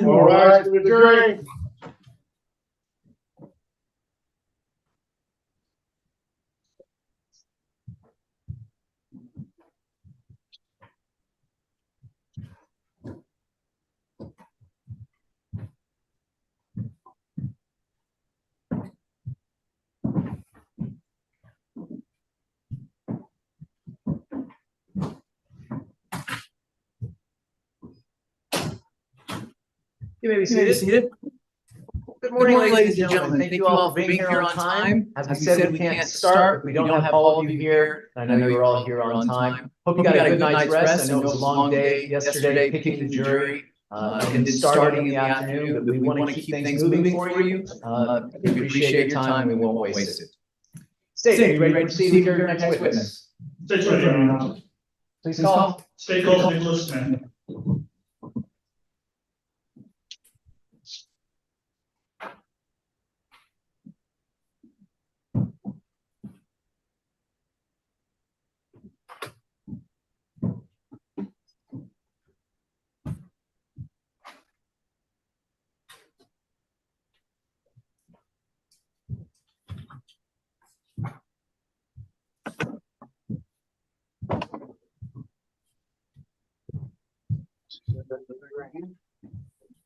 All right, to the jury. You may be seated. Good morning, ladies and gentlemen. Thank you all for being here on time. As we said, we can't start if we don't have all of you here. I know you were all here on time. Hope you got a good night's rest. I know it was a long day yesterday picking the jury and starting in the afternoon, but we want to keep things moving for you. We appreciate your time and we won't waste it. State, are you ready to proceed with your next witness? State's ready, Your Honor. Please call. State calls Nicholas Smith.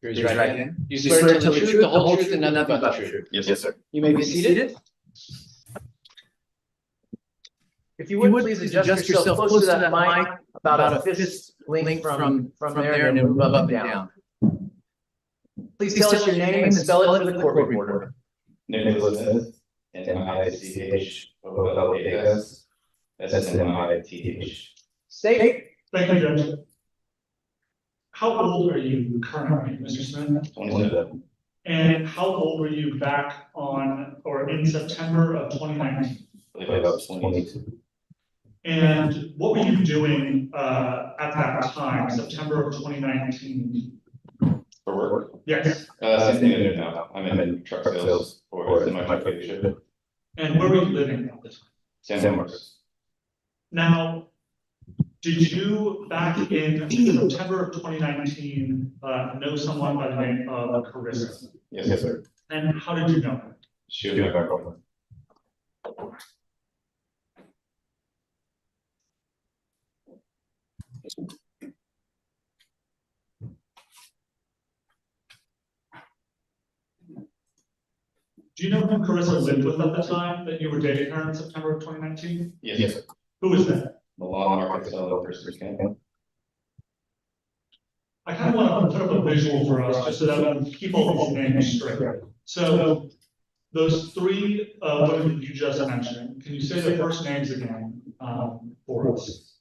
Raise your right hand. You swear to tell the truth, the whole truth, and nothing but the truth. Yes, sir. You may be seated. If you would please adjust yourself close to that mic, about a fist length from there, and then move up and down. Please tell us your name and spell it for the court reporter. Nicholas Smith, Nicholaus, SMITH. State. Thank you, Judge. How old are you currently, Mr. Smith? 27. And how old were you back on or in September of 2019? I believe I was 22. And what were you doing at that time, September of 2019? For work? Yes. Same thing I do now. I'm in truck sales for semi-truck dealership. And where were you living at the time? San Marcos. Now, did you, back in September of 2019, know someone by the name of Carissa? Yes, sir. And how did you know her? She was my girlfriend. Do you know who Carissa lived with at the time that you were dating her in September of 2019? Yes, sir. Who was that? Milan, Arkansas, First Camp. I kind of want to put up a visual for us just so that we can keep all these names straight. So those three women that you just mentioned, can you say their first names again for us?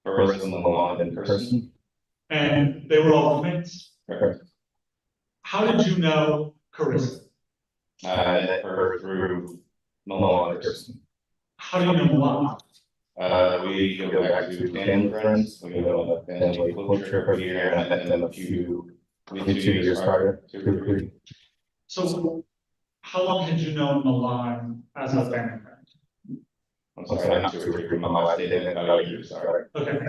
Carissa, Milan, in person. And they were all roommates? Correct. How did you know Carissa? I met her through Milan in person. How do you know Milan? We go back to family friends. We go on a family float trip every year, and I met them a few, maybe 2 years prior. 2 or 3. So how long had you known Milan as a family friend? I'm sorry, not 2 or 3. My wife did it about a year, sorry. Okay.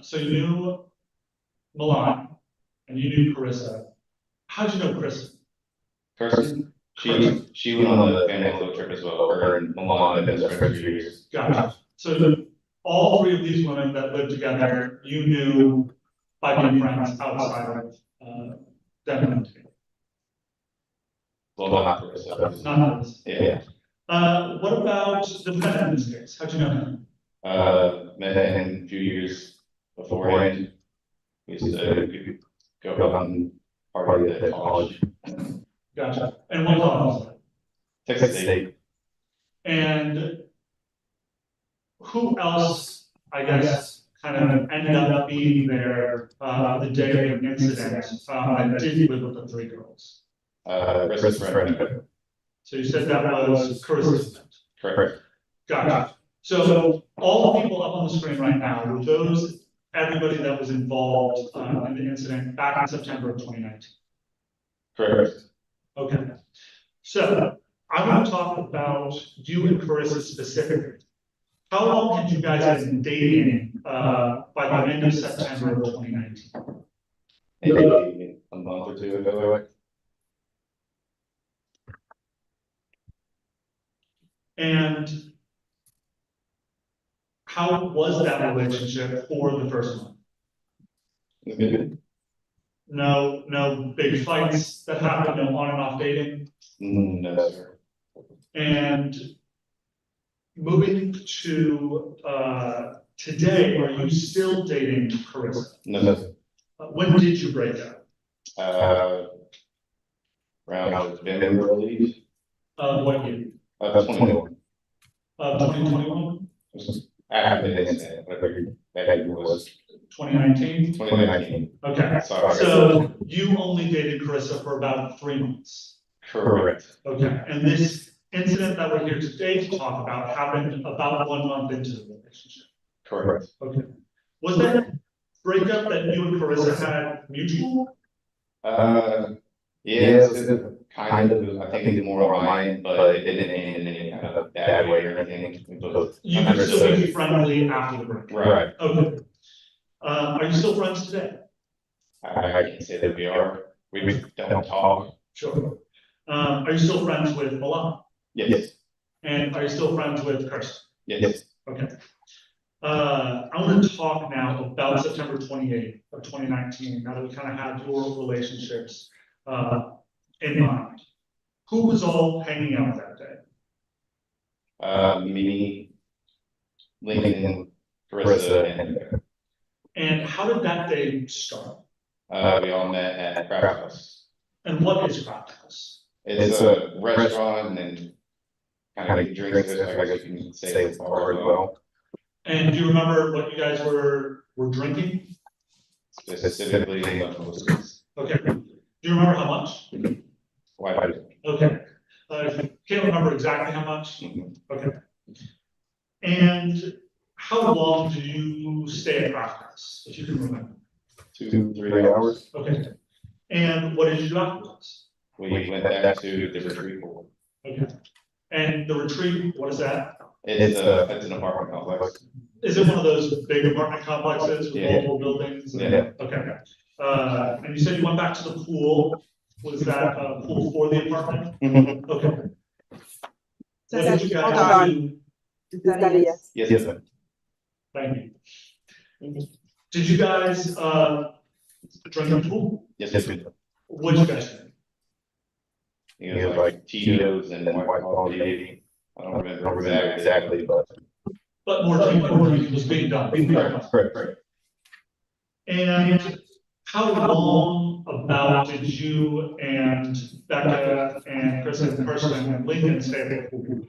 So you knew Milan and you knew Carissa. How did you know Carissa? Person, she went on the family float trip as well. Her and Milan have been best friends for years. Gotcha. So all three of these women that lived together, you knew by being friends outside of them. Well, not Carissa. Not others. Yeah. What about the defendant in this case? How'd you know him? Met him a few years beforehand. We used to go out and party at college. Gotcha. And what college was that? Texas State. And who else, I guess, kind of ended up being there the day of the incident that did live with the three girls? Chris friend. So you said that was Carissa. Correct. Gotcha. So all the people up on the screen right now, were those everybody that was involved in the incident back in September of 2019? Correct. Okay. So I want to talk about you and Carissa specifically. How long had you guys been dating by the end of September of 2019? maybe a month or two ago. And how was that relationship for the first month? Good. No big fights that happened, no on and off dating? No, sir. And moving to today, are you still dating Carissa? No, sir. When did you break up? Around November, I believe. What year? 21. 2021? After the incident, whatever that year was. 2019? 2019. Okay, Sorry. so you only dated Carissa for about 3 months. Correct. Okay, and this incident that we're here today to talk about happened about 1 month into the relationship. Correct. Okay. Was that breakup that you and Carissa had mutual? Yeah, it was kind of, I think it's more on my end, but it didn't end in any kind of bad way or anything. We both You could still be understood. friendly after the breakup. Right. Okay. Are you still friends today? I can say that we are. We don't talk. Sure. Are you still friends with Milan? Yes. And are you still friends with Carissa? Yes. Okay. I want to talk now about September 28th of 2019, now that we kind of have your relationships in mind. Who was all hanging out that day? Me, Lincoln, Carissa, And how did that day start? we all met at Craft House. And what is Craft House? It's a restaurant and kind of drinks, I guess you can say it's a bar as well. And do you remember what you guys were drinking? Specifically, Okay. Do you remember how much? Why? Okay. Can't remember exactly how much? Okay. And how long did you stay at Craft House, if you can remember? 2-3 hours. Okay. And what did you do afterwards? We went back to the retreat pool. Okay. And the retreat, what is that? It's an apartment complex. Is it one of those big apartment complexes with multiple buildings? Yeah. Okay. And you said you went back to the pool. Was that a pool for the apartment? Okay. What did you guys Hold on. do? Is that a yes? Yes, sir. Thank you. Did you guys drink in the pool? Yes, we did. What did you guys drink? It was like Tito's and White Claw maybe. I don't remember exactly, But more drinking was being done. correct. And how long about did you and Becca and Chris and Person and Lincoln stay at the pool?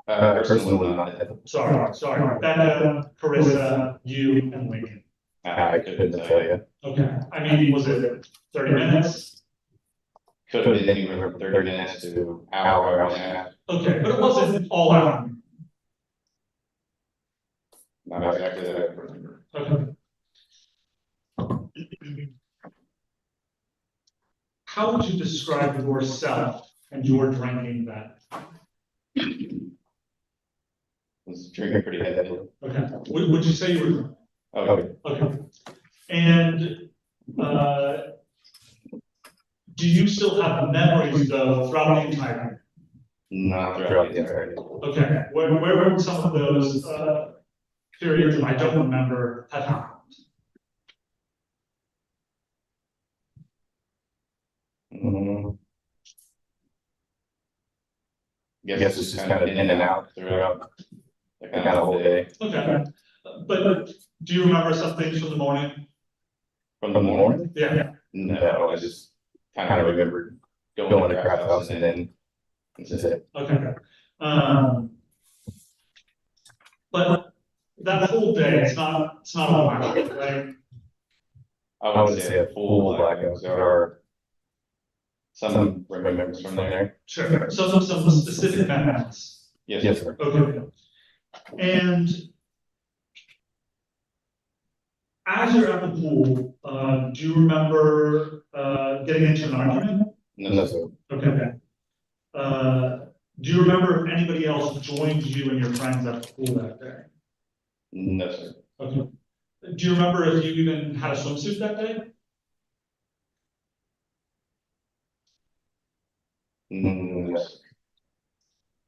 Personally, not. Sorry. Becca, Carissa, you, and Lincoln. I couldn't tell you. Okay. I mean, was it 30 minutes? Could have been anywhere from 30 minutes to hour and a half. Okay, but it wasn't all out. Not exactly that I remember. Okay. How would you describe yourself and your drinking that? Was drinking pretty heavily. Okay. Would you say you were drunk? Okay. Okay. And do you still have memories though throughout the entire night? Not throughout the entire day. Okay. Where would some of those periods that I don't remember have happened? Guess it's just kind of in and out throughout the kind of whole day. Okay. But do you remember some things from the morning? From the morning? Yeah. No, I just kind of remembered going to Craft House and then that's it. Okay. But that whole day, it's not a blackout, right? I wouldn't say a full blackout. There are some remembers from there. Sure. Some specific memories. Yes, sir. Okay. And as you're at the pool, do you remember getting into an argument? No, sir. Okay. Do you remember if anybody else joined you and your friends at the pool that day? No, sir. Okay. Do you remember if you even had a swimsuit that day? Yes.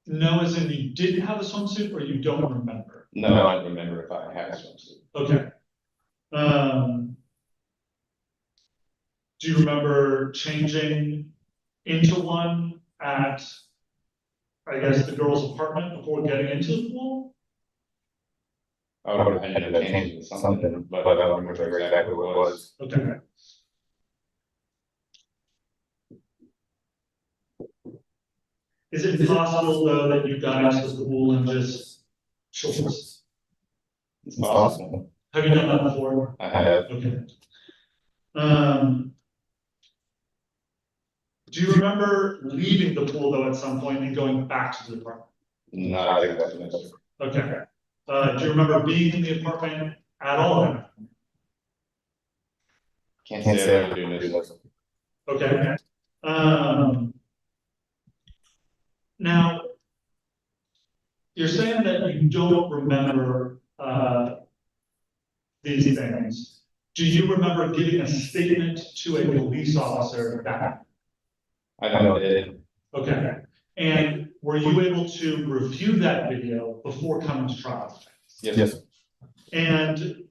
No, as in you didn't have a swimsuit, or you don't remember? No, I remember if I had a swimsuit. Okay. Do you remember changing into one at, I guess, the girls' apartment before getting into the pool? I would have ended up changing something, but I don't remember exactly what it was. Okay. Is it possible, though, that you got into the pool in just shorts? It's possible. Have you done that before? I have. Okay. Do you remember leaving the pool, though, at some point and going back to the apartment? Not exactly. Okay. Do you remember being in the apartment at all? Can't say I do this. Okay. Now, you're saying that you don't remember these things. Do you remember giving a statement to a police officer back? I know it did. Okay. And were you able to review that video before coming to trial? Yes. And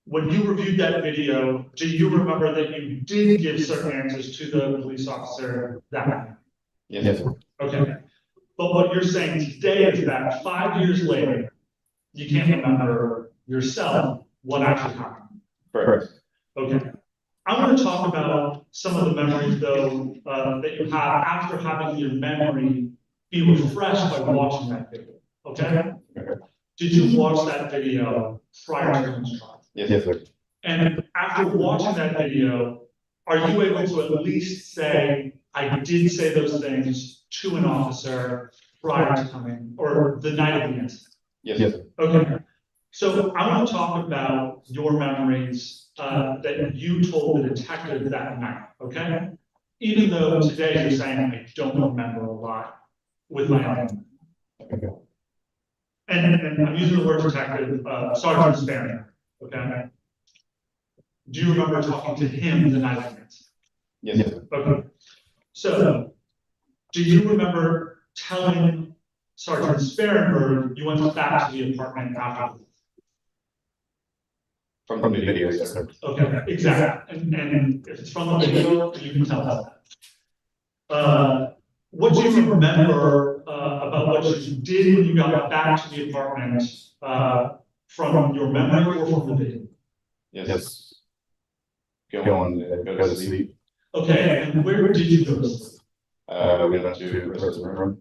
when you reviewed that video, do you remember that you did give certain answers to the police officer that night? Yes. Okay. But what you're saying today is that 5 years later, you can't remember yourself what actually happened. Correct. Okay. I want to talk about some of the memories, though, that you have after having your memory be refreshed by watching that video. Okay? Did you watch that video prior to coming to trial? Yes, sir. And after watching that video, are you able to at least say, I did say those things to an officer prior to coming, or the night of the incident? Yes, sir. Okay. So I want to talk about your memories that you told the detective that night, okay? Even though today you're saying I don't remember a lot with my own. And I'm using the word detective, Sergeant Spanner, okay? Do you remember talking to him the night of the incident? Yes, sir. Okay. So, do you remember telling Sergeant Sparenberg you went back to the apartment after? From the video, yes, sir. Okay, exactly. And if it's from the video, you can tell us that. What do you remember about what you did when you got back to the apartment from your memory or from the video? Yes. Go to sleep. Okay, and where did you go to sleep? We went to Carissa's room.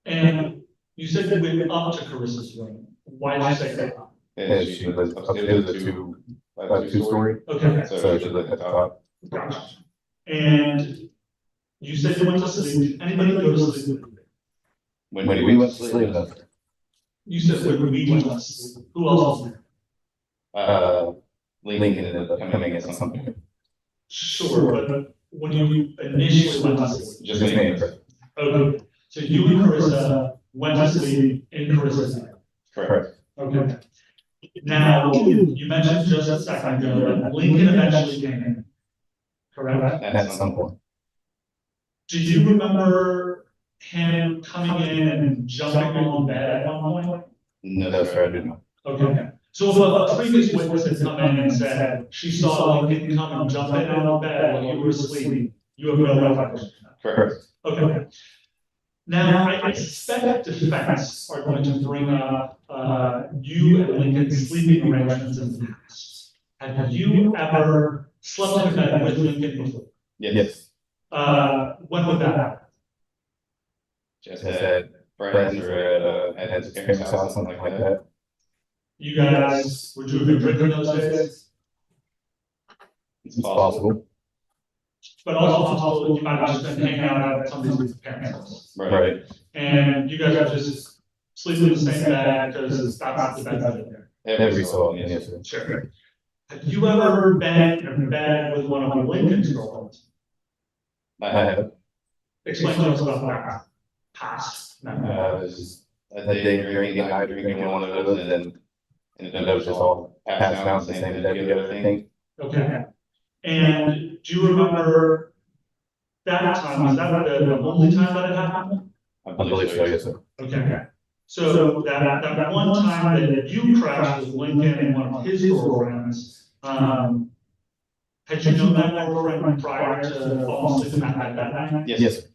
And you said you went up to Carissa's room. Why did you say that? And she was upstairs. It was a two-story. Okay. So she lived at the top. Gotcha. And you said you went to sleep. Did anybody go to sleep? When we went to sleep, You said when we went to sleep. Who else was there? Lincoln ended up coming at some point. Sure, but when you initially went to sleep. Just me. Okay. So you and Carissa went to sleep in Carissa's bed. Correct. Okay. Now, you mentioned just a second ago that Lincoln eventually came in. Correct? At some point. Do you remember him coming in and jumping on the bed at one point? No, sir, I didn't. Okay. So if a previous witness had come in and said she saw Lincoln come and jump in on the bed while you were asleep, you have no recollection. Correct. Okay. Now, I expect defense are going to bring up you and Lincoln's sleeping arrangements in the past. Have you ever slept in bed with Lincoln before? Yes. When would that happen? Just at friends or at his parents' house, something like that. You guys, would you have been drinking those days? It's possible. But also possible you might have just been hanging out at somebody's parents' house. Right. And you guys are just sleeping in the same bed because that's the bed that there. Every so often, yes, sir. Sure. Have you ever been in bed with one of Lincoln's girlfriends? I have. Explain to us about that past memory. It was a day drinking, I drinking one of those, and it was just all passed out the same day, the other thing. Okay. And do you remember that time, is that the only time that it happened? I believe so, yes, sir. Okay. So that one time that you crashed with Lincoln and one of his girlfriends, had you known that girlfriend prior to falling asleep at that night? Yes, sir.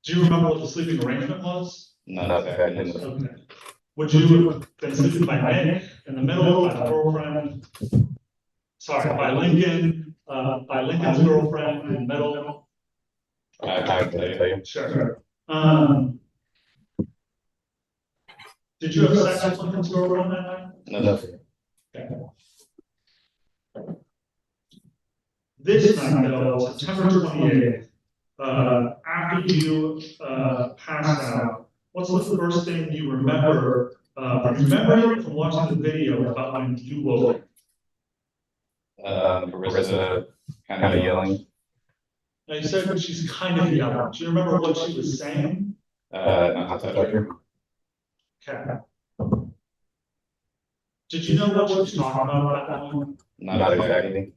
Do you remember what the sleeping arrangement was? Not exactly. Okay. Would you have been sleeping by Nick in the middle, by the girlfriend? Sorry, by Lincoln's girlfriend in the middle? I can tell you. Sure. Did you have sex with Lincoln's girlfriend that night? No, sir. Okay. This night, though, September 28th, after you passed out, what's the first thing you remember? Remember from watching the video about when you woke up? Carissa kind of yelling. Now you said she's kind of yelling. Do you remember what she was saying? Not to touch her. Okay. Did you know what she was talking about at that point? Not exactly.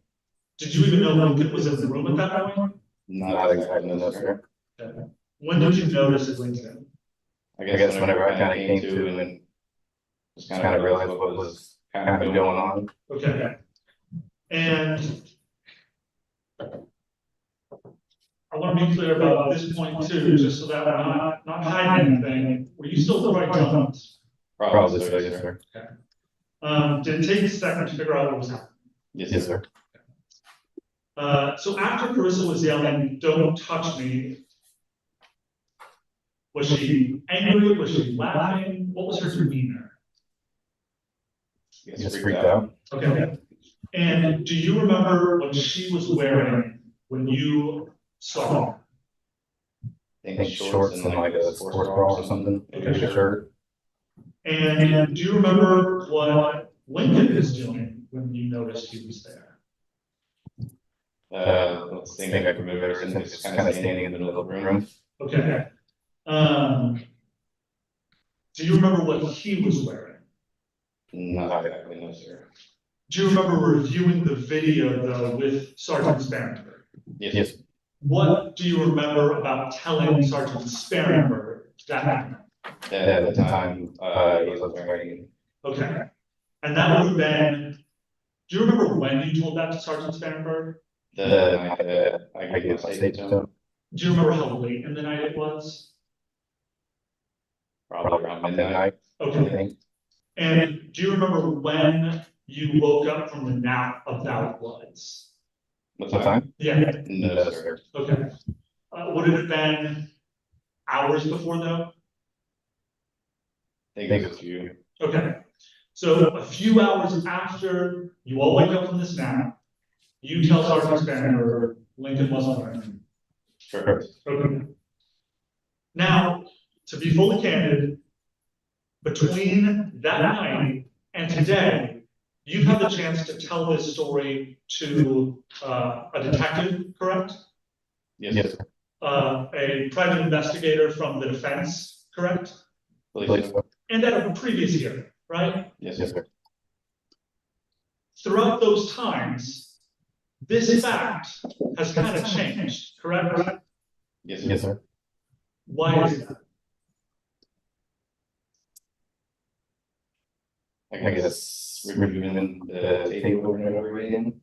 Did you even know Lincoln was in the room at that point? Not exactly, no, sir. Okay. When did you notice Lincoln? I guess whenever I kind of came to and just kind of realized what was kind of going on. Okay. And I want to be clear about this point too, just so that we're not hiding anything. Were you still quite drunk? Probably so, yes, sir. Did it take a second to figure out what was happening? Yes, sir. So after Carissa was yelling, "Don't touch me," was she angry? Was she laughing? What was her demeanor? Yes, freaked out. Okay. And do you remember what she was wearing when you saw her? I think shorts and like a sports bra or something. Okay. A shirt. And do you remember what Lincoln was doing when you noticed he was there? Let's think I could move it, since it's kind of standing in the middle of the room. Okay. Do you remember what he was wearing? Not exactly, no, sir. Do you remember reviewing the video though with Sergeant Sparrenberg? Yes. What do you remember about telling Sergeant Sparrenberg that night? At the time, he was wearing. Okay. And that would have been, do you remember when you told that to Sergeant Sparrenberg? The night that I gave my statement to him. Do you remember how late in the night it was? Probably around midnight. Okay. And do you remember when you woke up from the nap of that was? What's the time? Yeah. No, sir. Okay. Would it have been hours before though? I think it was you. Okay. So a few hours after you all wake up from this nap, you tell Sergeant Sparrenberg Lincoln wasn't wearing. Sure. Okay. Now, to be fully candid, between that night and today, you've had the chance to tell this story to a detective, correct? Yes, sir. A private investigator from the defense, correct? Believe so. And at a previous hearing, right? Yes, sir. Throughout those times, this fact has kind of changed, correct? Yes, sir. Why is that? I guess reviewing the tape over and over again.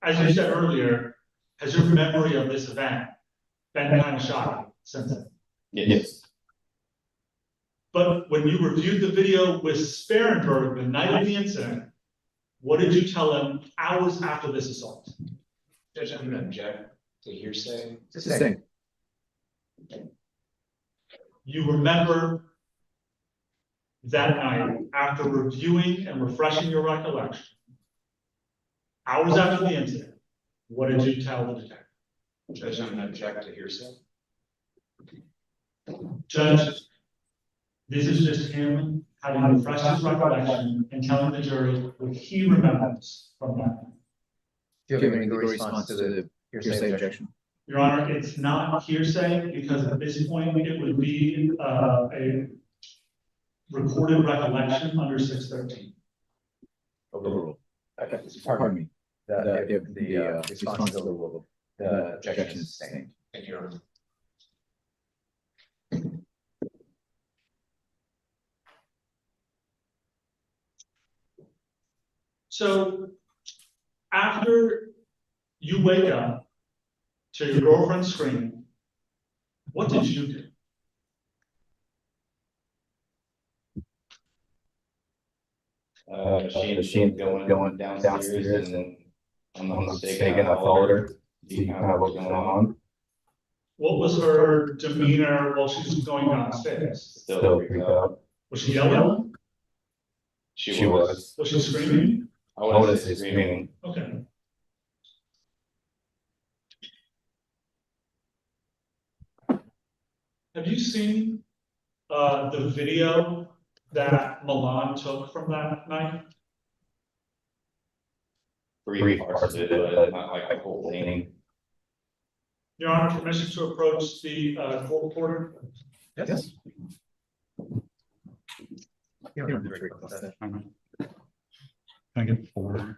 As you said earlier, has your memory of this event been kind of shocking since then? Yes. But when you reviewed the video with Sparrenberg the night of the incident, what did you tell him hours after this assault? Judge, I'm gonna object to hearsay. Just saying. You remember that night, after reviewing and refreshing your recollection, hours after the incident, what did you tell the detective? Judge, I'm gonna object to hearsay. Judge, this is just him having refreshed his recollection and telling the jury what he remembers from that night. Do you have any legal response to the hearsay objection? Your Honor, it's not hearsay because at this point it would be a recorded recollection under 613. Overruled. Pardon me, the responsibility of the objection is sustained. Thank you, Your Honor. So after you wake up to your girlfriend screaming, what did you do? Machine going downstairs and I'm not mistaken, I followed her, see kind of what's going on. What was her demeanor while she was going downstairs? Still freaked out. Was she yelling? She was. Was she screaming? I wouldn't say screaming. Okay. Have you seen the video that Milan took from that night? Brief parts of it, but not like the whole thing. Your Honor, permission to approach the court reporter? Yes. Can I get forward?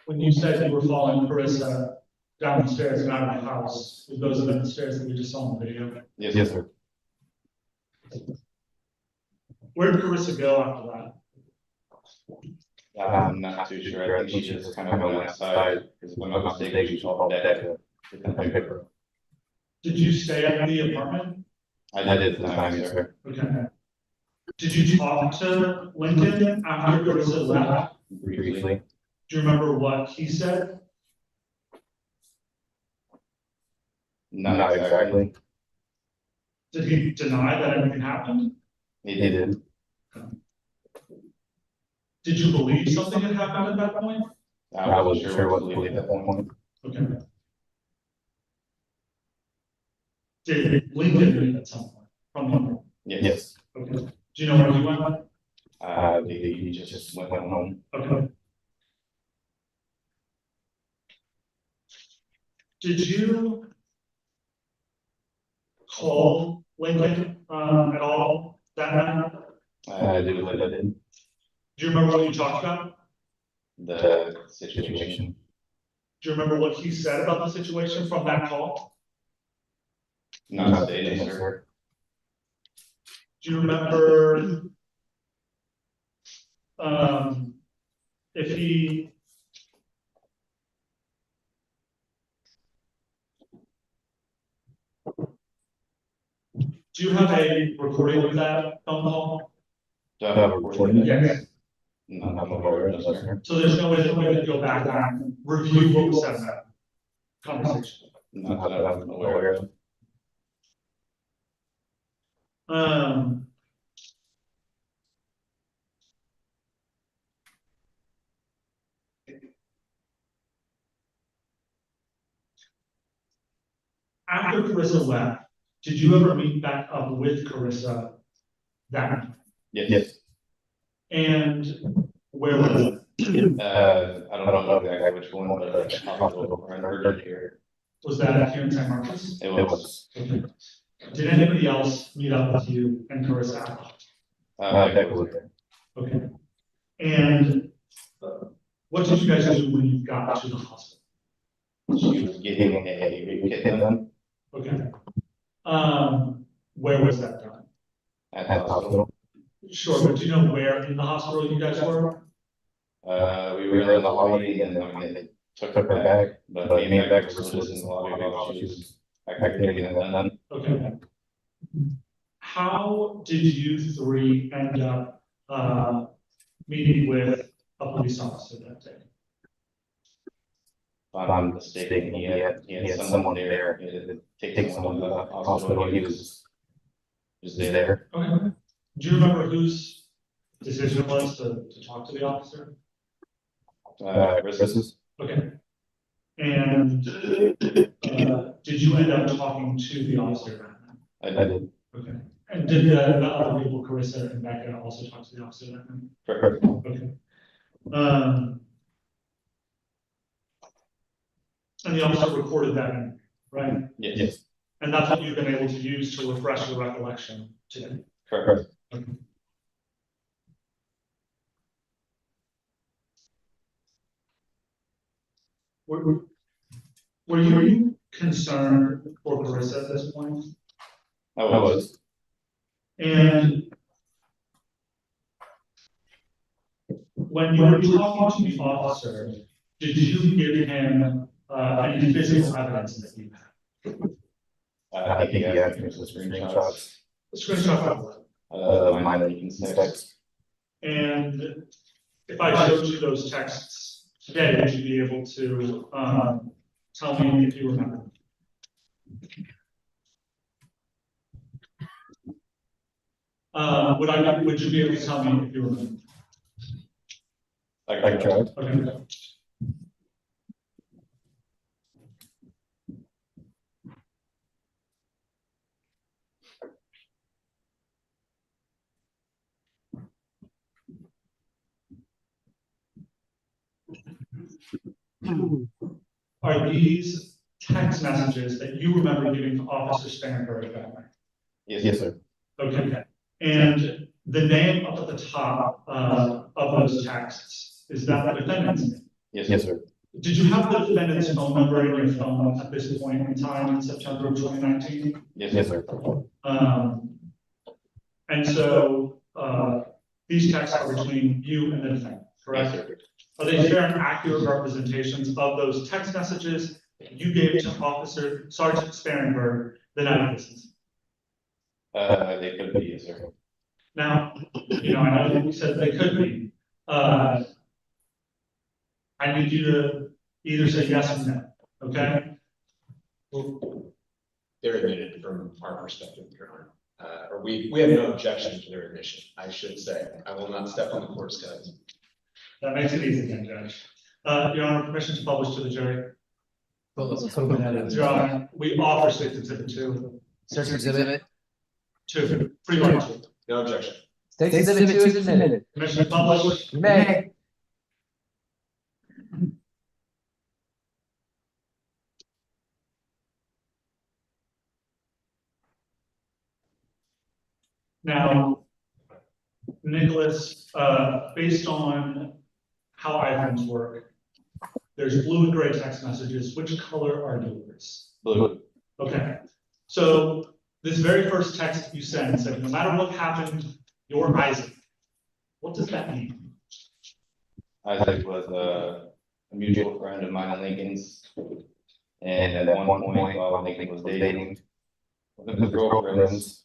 When you said you were following Carissa down the stairs and out of the house, were those the stairs that we just saw in the video? Yes, sir. Where did Carissa go after that? I'm not too sure. I think she just kind of went outside because if I'm not mistaken, she called Dad to come pick her up. Did you stay at the apartment? I did the time, yes, sir. Okay. Did you talk to Lincoln after Carissa left? Briefly. Do you remember what he said? Not exactly. Did he deny that anything happened? He did. Did you believe something had happened at that point? I wasn't sure what to believe at that point. Okay. Did Lincoln leave at some point from London? Yes. Okay. Do you know where he went? He just went home. Okay. Did you call Lincoln at all that night? I did what I did. Do you remember what you talked about? the situation. Do you remember what he said about the situation from that call? Not stating, sir. Do you remember if he do you have a recording of that phone call? Do I have a recording? Yes. No, I'm aware of that, sir. So there's no way that we could go back and review what was said in that conversation. Not that I'm aware of. After Carissa left, did you ever meet back up with Carissa that night? Yes. And where was it? I don't know exactly which one, but the hospital I heard here. Was that here in San Marcos? It was. Okay. Did anybody else meet up with you and Carissa? That was there. Okay. And what did you guys do when you got to the hospital? She was getting a kit done Okay. Where was that done? at the hospital. Sure, but do you know where in the hospital you guys were? We were in the lobby and then they took her back, but me and Beck were still in the lobby while she was getting that done. Okay. How did you three end up meeting with a police officer that day? If I'm mistaken, he had someone there. He had to take someone to the hospital. He was there. Okay. Do you remember whose decision it was to talk to the officer? Chris's. Okay. And did you end up talking to the officer that night? I did. Okay. And did the other people, Carissa and Becca, also talk to the officer that night? Perfect. Okay. And the officer recorded that in, right? Yes. And that's what you've been able to use to refresh your recollection today. Correct. Okay. Were you concerned for Carissa at this point? I was. And when you were talking to the officer, did you give him any physical evidence that you had? I think he asked me for screenshots. A screenshot of what? Minor mistakes. And if I showed you those texts today, would you be able to tell me if you remember? Would you be able to tell me if you remember? I tried. Okay. Are these text messages that you remember giving to Officer Spanberg that night? Yes, sir. Okay. And the name up at the top of those texts, is that the defendant's name? Yes, sir. Did you have the defendant's phone number in your phone at this point in time in September of 2019? Yes, sir. And so these texts are between you and the defendant, correct? Yes, sir. Are they fair and accurate representations of those text messages that you gave to Officer Sergeant Spanberg the night of this? They could be, yes, sir. Now, I know you said they could be. I need you to either say yes or no, okay? They're admitted from our perspective, Your Honor. Or we have no objection to their admission, I should say. I will not step on the court's toes. That makes it easy then, Judge. Your Honor, permission to publish to the jury. Well, let's open that up. Your Honor, we offer State Exhibit 2. Search exhibit. 2, free march. No objection. State exhibit 2 is admitted. Permission to publish. You may. Now, Nicholas, based on how iPhones work. There's blue and gray text messages. Which color are yours? Blue. Okay, so this very first text you sent said, no matter what happened, you're Isaac. What does that mean? Isaac was a mutual friend of mine and Lincoln's. And at one point, while Lincoln was dating one of his girlfriends,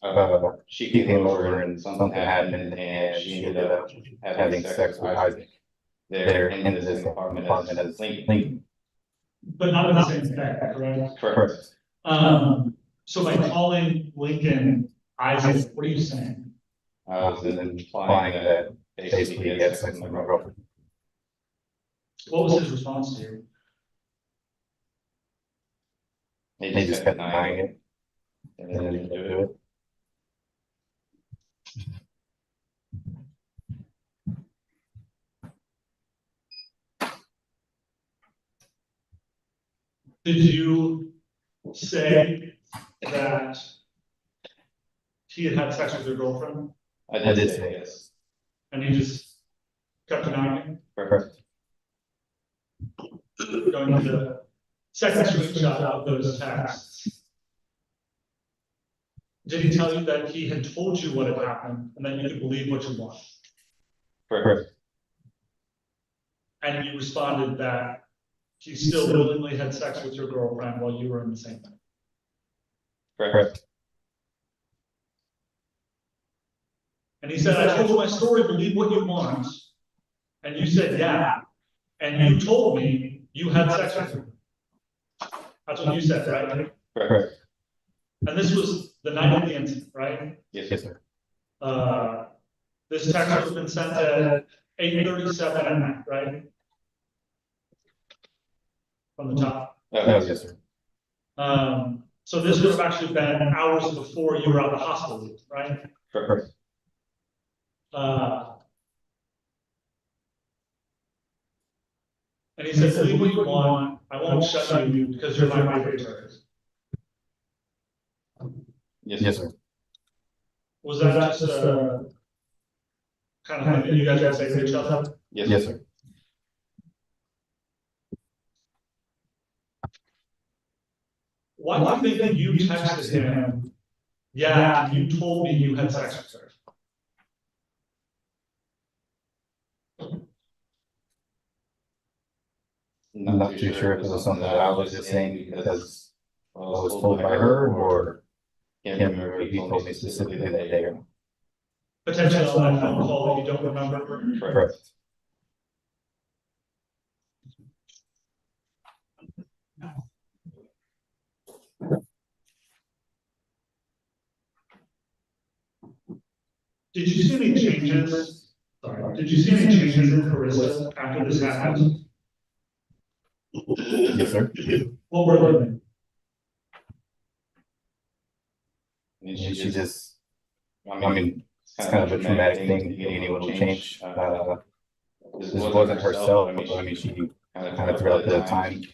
she came over and something happened and she ended up having sex with Isaac there in this apartment as Lincoln. But not in the same bed, correct? Correct. So by calling Lincoln Isaac, what are you saying? I was implying that basically he had sex with my girlfriend. What was his response to you? He just kept denying it. And then didn't do it. Did you say that he had had sex with your girlfriend I did say yes. and he just kept denying Correct. it? Going to the second screenshot of those texts. Did he tell you that he had told you what had happened and that you could believe what you want? Correct. And you responded that he still willingly had sex with your girlfriend while you were in the same bed? Correct. And he said, I told you my story, believe what you want. And you said, yeah. And you told me you had sex with her. That's what you said, right? Correct. And this was the night of the incident, right? Yes, sir. This text has been sent at 8:37 at night, right? From the top. Yes, sir. So this would have actually been hours before you were out of the hospital, right? Correct. And he said, believe what you want, I won't shut you because you're my favorite terrorist. Yes, sir. Was that just a kind of thing that you guys would say to each other? Yes, sir. Why do you think you texted him, yeah, and you told me you had sex with her? Not too sure if it was something that I was just saying because I was told by her or can't remember if he told me specifically that day or not. Potentially on that phone call that you don't remember? Correct. Did you see any changes? Sorry, did you see any changes in Carissa after this happened? Yes, sir. What were they? And she just, I mean, it's kind of a traumatic thing to get anyone to change. This wasn't herself. I mean, she kind of throughout the time.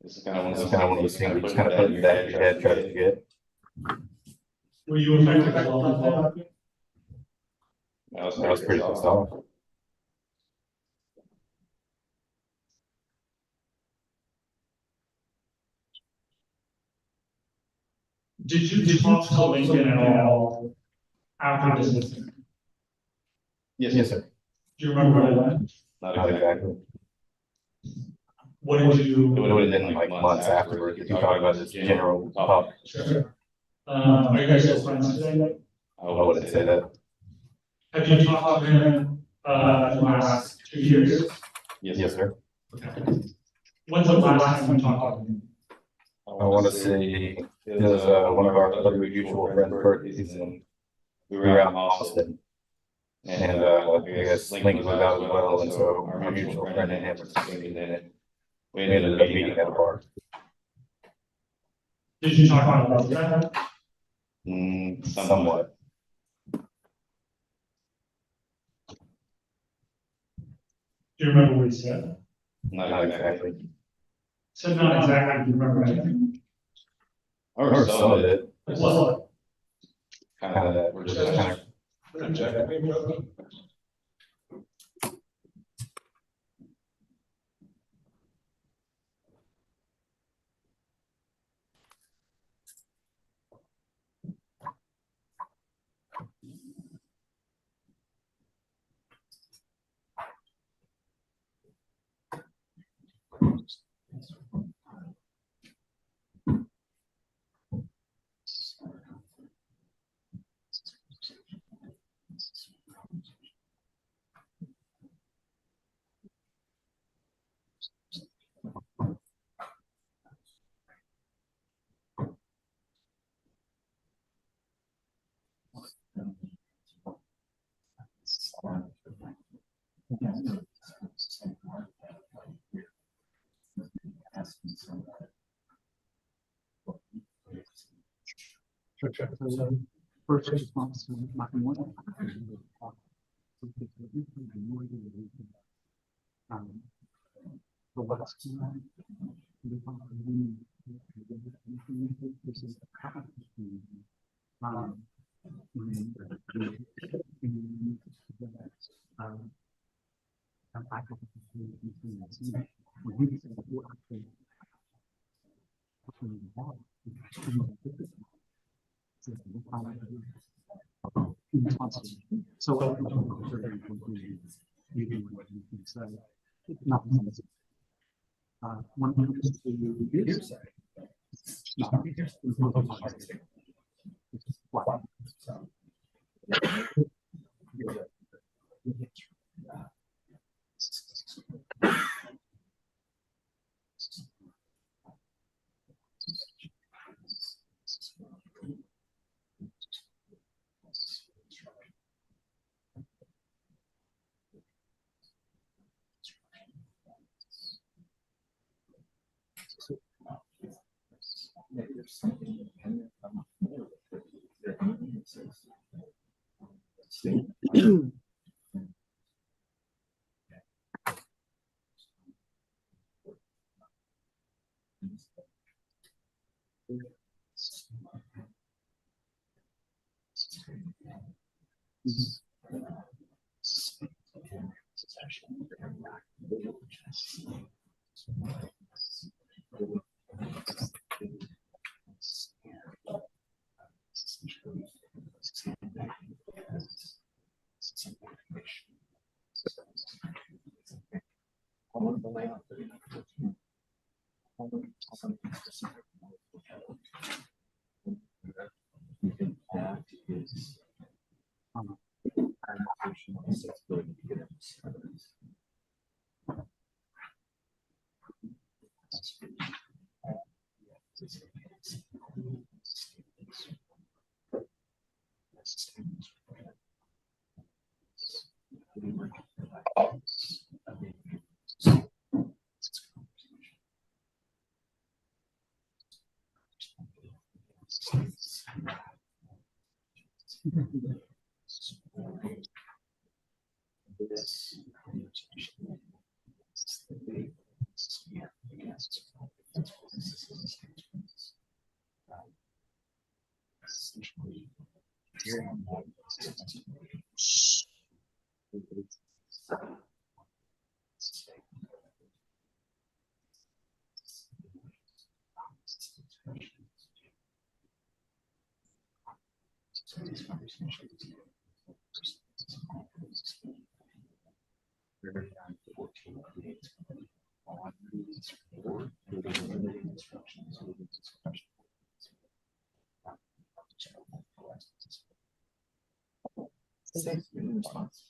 This is kind of one of those things you just kind of put in the back of your head, try to forget. Were you affected as well by that? I was pretty pissed off. Did you talk to Lincoln at all after this incident? Yes, sir. Do you remember what it went? Not exactly. What did you? It would have been like months afterwards if you talk about this general topic. Sure. Are you guys still friends today? I wouldn't say that. Have you talked to him in the last 2 years? Yes, sir. Okay. When's the last time you talked to him? I want to say it was one of our other mutual friends' birthdays, and we were out in Austin. And I guess Lincoln was out as well, and so our mutual friend and him were singing in it. We ended up meeting at a bar. Did you talk about that? Somewhat. Do you remember what he said? Not exactly. Said not exactly. Do you remember anything? I remember some of it. Like what? Kind of, we're just kind of. So first response to my one. The last one. This is so one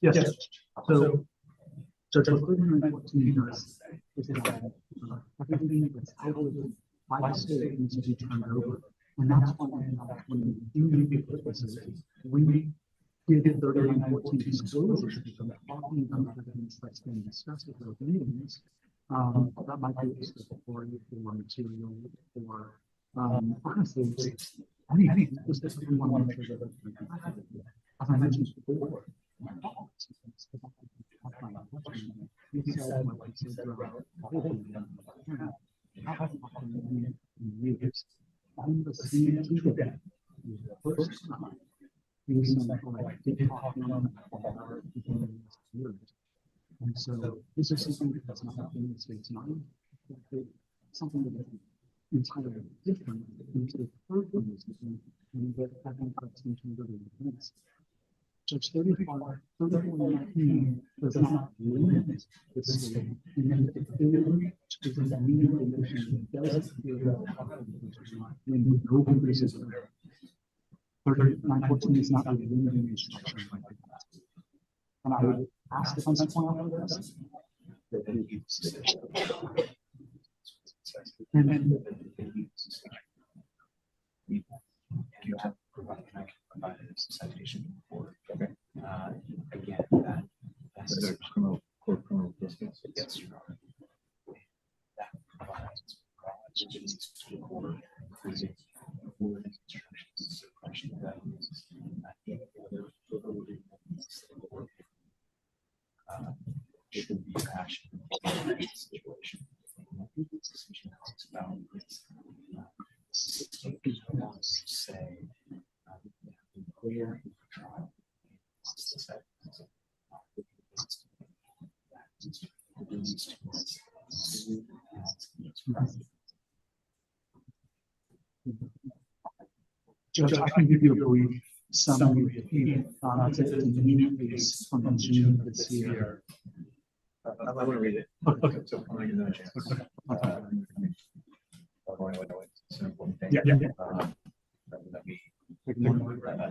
Yes. So Judge 3914 does is that everything that's outwardly by the state needs to be turned over. And that's why when we do meet witnesses, we give 3914 disclosures from talking about evidence that's been discussed at those meetings. That might be for material or honestly, anything specifically want to make sure that as I mentioned before, I'm the same today. First time using like TikTok and so this is something that's not happening in the States now. Something that is entirely different into the third one is and that having attention to the events. Judge 3419 does not limit the state, and then the failure to present new information does appear when no increases are 3914 is not a limiting instruction like that. And I would ask the consequence of this. And then you have provided a citation for again that's a criminal justice. Yes, Your Honor. That provides to the court instructions, suppression. Judge, I can give you a brief summary if you, it's a new case from June of this year. I want to read it. Okay. So I'm going to give them a chance. Okay. It's an important thing. Yeah. That we Take one more. I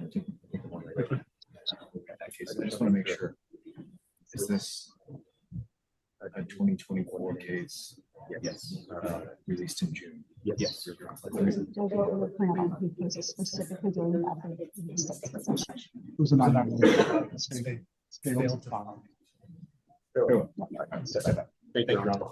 just want to make sure. Is this a 2024 case? Yes. Released in June? Yes. Those what we're planning because specifically doing that. It was an automatic mistake. Failed to file. Thank you, Ron.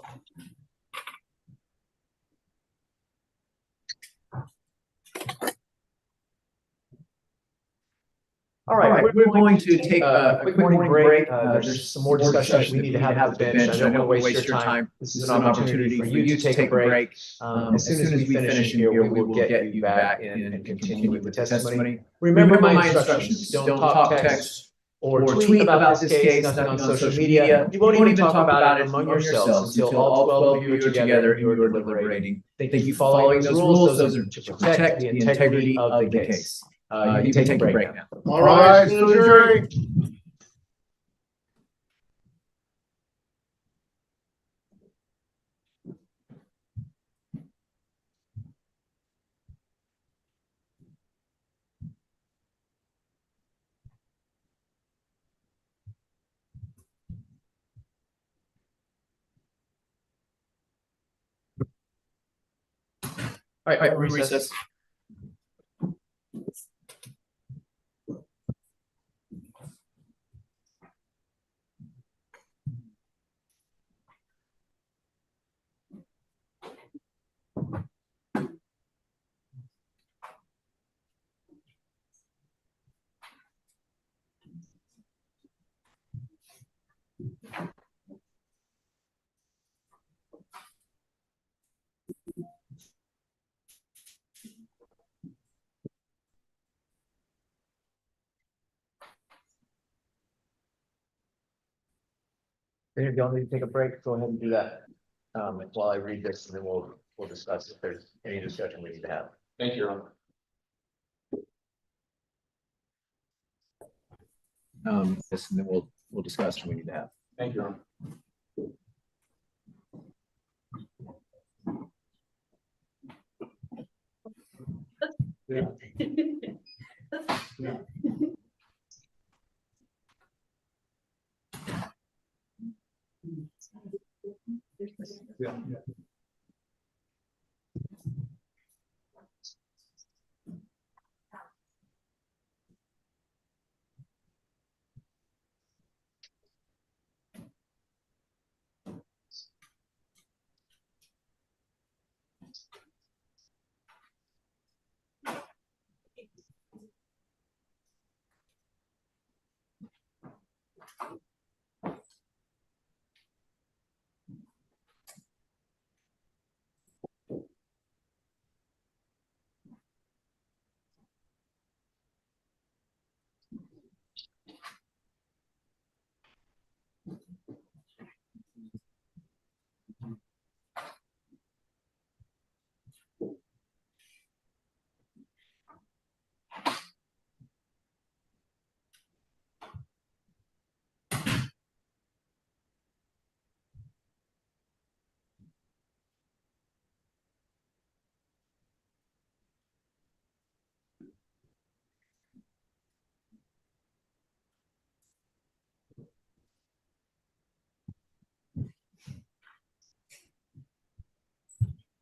All right, we're going to take a quick morning break. There's some more discussion that we need to have with the bench. I don't want to waste your time. This is an opportunity for you to take a break. As soon as we finish here, we will get you back in and continue with the testimony. Remember my instructions. Don't talk, text, or tweet about this case, nothing on social media. You won't even talk about it among yourselves until all 12 of you are together and you are deliberating. Thank you for following those rules. Those are to protect the integrity of the case. You can take a break now. All right, to the jury. All right, recess. If y'all need to take a break, go ahead and do that. While I read this, and then we'll discuss if there's any discussion we need to have. Thank you, Ron. Yes, and then we'll discuss what we need to have. Thank you, Ron.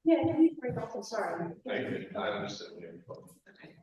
Yeah, you break off, I'm sorry. Thank you. I understood. Okay.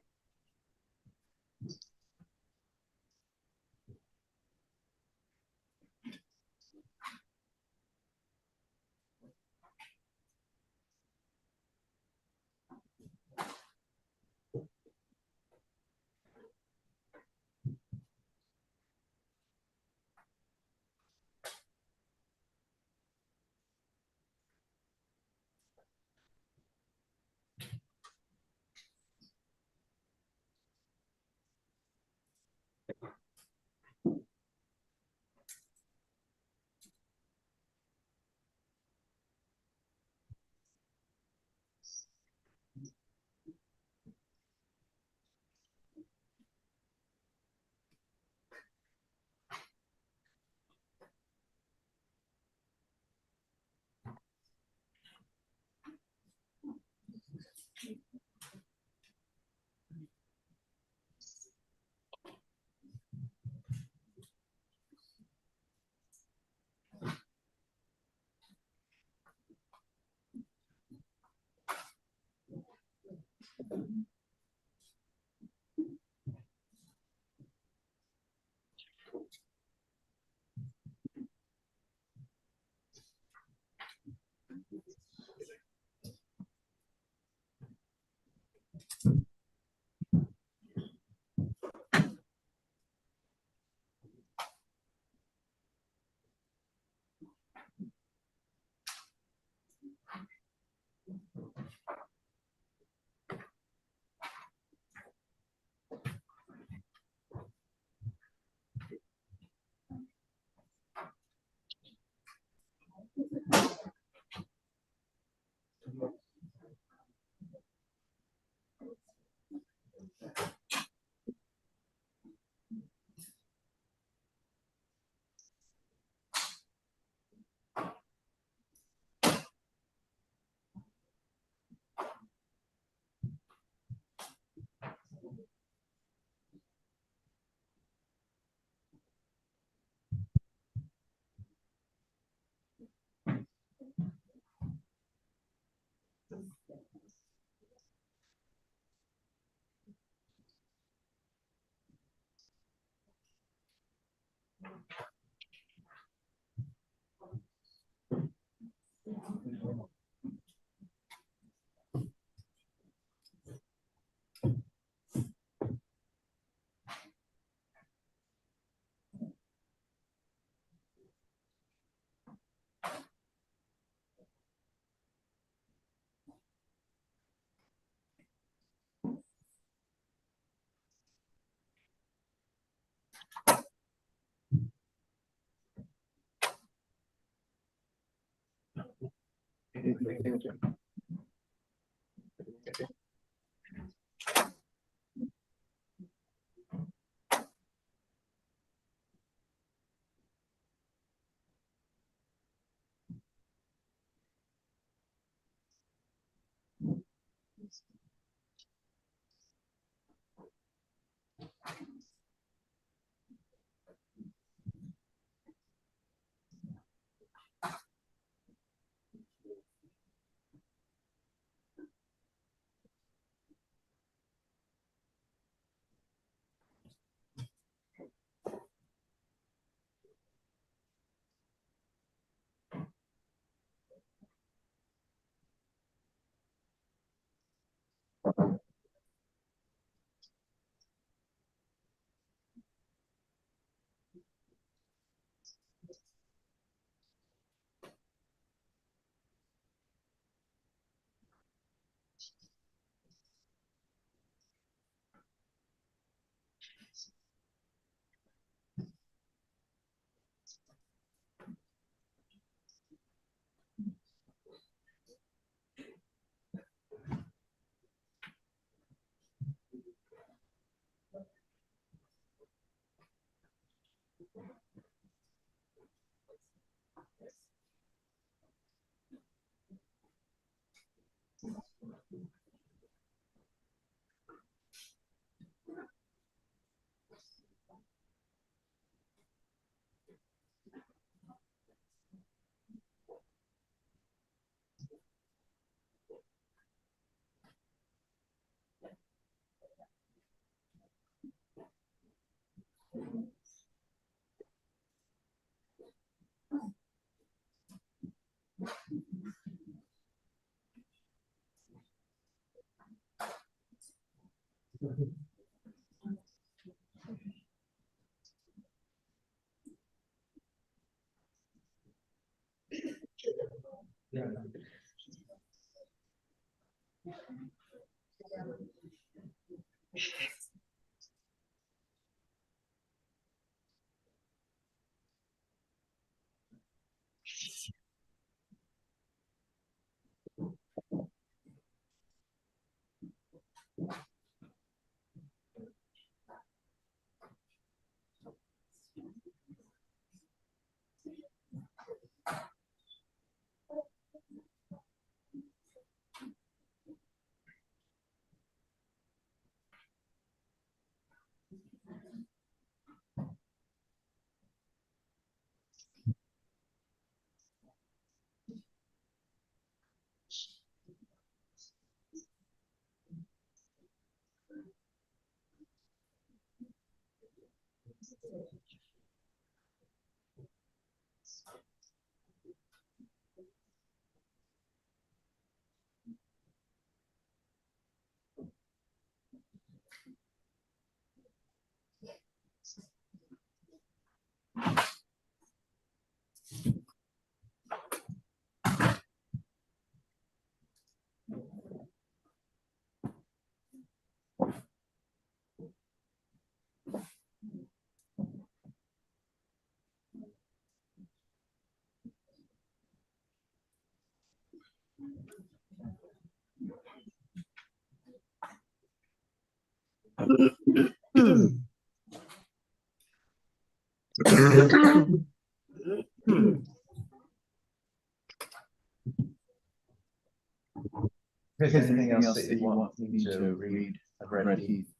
If there's anything else that you want me to read, I've read Heath.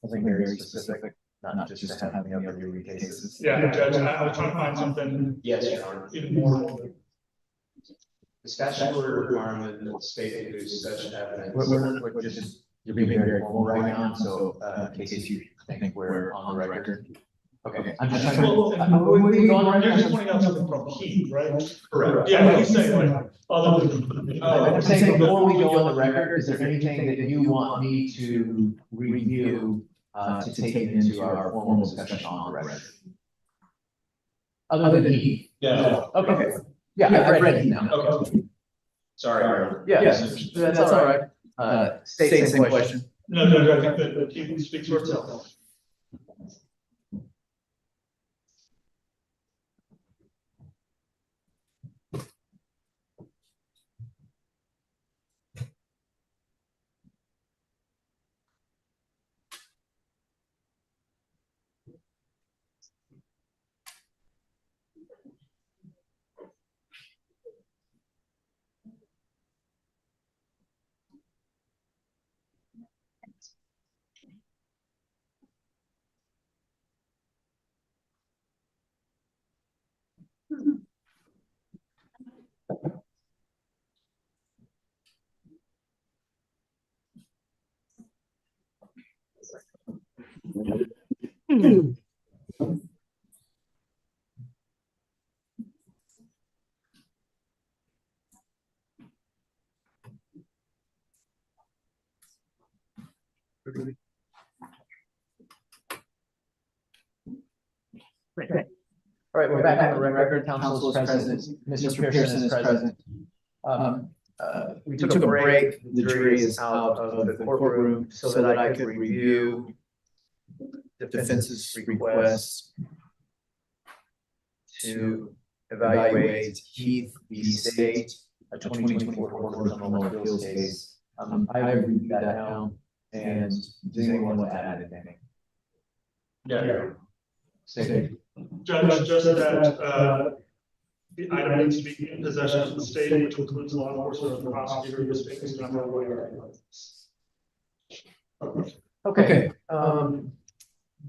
Something very specific, not just to have any other read cases. Yeah, Judge, I was trying to find something. Yes, Your Honor. Even more. The statutory requirement that the state produce such evidence. We're just, you're being very formal right now, so in case you think we're on the record. Okay. I'm just Well, trying to. We go on you're just record. pointing out something from Keith, right? Correct. Yeah, he's saying like, other than. I'm saying before we go on the record, is there anything that you want me to review to take into our formal discussion on the record? Other than he? Yeah. Okay. Yeah, I've read it now. Okay. Sorry. Yes, that's all right. Same question. No, I think that Keith speaks for itself. All right, we're back on the record. Council is present. Mr. Pearson is present. We took a break. The jury is out of the courtroom so that I could review defense's request to evaluate Heath v. State, a 2024 Court of Criminal Appeals case. I reviewed that now, and does anyone want to add anything? Yeah. Say. Judge, just that, the item needs to be in possession of the state, which includes law enforcement or the prosecutor, this is not the way. Okay,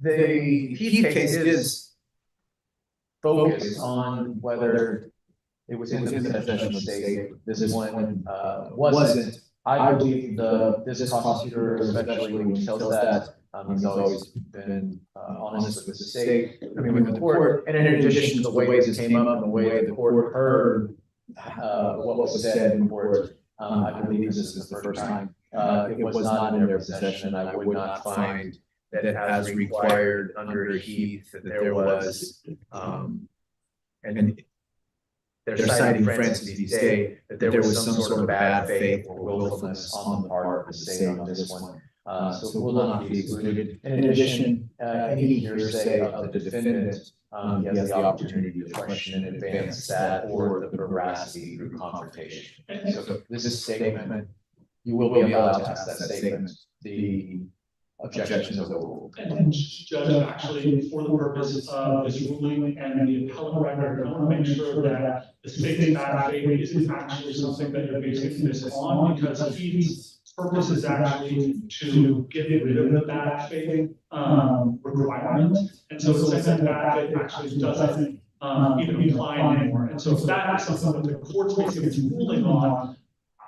the Heath case is focused on whether it was in the possession of the state. This one wasn't. I believe this prosecutor, especially when he tells that, he's always been honest with the state, I mean, with the court. And in addition to the way this came up and the way the court heard what was said in court, I believe this is the first time. It was not in their possession. I would not find that as required under Heath that there was, and they're citing Francis v. State, that there was some sort of bad faith or willfulness on the part of the state on this one. So it will not be excluded. In addition, any hearsay of the defendant, he has the opportunity to question and advance that or the veracity through confrontation. So this statement, you will be allowed to ask that statement. The objection is overruled. And Judge, actually, for the purpose of this ruling and the appellate record, I want to make sure that the state's bad faith isn't actually something that you're basing this on, because Heath's purpose is actually to get rid of the bad faith requirement. And so it's saying that bad faith actually doesn't even apply anymore. And so if that is something that the court's basing its ruling on,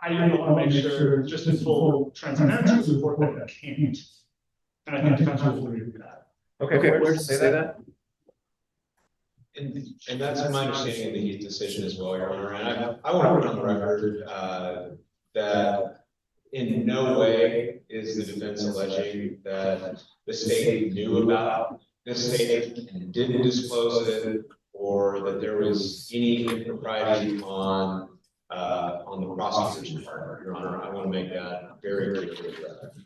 I want to make sure, just in full transparency with the court, that it can't. And I think the council will agree with that. Okay, where does it say that? And that's my understanding of the Heath decision as well, Your Honor. And I want to put on the record that in no way is the defense alleging that the state knew about this statement and didn't disclose it, or that there was any impropriety on the prosecutor's part, Your Honor. I want to make that very clear to the record.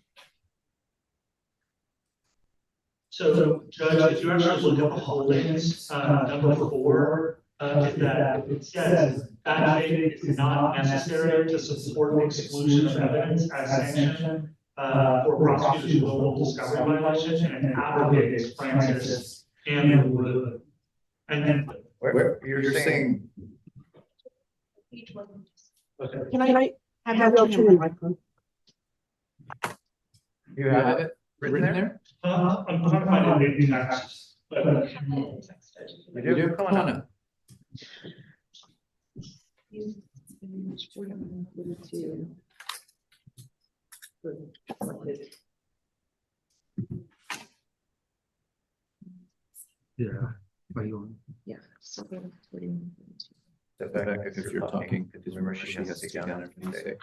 So, Judge, if you actually look at the holdings, number 4, is that it says bad faith is not necessary to support the exclusion of evidence as sanction for prosecutor's willful discovery violation, and abrogates Francis and Wood. And Where you're saying? okay. Can I have you turn the microphone? You have it written there? I'm trying to find it in text, but You do? Come on up. Yeah. Are you on? Yeah. So we're putting- Step back if you're talking, because remember she has to get down there for these days.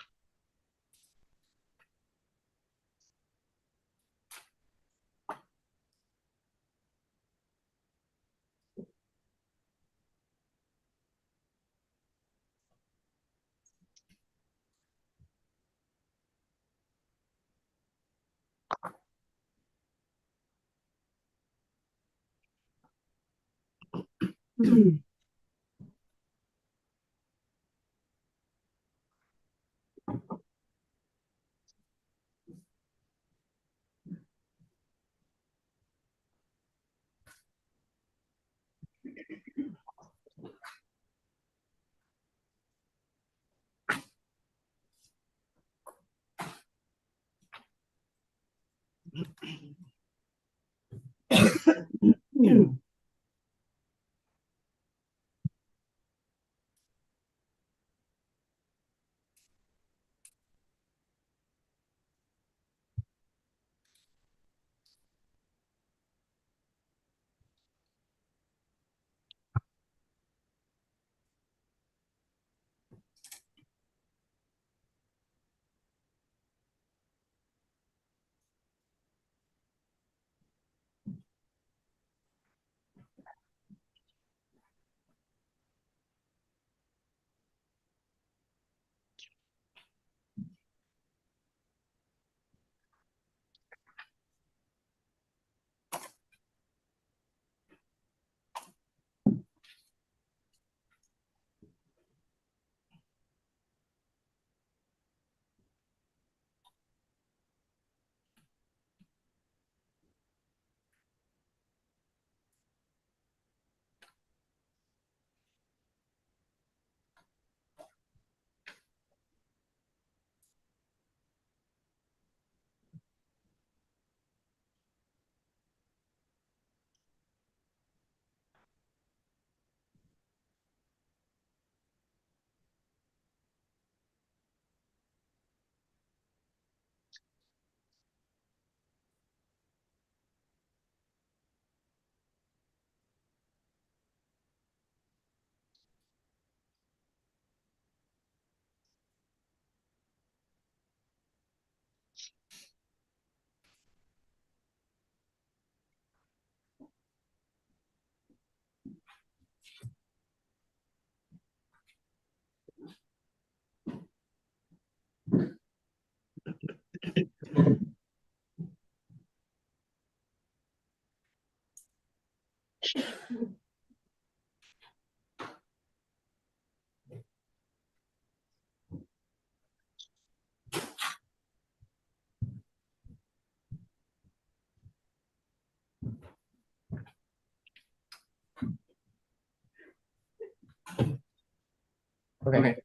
Okay.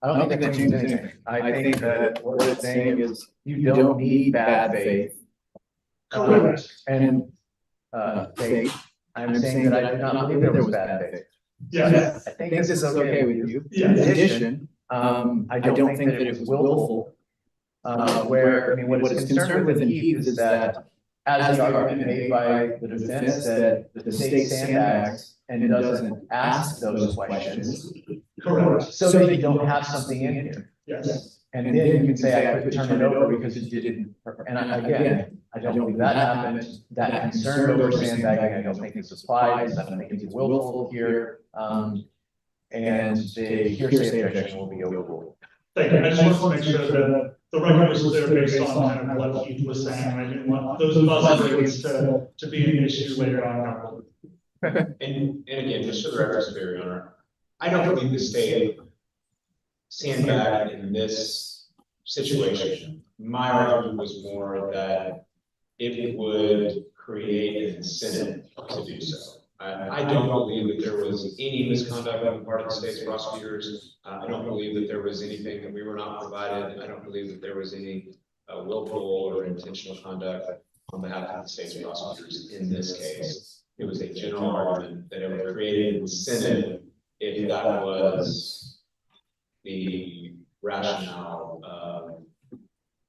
I don't think that changes anything. I think that what it's saying is you don't need bad faith. Correct. And faith. I'm saying that I do not believe there was bad faith. Yes. I think this is okay with you. Yes. In addition, I don't think that it was willful. Where, I mean, what is concerned with Heath is that, as the argument made by the defense, that the state sandbags and doesn't ask those questions, Correct. so that you don't have something in here. Yes. And then you can say, I couldn't turn it over because you didn't, and again, I don't believe that happened. That concern over sandbagging, I don't think is applied, I don't think it's willful here. And the hearsay objection will be overruled. Thank you. I just want to make sure that the record was clear based on kind of what Heath was saying, and I didn't want those buzzwords to be an issue later on. And again, just for the record, Superior Your Honor, I don't believe the state sandbagged in this situation. My argument was more that it would create an incentive to do so. I don't believe that there was any misconduct on the part of the state's prosecutors. I don't believe that there was anything that we were not provided. I don't believe that there was any willful or intentional conduct on behalf of the state's prosecutors in this case. It was a general argument that it would create an incentive if that was the rationale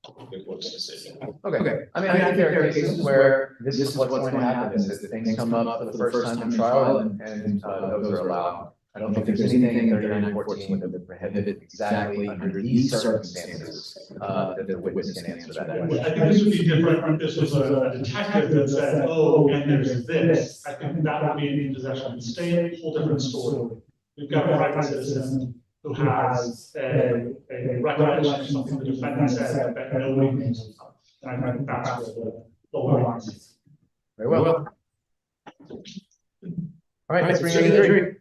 the court's decision. Okay, I mean, I think there are cases where this is what's going to happen, is that things come up for the first time in trial and those are allowed. I don't think there's anything in 3914 that would prohibit exactly under these circumstances, that the witness can answer that I question. think this would be different if this was a detective that said, oh, and there's this. I think that would be in possession of the state, whole different story. We've got a private citizen who has a recollection of something the defendant said that nobody knows about. And I think that's where the line is. Very well. All right, let's bring in the jury.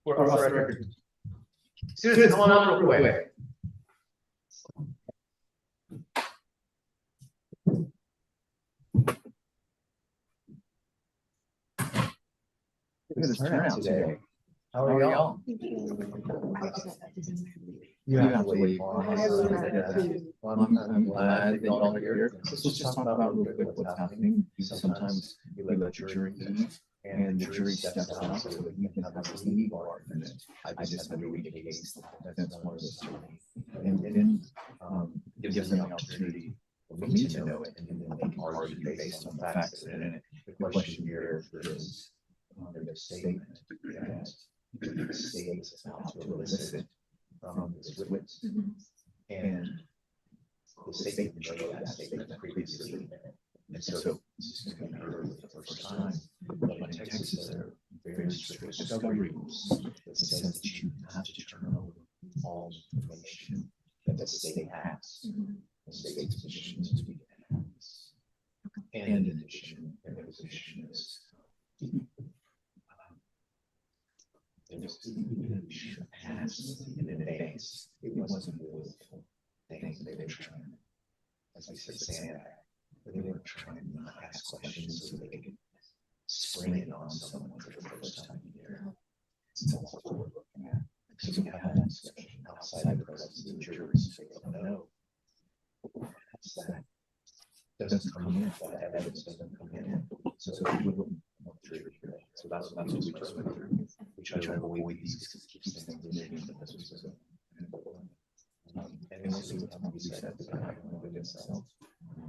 We're off the record. Students, come on up real quick. Look at this turnout today. How are y'all? You have to leave. Well, I'm glad that y'all are here. Let's just talk about real quick what's happening. Sometimes we let the jury leave and the jury steps out so that we can have a leave argument. I just had to read a case that's one of those. And then gives them the opportunity for me to know it and then make argument based on facts that are in it. The question here is the statement that the state is about to elicit from this witness. And the state made that statement previously. And so this is going to be heard for the first time. But in Texas, there are very strict discovery rules that says that you have to turn over all information that the state has. The state's position is to be has. And in addition, their position is in advance. It wasn't willful things they were trying, as we said, sandbag. They were trying to not ask questions so they could spring it on someone for the first time in a year. It's all we're looking at. So we have that discussion outside the presence of the juries. So they don't know. That doesn't come in. That evidence doesn't come in. So we wouldn't want the jury here. So that's what we just went through. We try to avoid these because it keeps things moving. But this was and then see what we said at the time against itself.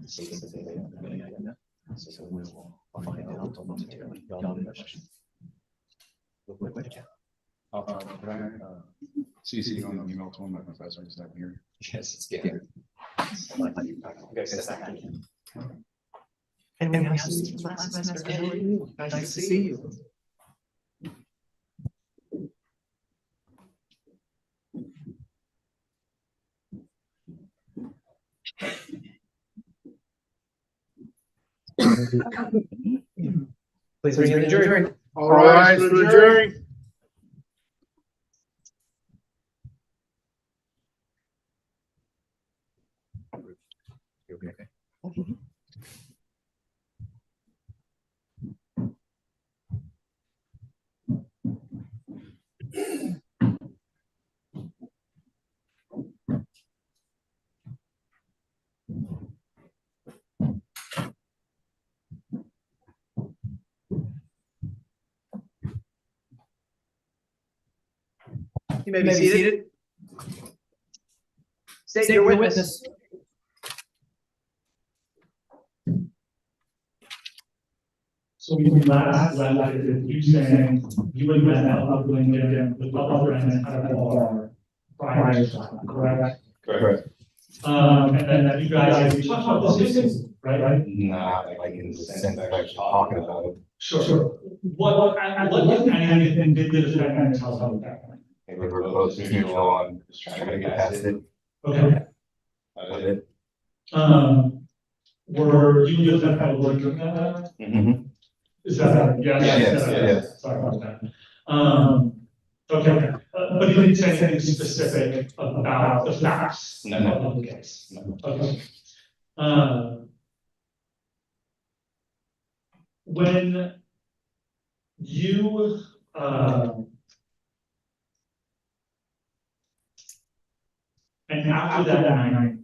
The state said they don't have any idea. So we will find out momentarily. Y'all have a question? Real quick. Can I CC on the email to one of my professors that here? Yes, it's good. And we have Steve last semester. How are you? Nice to see you. Please bring in the jury. All rise for the jury. Okay. You may be seated. State your witness. So we last left it with you saying you and Ben up Lincoln with other friends at a bar prior to that, correct? Correct. And then you guys talked about this case, right? Not like in the sense of actually talking about it. Sure. What if anything did the defendant tell us at that point? They were both neutral on just trying to get past it. Okay. That was it. Were you and the defendant working at that? Mm-hmm. Is that yes? Yes. Sorry about that. Okay, but you didn't say anything specific about the facts No. of the case. No. Okay. When you and after that night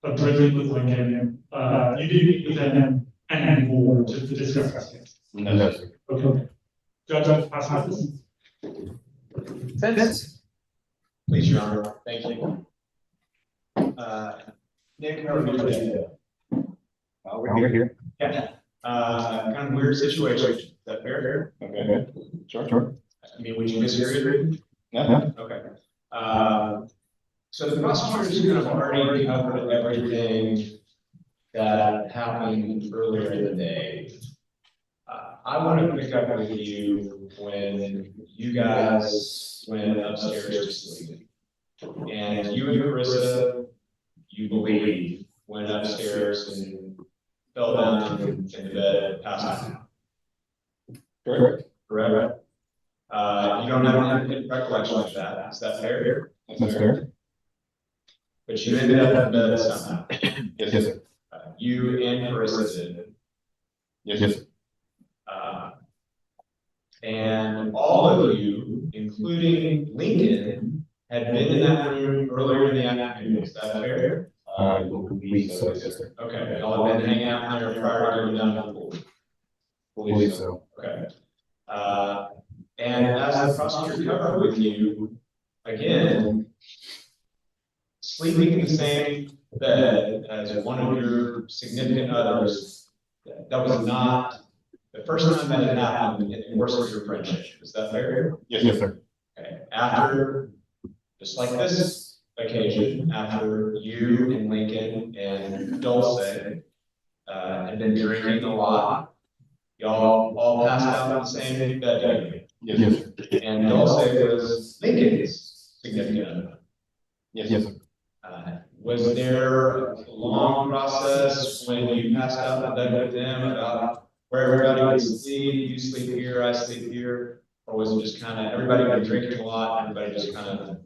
of drinking with Lincoln, you didn't meet with him anymore to discuss this case. No, sir. Okay. Judge, pass this. Vince. Please, Your Honor. Thank you. Nick, how are you today? We're here. Yeah. Kind of weird situation. Is that fair? Okay, Sure. I mean, would you disagree? yeah, Okay. So the prosecutors kind of already covered everything that happened earlier in the day. I want to pick up with you when you guys went upstairs to sleep. And you and Carissa, you believe, went upstairs and fell down in the bed, passed out. correct. Correct? You don't have any recollection of that. Is that fair? That's fair. But you ended up in bed somehow. Yes, Yes, sir. sir. You and Carissa did. Yes, Yes, sir. sir. And all of you, including Lincoln, had been in that room earlier in the afternoon. Is that fair? I believe so, yes, sir. Okay, y'all have been hanging out there prior to going down to the pool. Believe so. Okay. And as the prosecutor covered with you, again, sleeping in the same bed as one of your significant others, that was not the first time that had happened in the course of your friendship. Is that fair? Yes, sir. Okay. After, just like this occasion, after you and Lincoln and Dulce had been drinking a lot, y'all all passed out in the same bed together. Yes, sir. And Dulce was Lincoln's significant other. Yes, Yes, sir. sir. Was there a long process when you passed out in bed with them about where everybody would sleep, you sleep here, I sleep here? Or was it just kind of, everybody was drinking a lot, everybody just kind of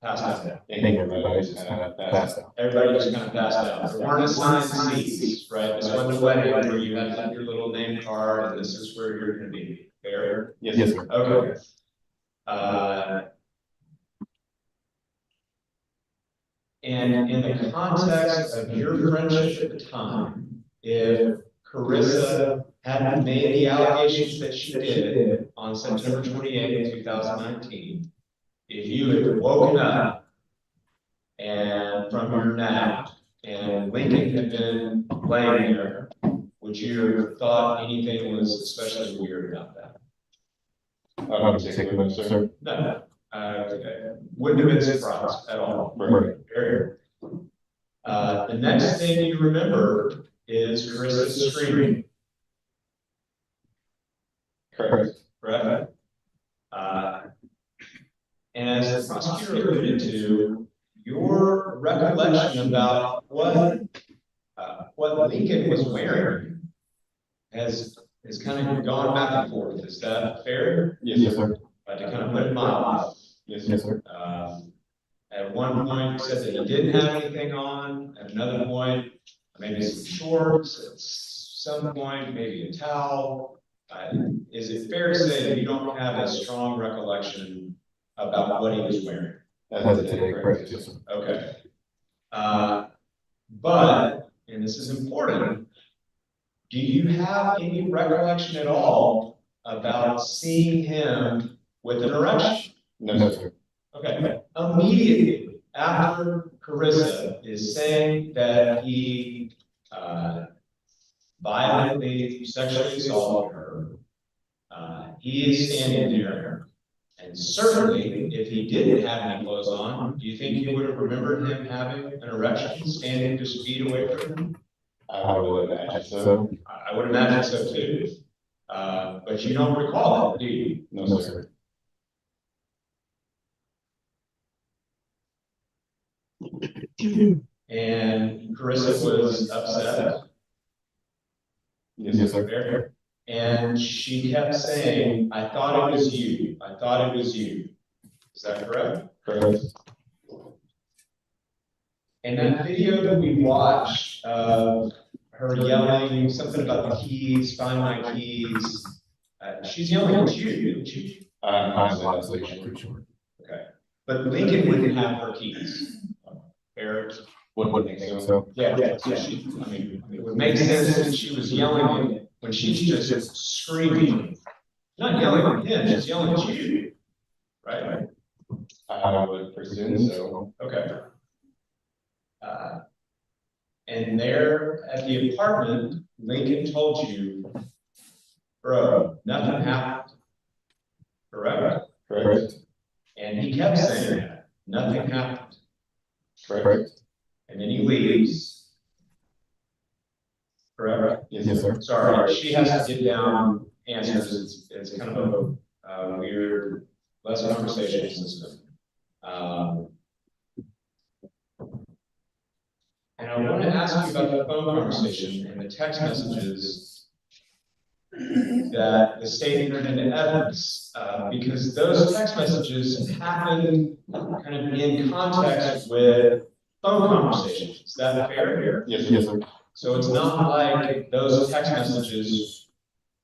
passed out? I think everybody just kind of passed out. Everybody just kind of passed out. There weren't assigned seats, right? This wasn't a wedding where you had your little name card and this is where you're gonna be. Fair? Yes, Yes, sir. sir. Okay. And in the context of your friendship at the time, if Carissa hadn't made the allegations that she did on September 28th, 2019, if you had woken up and from your nap and Lincoln had been laying there, would you have thought anything was especially weird about that? Not particularly, sir. No. Wouldn't have been surprised at all. Right. The next thing you remember is Carissa's screaming, Correct. correct? And as the prosecutor alluded to, your recollection about what Lincoln was wearing has kind of gone back and forth. Is that fair? Yes, sir. To kind of put it mildly. Yes, sir. At one point, he said that he didn't have anything on. At another point, maybe some shorts. At some point, maybe a towel. Is it fair to say that you don't have a strong recollection about what he was wearing? As of today, correct, yes, sir. Okay. But, and this is important, do you have any recollection at all about seeing him with an erection? No, sir. Okay. Immediately after Carissa is saying that he violently sexually assaulted her, he is standing there, and certainly if he didn't have any clothes on, do you think you would have remembered him having an erection standing just feet away from him? I would imagine so. I would imagine so too. But you don't recall it, do you? No, No, sir. sir. And Carissa was upset. Yes, sir. Fair. And she kept saying, I thought it was you. I thought it was you. Is that correct? Correct. And that video that we watched of her yelling something about the keys, find my keys, she's yelling at you, isn't she? I'm honestly not too sure. Okay. But Lincoln wouldn't have her keys. Fair. Wouldn't think so. Yeah. So she, I mean, it would make sense since she was yelling when she's just screaming. Not yelling at him, she's yelling at you. Right? I would presume so. Okay. And there at the apartment, Lincoln told you, bro, nothing happened. Correct? Correct. And he kept saying that, nothing happened. Correct. And then he leaves. Correct? Yes, sir. Sorry, she has to get down answers. It's kind of a weird, less conversation system. And I want to ask you about the phone conversation and the text messages that the state entered into evidence, because those text messages happened kind of in context with phone conversations. Is that fair? Yes, sir. So it's not like those text messages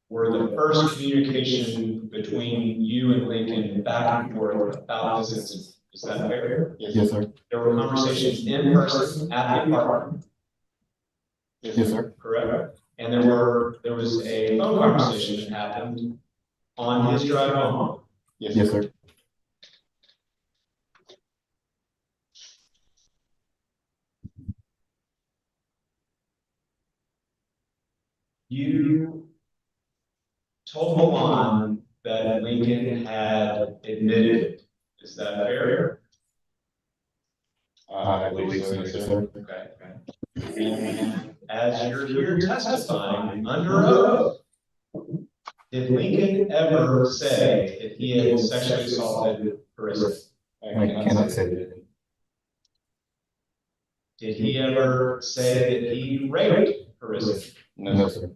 were the first communication between you and Lincoln back and forth about this incident. Is that fair? Yes, sir. There were conversations in person at the apartment. Yes, sir. Correct? And there was a phone conversation that happened on his drive home. Yes, sir. You told Milan that Lincoln had admitted it. Is that fair? I believe so, yes, sir. Okay. And as you're here testifying under oath, did Lincoln ever say that he had sexually assaulted Carissa? I cannot say that. Did he ever say that he raped Carissa? No, sir.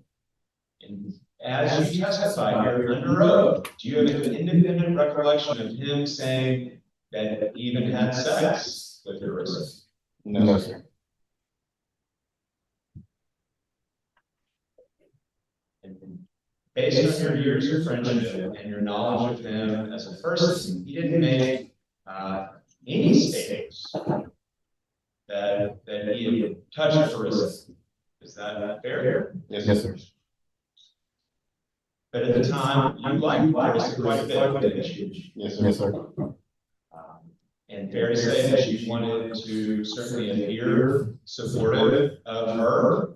And as you testify here under oath, do you have an independent recollection of him saying that he even had sex with Carissa? No, sir. And based on your years of friendship and your knowledge of him as a person, he didn't make any statements that he had touched Carissa. Is that fair? Yes, sir. But at the time, you liked Carissa quite a bit, didn't you? Yes, sir. Yes, sir. And fair to say that you wanted to certainly appear supportive of her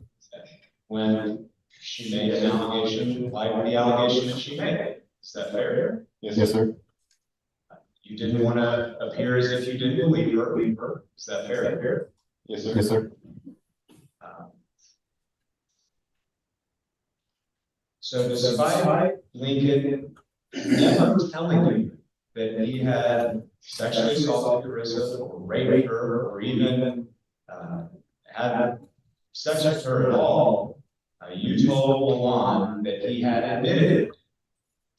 when she made an allegation like the allegation that she made. Is that fair? Yes, sir. You didn't want to appear as if you didn't believe her. Is that fair? Yes, sir. Yes, sir. So despite Lincoln never telling you that he had sexually assaulted Carissa or raped her or even had sex with her at all, you told Milan that he had admitted it,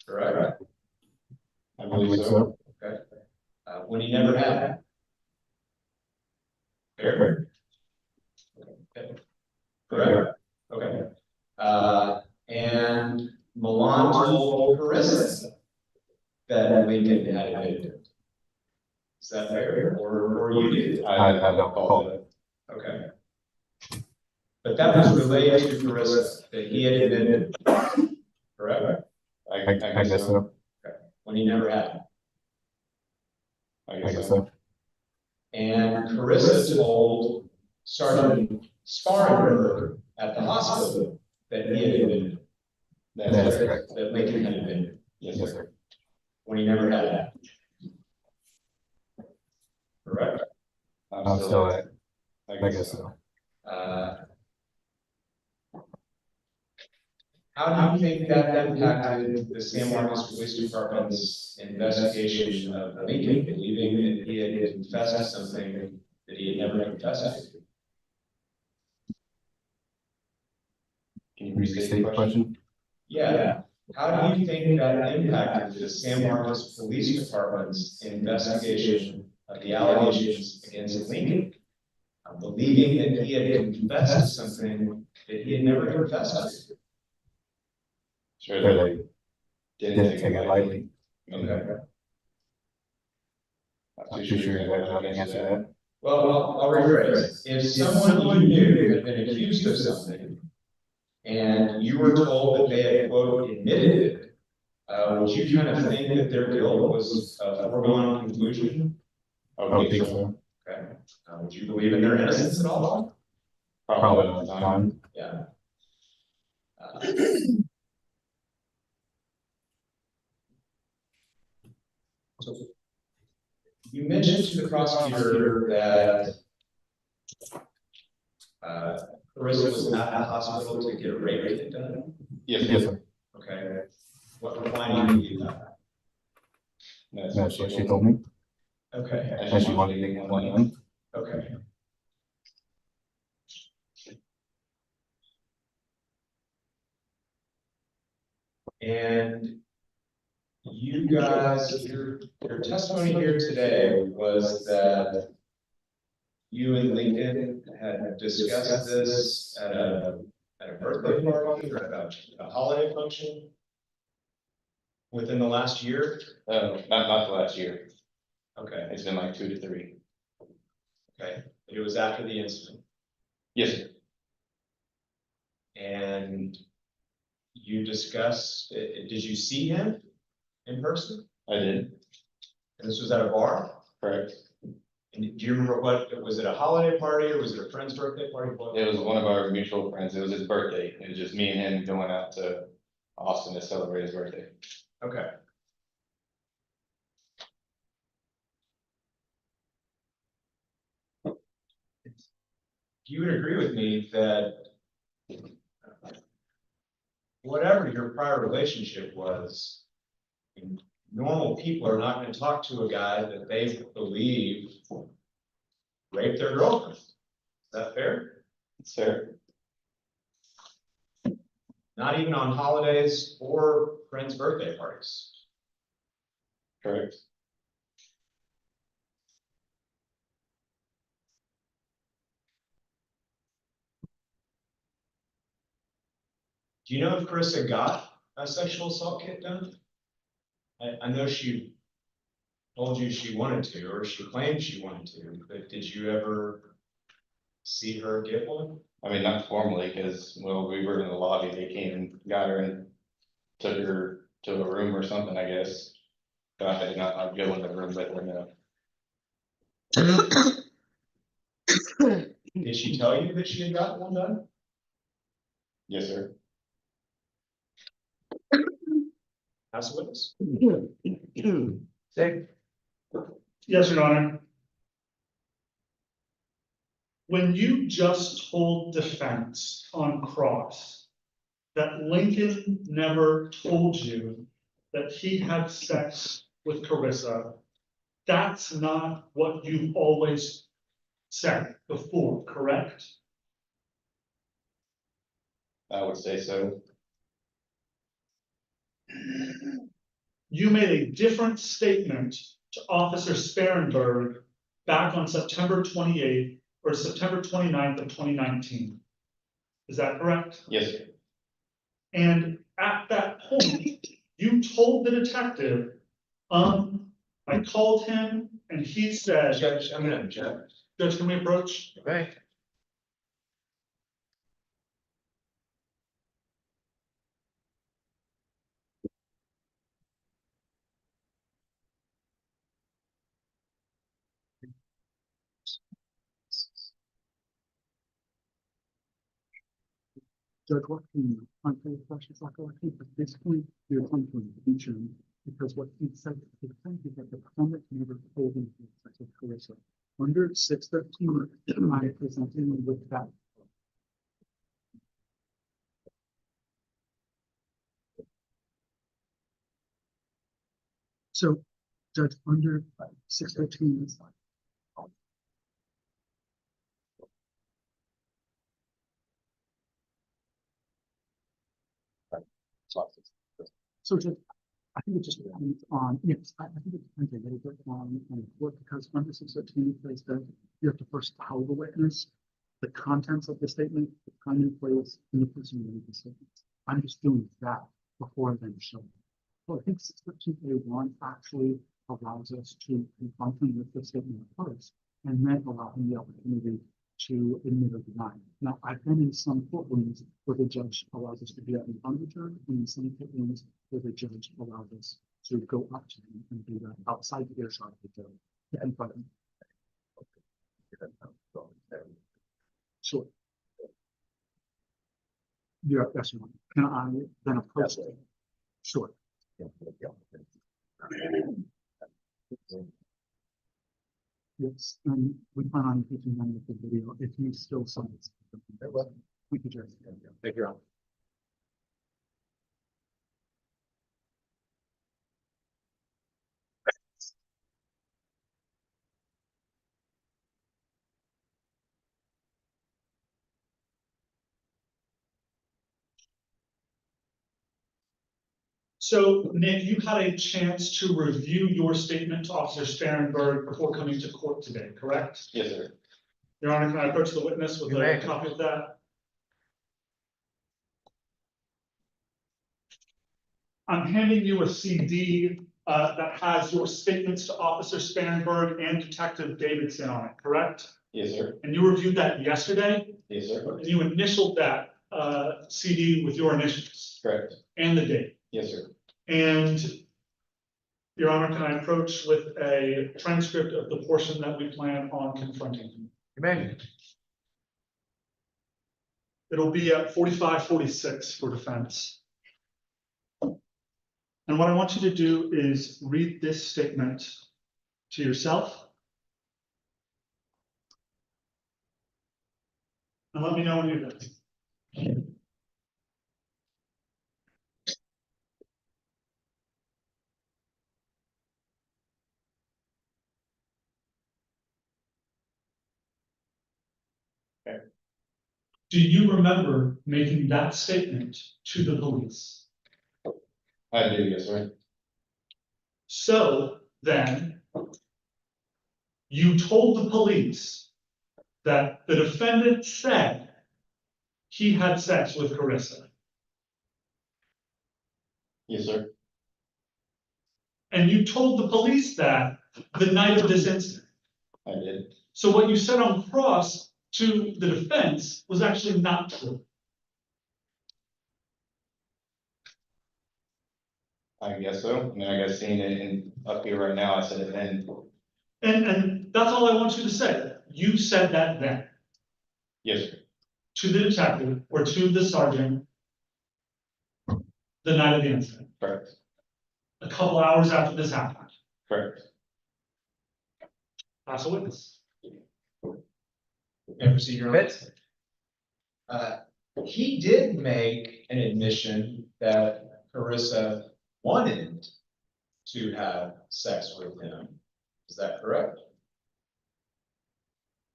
correct? I believe so. Okay. When he never had. Fair? Okay. Correct? Okay. And Milan told Carissa that Lincoln had admitted it. Is that fair? Or you did? I don't call it. Okay. But that was relayed to Carissa that he had admitted it. Correct? I guess so. Okay. When he never had. I guess so. And Carissa told Sergeant Sparrenberg at the hospital that he had admitted it. That is correct. That Lincoln had admitted it. Yes, sir. When he never had. Correct? I'm still at. I guess so. How do you think that impacted the San Marcos Police Department's investigation of Lincoln, believing that he had confessed to something that he had never confessed to? Can you restate the question? Yeah. How do you think that impacted the San Marcos Police Department's investigation of the allegations against Lincoln, believing that he had confessed to something that he had never confessed to? Sure, they didn't take it lightly. Okay. Not too sure exactly how to answer that. Well, I'll rephrase. If someone you knew had been accused of something, and you were told that they had, quote, admitted it, would you kind of think that their guilt was a foregone conclusion? I would think so. Okay. Would you believe in their innocence at all? Probably not the time. Yeah. So you mentioned to the prosecutor that Carissa was at the hospital to get a rape kit done. Yes, sir. Okay. Why do you believe that? That's what she told me. Okay. And she wanted to get one done. Okay. And you guys, your testimony here today was that you and Lincoln had discussed this at a birthday party or at a holiday function within the last year? Not the last year. Okay, It's been like 2 to 3. okay. It was after the incident. Yes, sir. And you discussed, did you see him in person? I did. And this was at a bar? Correct. And do you remember was it a holiday party or was it a friend's birthday party? It was one of our mutual friends. It was his birthday. It was just me and him going out to Austin to celebrate his birthday. Okay. You would agree with me that whatever your prior relationship was, normal people are not going to talk to a guy that they believe raped their girlfriend. Is that fair? It's fair. Not even on holidays or friends' birthday parties. Correct. Do you know if Carissa got a sexual assault kit done? I know she told you she wanted to, or she claimed she wanted to, but did you ever see her get one? I mean, not formally, because, well, we were in the lobby. They came and got her and took her to a room or something, I guess. But I did not go in the room with her, no. Did she tell you that she had gotten one done? Yes, sir. Ask the witness. Say, Yes, Your Honor. When you just told defense on cross that Lincoln never told you that he had sex with Carissa, that's not what you've always said before, correct? I would say so. You made a different statement to Officer Sparenberg back on September 28th or September 29th of 2019. Is that correct? Yes, sir. And at that point, you told the detective, I called him and he said, Judge, I'm gonna object. Judge, can we approach? okay. Judge, what can you, unfair questions like that, at this point, you're coming to an impeachment, because what he said to the defense is that the defendant never told him he had sex with Carissa. Under 613, I presented him with that. So, Judge, under 613, so Judge, I think it just depends on, yes, I think it depends a little bit on what, because under 613 says that you have to first tell the witness the contents of the statement, the time and place, and the person who made the statement. I'm just doing that before then showing. So I think 613A1 actually allows us to confront him with the statement first, and then allow him the opportunity to admit or deny. Now, I've been in some courtrooms where the judge allows us to do that in front of the jury, and in some courtrooms where the judge allows us to go up to him and do that outside the earshot of the jury, in front of him. Sure. Yeah, that's one. Can I then approach it? Sure. Yes, and we plan on taking one with the video if you still sign it. Thank you, Jerry. Thank you, Ron. So Nick, you had a chance to review your statement to Officer Sparenberg before coming to court today, correct? Yes, sir. Your Honor, can I approach the witness with You a may. copy of that? I'm handing you a CD that has your statements to Officer Sparenberg and Detective Davidson on it, correct? Yes, sir. And you reviewed that yesterday, Yes, sir. and you initialed that CD with your initials Correct. and the date. Yes, sir. And Your Honor, can I approach with a transcript of the portion that we plan on confronting him? You may. It'll be at 45:46 for defense. And what I want you to do is read this statement to yourself. And let me know when you're done. Do you remember making that statement to the police? I do, yes, sir. So then, you told the police that the defendant said he had sex with Carissa. Yes, sir. And you told the police that the night of this incident. I did. So what you said on cross to the defense was actually not true. I guess so. I mean, I guess seeing it up here right now, I said it then. And that's all I want you to say. You said that then Yes, sir. to the detective or to the sergeant the night of the incident, Correct. a couple hours after this happened. Correct. Pass a witness. And proceed, Your Honor. Fit. He did make an admission that Carissa wanted to have sex with him. Is that correct?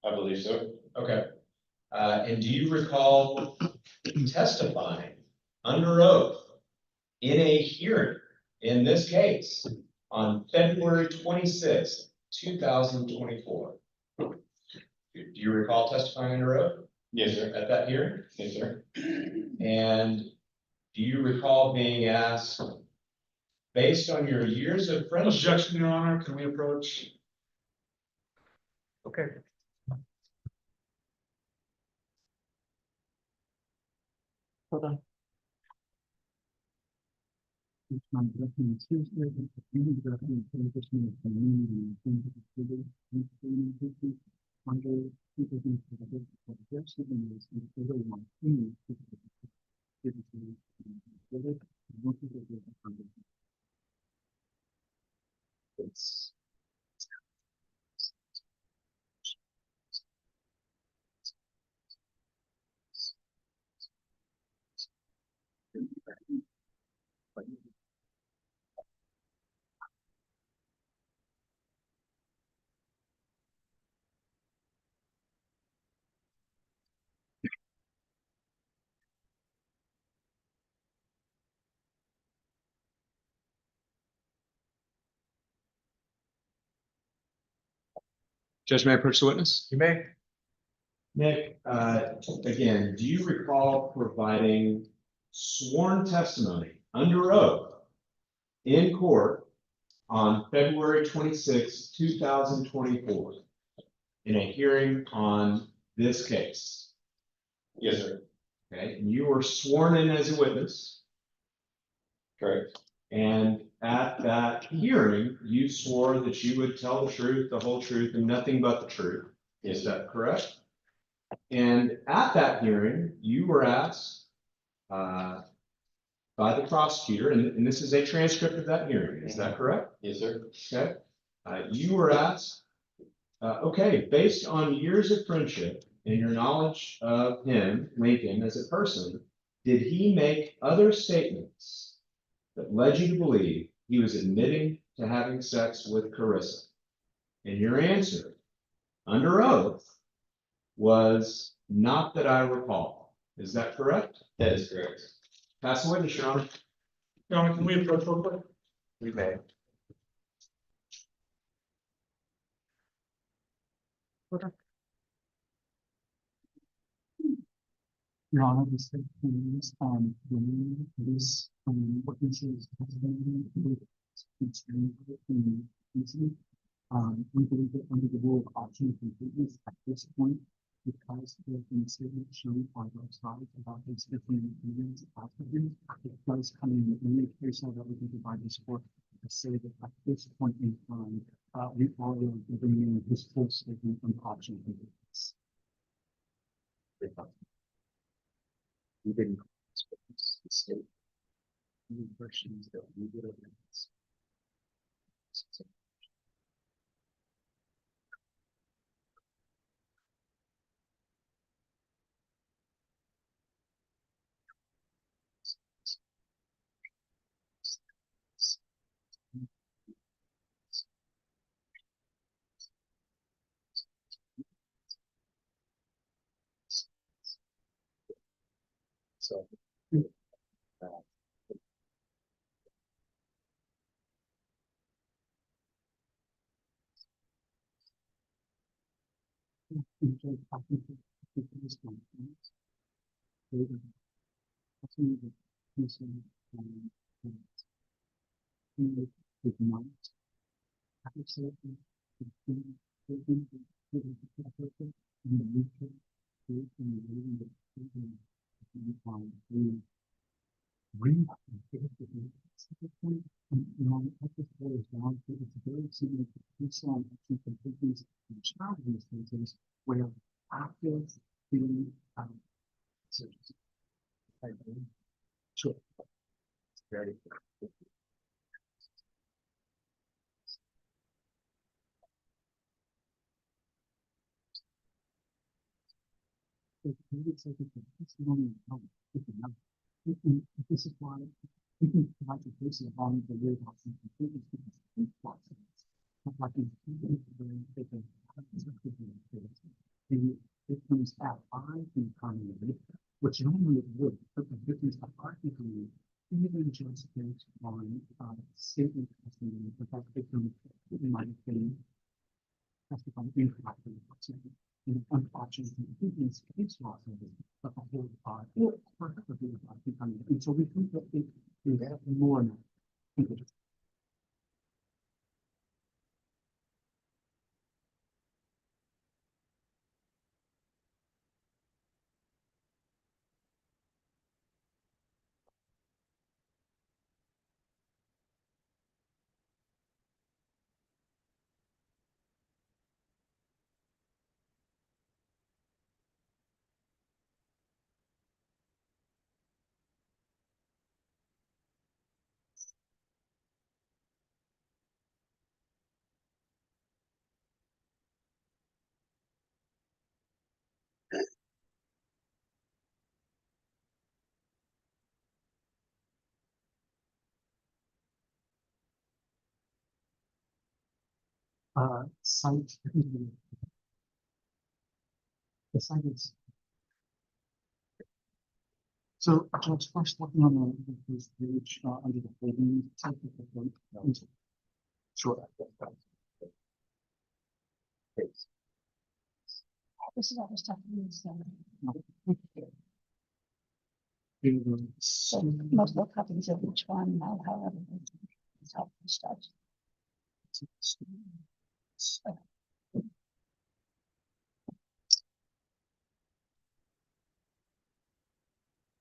I believe so. Okay. And do you recall testifying under oath in a hearing in this case on February 26th, 2024? Do you recall testifying under oath Yes, sir. at that hearing? Yes, sir. And do you recall being asked, based on your years of friendship? Objection, Your Honor. Can we approach? Okay. Hold on. Each month, looking at Tuesday, the community development transition of the meaning and under people who have their siblings and the other one. It's Judge, may I approach the witness? You may. Nick, again, do you recall providing sworn testimony under oath in court on February 26, 2024 in a hearing on this case? Yes, sir. Okay, and you were sworn in as a witness, Correct. and at that hearing, you swore that you would tell the truth, the whole truth, and nothing but the truth. Is that correct? And at that hearing, you were asked by the prosecutor, and this is a transcript of that hearing, is that correct? Yes, sir. Okay. You were asked, okay, based on years of friendship and your knowledge of him, Lincoln, as a person, did he make other statements that led you to believe he was admitting to having sex with Carissa? And your answer, under oath, was not that I recall. Is that correct? That is correct. Pass the witness, Your Honor. Your Honor, can we approach real quick? We may. Your Honor, this is, when this, witnesses testimony with concern in incident, we believe that under the rule of option completeness at this point, because there have been statements shown on both sides about his different opinions after him, it does come in the case that we can provide this for to say that at this point in time, we are bringing his full statement on option completeness. We didn't state any questions that we would have asked. So, bring up the point, and at this boils down to it's very similar to peace on action completeness and child instances where active being searches. Sure. Very good. This is why we can provide the cases on the way of completeness because it's process. Like in the victims have I can come in, which normally it would, but the victims have I can come in, even just based on statement testimony, the fact victim might have been testifying incorrectly, for example. And unfortunately, it's case law, but the whole perfectly becoming. And so we think that we have more now. Thank you. Site. The site is. So, Judge, first looking on the first page under the holding site of the vote. Sure. This is all the stuff we use. So multiple copies of each one, now however, it's helpful stuff.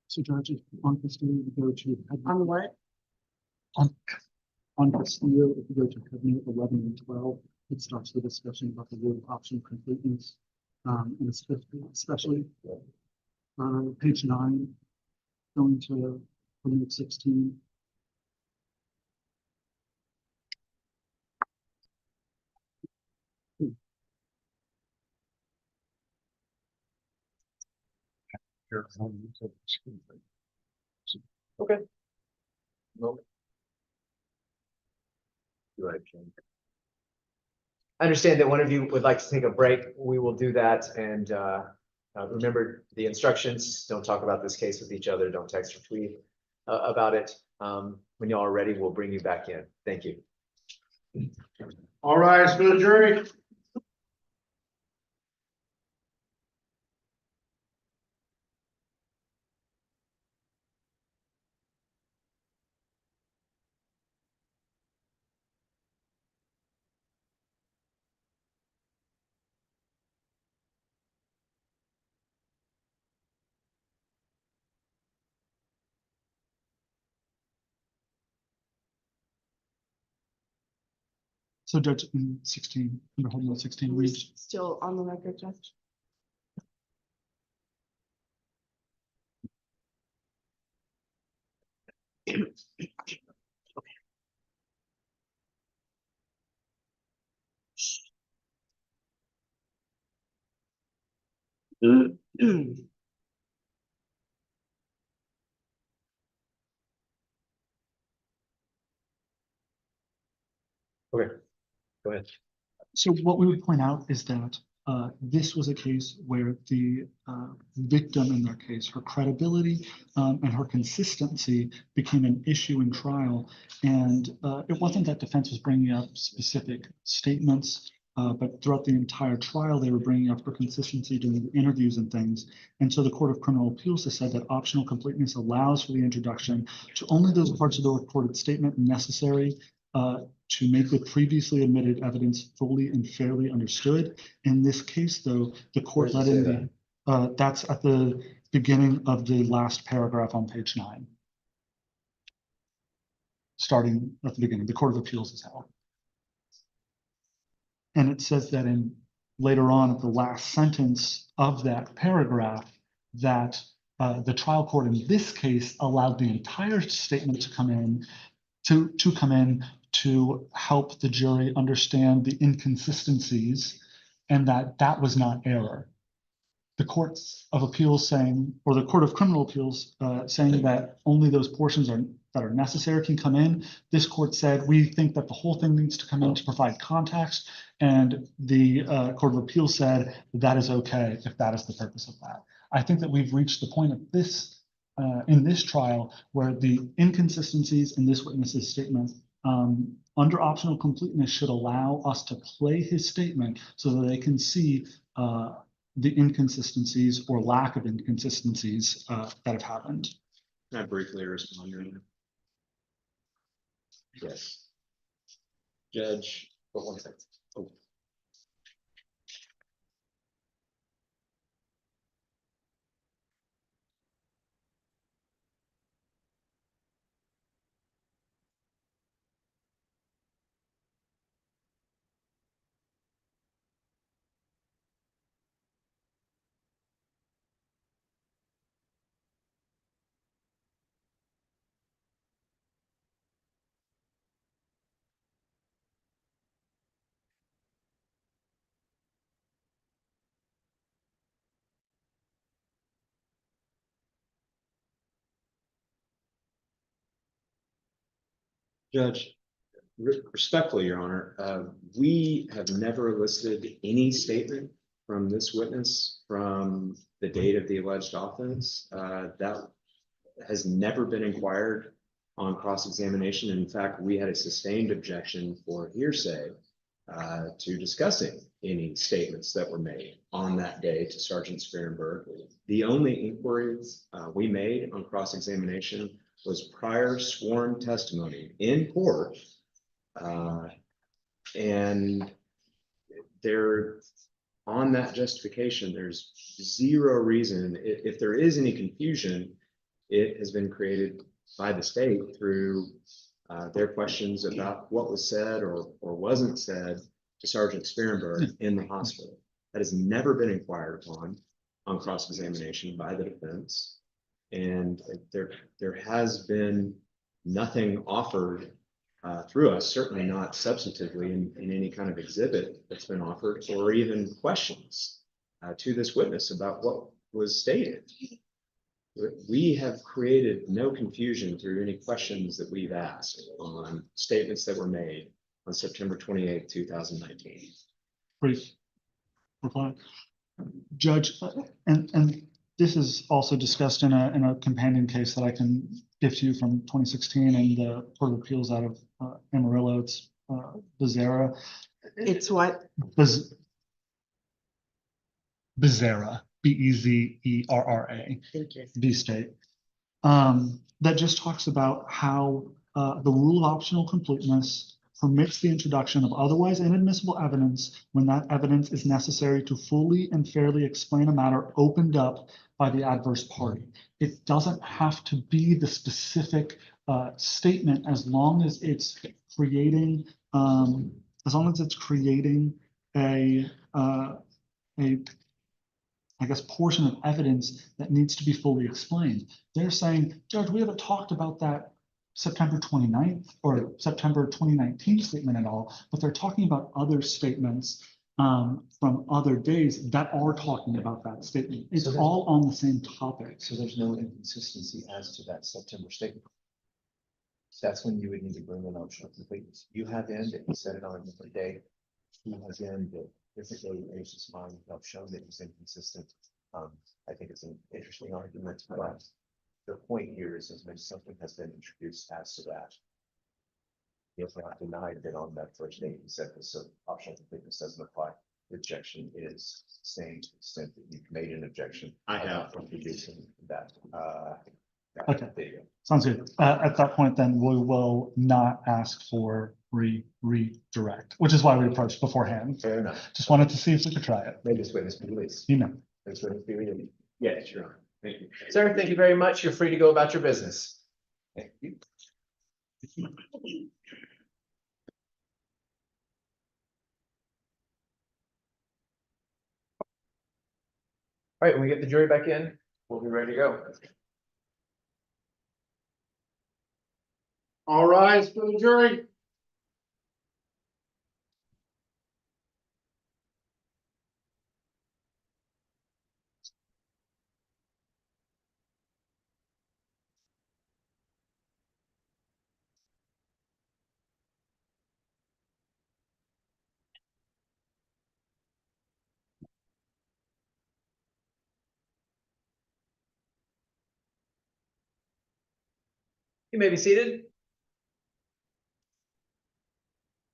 So Judge, on Castillo, we go to. On what? On Castillo, if you go to Covenant 11 and 12, it starts the discussion about the word option completeness. And especially, page 9, going to note 16. Okay. Nope. Go ahead, Ken. I understand that one of you would like to take a break. We will do that. And remember the instructions. Don't talk about this case with each other. Don't text or tweet about it. When y'all are ready, we'll bring you back in. Thank you. All right, for the jury. So Judge, in 16, under Holding Note 16 reads, Still on the record, Judge. Okay, go ahead. so what we would point out is that this was a case where the victim in that case, her credibility and her consistency became an issue in trial. And it wasn't that defense was bringing up specific statements, but throughout the entire trial, they were bringing up her consistency during the interviews and things. And so the Court of Criminal Appeals has said that optional completeness allows for the introduction to only those parts of the recorded statement necessary to make the previously admitted evidence fully and fairly understood. In this case, though, the court let in the, that's at the beginning of the last paragraph on page 9. Starting at the beginning, the Court of Appeals is held. And it says that in later on at the last sentence of that paragraph, that the trial court in this case allowed the entire statement to come in to help the jury understand the inconsistencies, and that was not error. The Court of Appeals saying, or the Court of Criminal Appeals saying that only those portions that are necessary can come in. This court said, we think that the whole thing needs to come in to provide context. And the Court of Appeals said that is okay if that is the purpose of that. I think that we've reached the point of this in this trial where the inconsistencies in this witness's statement under optional completeness should allow us to play his statement so that they can see the inconsistencies or lack of inconsistencies that have happened. Can I briefly respond, Your Honor? Yes. Judge, But 1 second. Oh. Judge, respectfully, Your Honor, we have never elicited any statement from this witness from the date of the alleged offense. That has never been inquired on cross-examination. In fact, we had a sustained objection for hearsay to discussing any statements that were made on that day to Sergeant Sperenberg. The only inquiries we made on cross-examination was prior sworn testimony in court. And there, on that justification, there's zero reason. If there is any confusion, it has been created by the state through their questions about what was said or wasn't said to Sergeant Sperenberg in the hospital. That has never been inquired upon on cross-examination by the defense. And there has been nothing offered through us, certainly not substantively in any kind of exhibit that's been offered, or even questions to this witness about what was stated. We have created no confusion through any questions that we've asked on statements that were made on September 28th, 2019. Brief reply. Judge, and this is also discussed in a companion case that I can give to you from 2016 and the Court of Appeals out of Amarillo. It's Becerra. It's what? Becerra, Bezerra, Thank you. B-State. That just talks about how the rule of optional completeness permits the introduction of otherwise inadmissible evidence when that evidence is necessary to fully and fairly explain a matter opened up by the adverse party. It doesn't have to be the specific statement as long as it's creating a I guess, portion of evidence that needs to be fully explained. They're saying, Judge, we haven't talked about that September 29th or September 2019 statement at all, but they're talking about other statements from other days that are talking about that statement. It's all on the same topic. So there's no inconsistency as to that September statement. That's when you would need to bring in optional completeness. You have in that he said it on a different day. He has in that different day basis fine. I've shown that he's inconsistent. I think it's an interesting argument, but the point here is when something has been introduced as to that. He has not denied that on that first day he said this, so optional completeness doesn't apply. The objection is saying to the extent that you've made an objection. I have. Introducing that. Okay. Video. Sounds good. At that point, then we will not ask for redirect, which is why we approached beforehand. Fair enough. Just wanted to see if we could try it. May this witness be released. You know. This witness be released. Yes, Your Honor. Thank you. Sir, thank you very much. You're free to go about your business. Thank you. All right, when we get the jury back in, we'll be ready to go. All rise for the jury. You may be seated.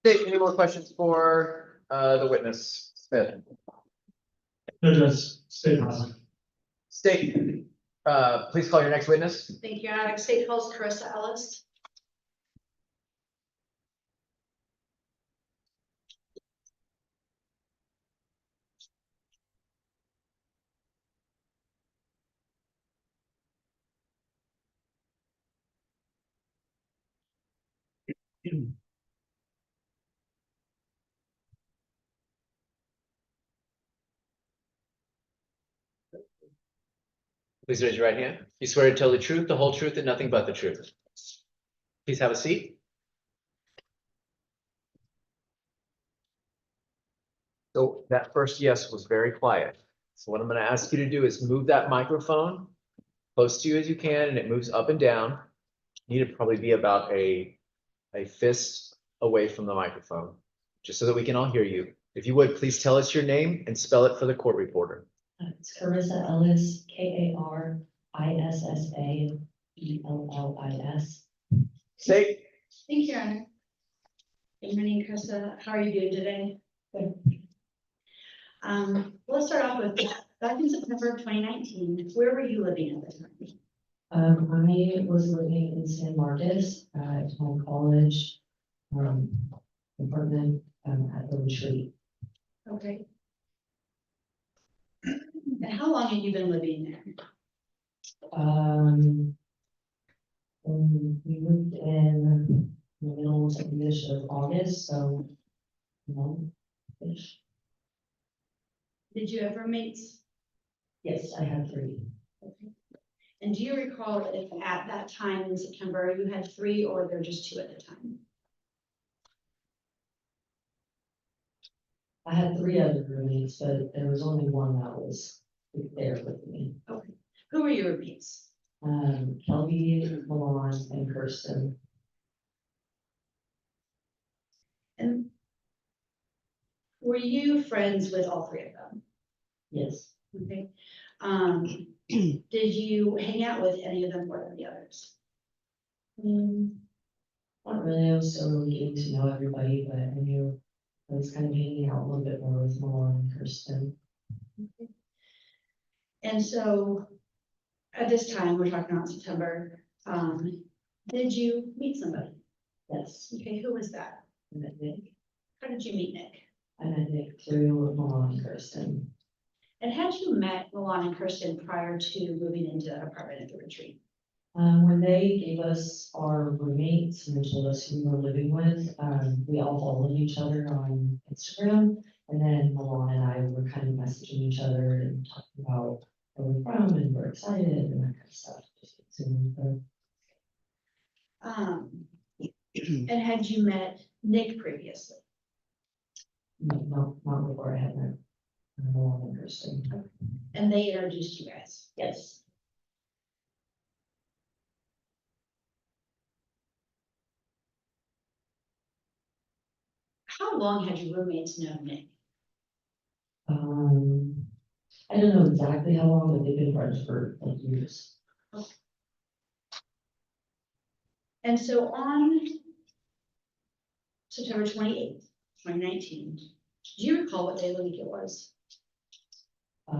Okay, any more questions for the witness, Smith? No, just stay positive. State, please call your next witness. Thank you, Your Honor. State calls Carissa Ellis. Please raise your right hand. You swear to tell the truth, the whole truth, and nothing but the truth. Please have a seat. So that first yes was very quiet. So what I'm going to ask you to do is move that microphone close to you as you can, and it moves up and down. You need to probably be about a fist away from the microphone, just so that we can all hear you. If you would, please tell us your name and spell it for the court reporter. It's Carissa Ellis, Karissa Say. Thank you, Your Honor. Good morning, Carissa. How are you doing today? Good. Let's start off with back in September of 2019. Where were you living at the time? I was living in San Marcos at my college apartment at the retreat. Okay. And how long have you been living there? And we moved in the middle of August, so ish. Did you have roommates? Yes, I had 3. Okay. And do you recall if at that time in September you had 3 or there were just 2 at the time? I had 3 other roommates, but there was only one that was there with me. Okay. Who were your roommates? Kelby, Milan, and Kirsten. And were you friends with all 3 of them? Yes. Okay. Did you hang out with any of them more than the others? Not really. I was still really getting to know everybody, but I knew I was kind of hanging out a little bit more with Milan and Kirsten. Okay. And so at this time, we're talking about September, did you meet somebody? Yes. Okay, who was that? I met Nick. How did you meet Nick? I met Nick through Milan and Kirsten. And had you met Milan and Kirsten prior to moving into that apartment at the retreat? When they gave us our roommates and they told us who we were living with, we all followed each other on Instagram. And then Milan and I were kind of messaging each other and talking about where we're from and we're excited and that kind of stuff. And had you met Nick previously? No, not before I had met Milan and Kirsten. And they introduced you guys? Yes. How long had your roommates known Nick? I don't know exactly how long, but they've been friends for like years. And so on September 28th, 2019, do you recall what day of the week it was? I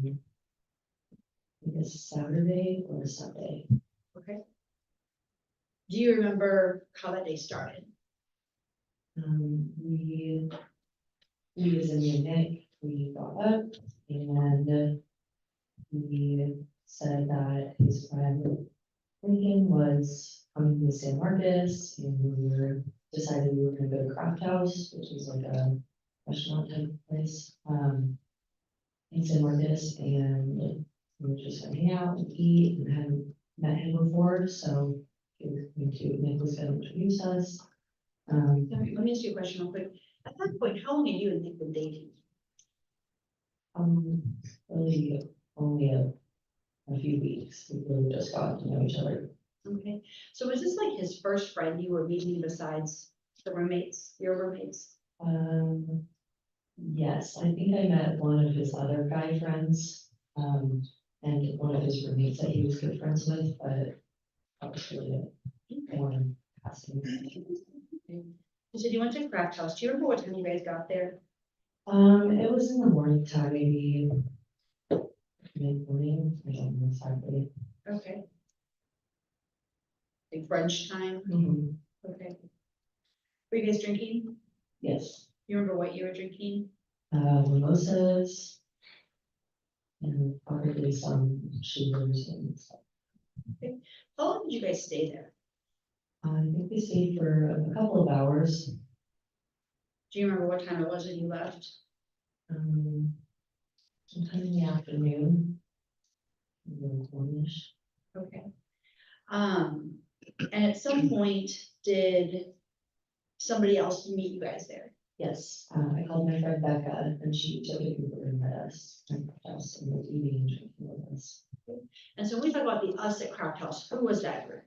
think it's Saturday or a Sunday. Okay. Do you remember how that day started? We as in me and Nick, we got up and he said that his friend Lincoln was coming to San Marcos and we were decided we were gonna go to Craft House, which is like a restaurant type place, in San Marcos, and we were just gonna hang out and eat and hadn't met him before, so he was going to, Nick was gonna introduce us. Let me ask you a question real quick. At that point, how long had you and Nick been dating? Really only a few weeks. We really just got to know each other. Okay, so was this like his first friend you were meeting besides the roommates, your roommates? Yes, I think I met one of his other guy friends, and one of his roommates that he was good friends with, but that was really it. One passing. You said you went to Craft House. Do you remember what time you guys got there? It was in the morning time, maybe mid-morning, I don't know exactly. Okay. Like brunch time? Okay. Were you guys drinking? Yes. You remember what you were drinking? Mimosas and probably some sugars and stuff. Okay. How long did you guys stay there? I think we stayed for a couple of hours. Do you remember what time it was when you left? Sometime in the afternoon. One-ish. Okay. And at some point, did somebody else meet you guys there? Yes, I called my friend Becca and she took a Uber and met us and was eating and drinking with us. And so when we talk about the us at Craft House, who was that group?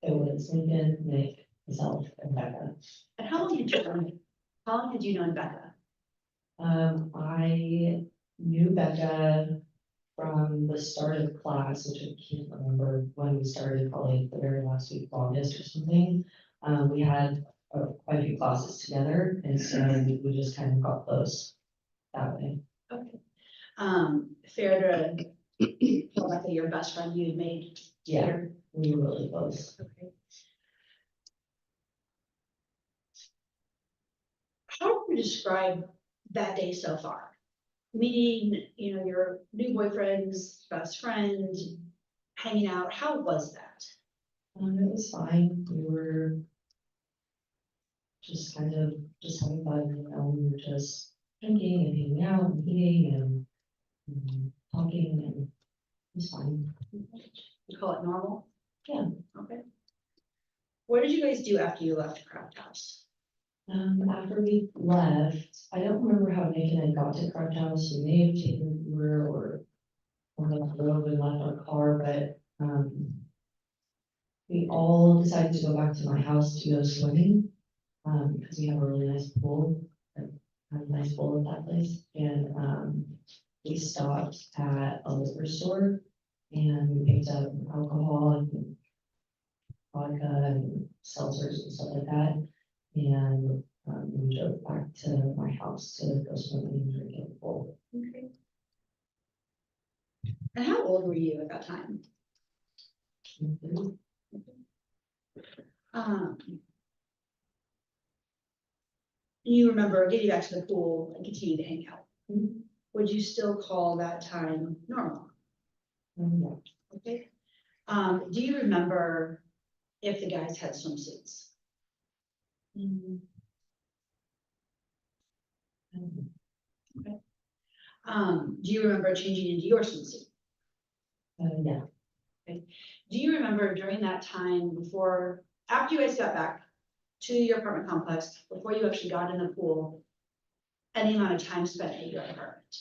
It was Lincoln, Nick, myself, and Becca. And how long had you known Becca? I knew Becca from the start of class, which I can't remember when we started, probably the very last week of August or something. We had quite a few classes together, and so we just kind of got close that way. Okay. Fair to tell Becca your best friend you had made? Yeah, here? we were really close. Okay. How would you describe that day so far? Meeting, your new boyfriend's best friend, hanging out. How was that? It was fine. We were just kind of just having fun, we were just drinking and hanging out and eating and talking, and it was fine. You call it normal? Yeah. Okay. What did you guys do after you left Craft House? After we left, I don't remember how Nick and I got to Craft House. We may have taken Uber or on the road and left our car, but we all decided to go back to my house to go swimming, because we have a really nice pool, I have a nice pool at that place, and we stopped at a liquor store and we picked up alcohol and vodka and seltzers and stuff like that, and we drove back to my house to go swimming and drink at the pool. Okay. And how old were you at that time? You remember getting back to the pool and continuing to hang out. Would you still call that time normal? Yeah. Okay. Do you remember if the guys had swimsuits? Do you remember changing into your swimsuit? Yeah. Do you remember during that time before, after you guys got back to your apartment complex, before you actually got in the pool, any amount of time spent at your apartment?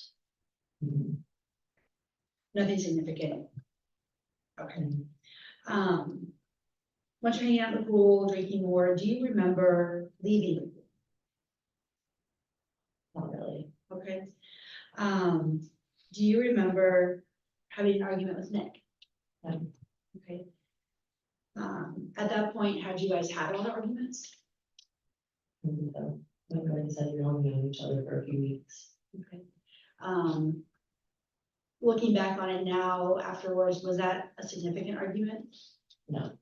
Nothing significant. Okay. Once you're hanging out in the pool, drinking more, do you remember leaving the pool? Not really. Okay. Do you remember having an argument with Nick? No. Okay. At that point, had you guys had a lot of arguments? So, like I said, we only known each other for a few weeks. Okay. Looking back on it now afterwards, was that a significant argument? No.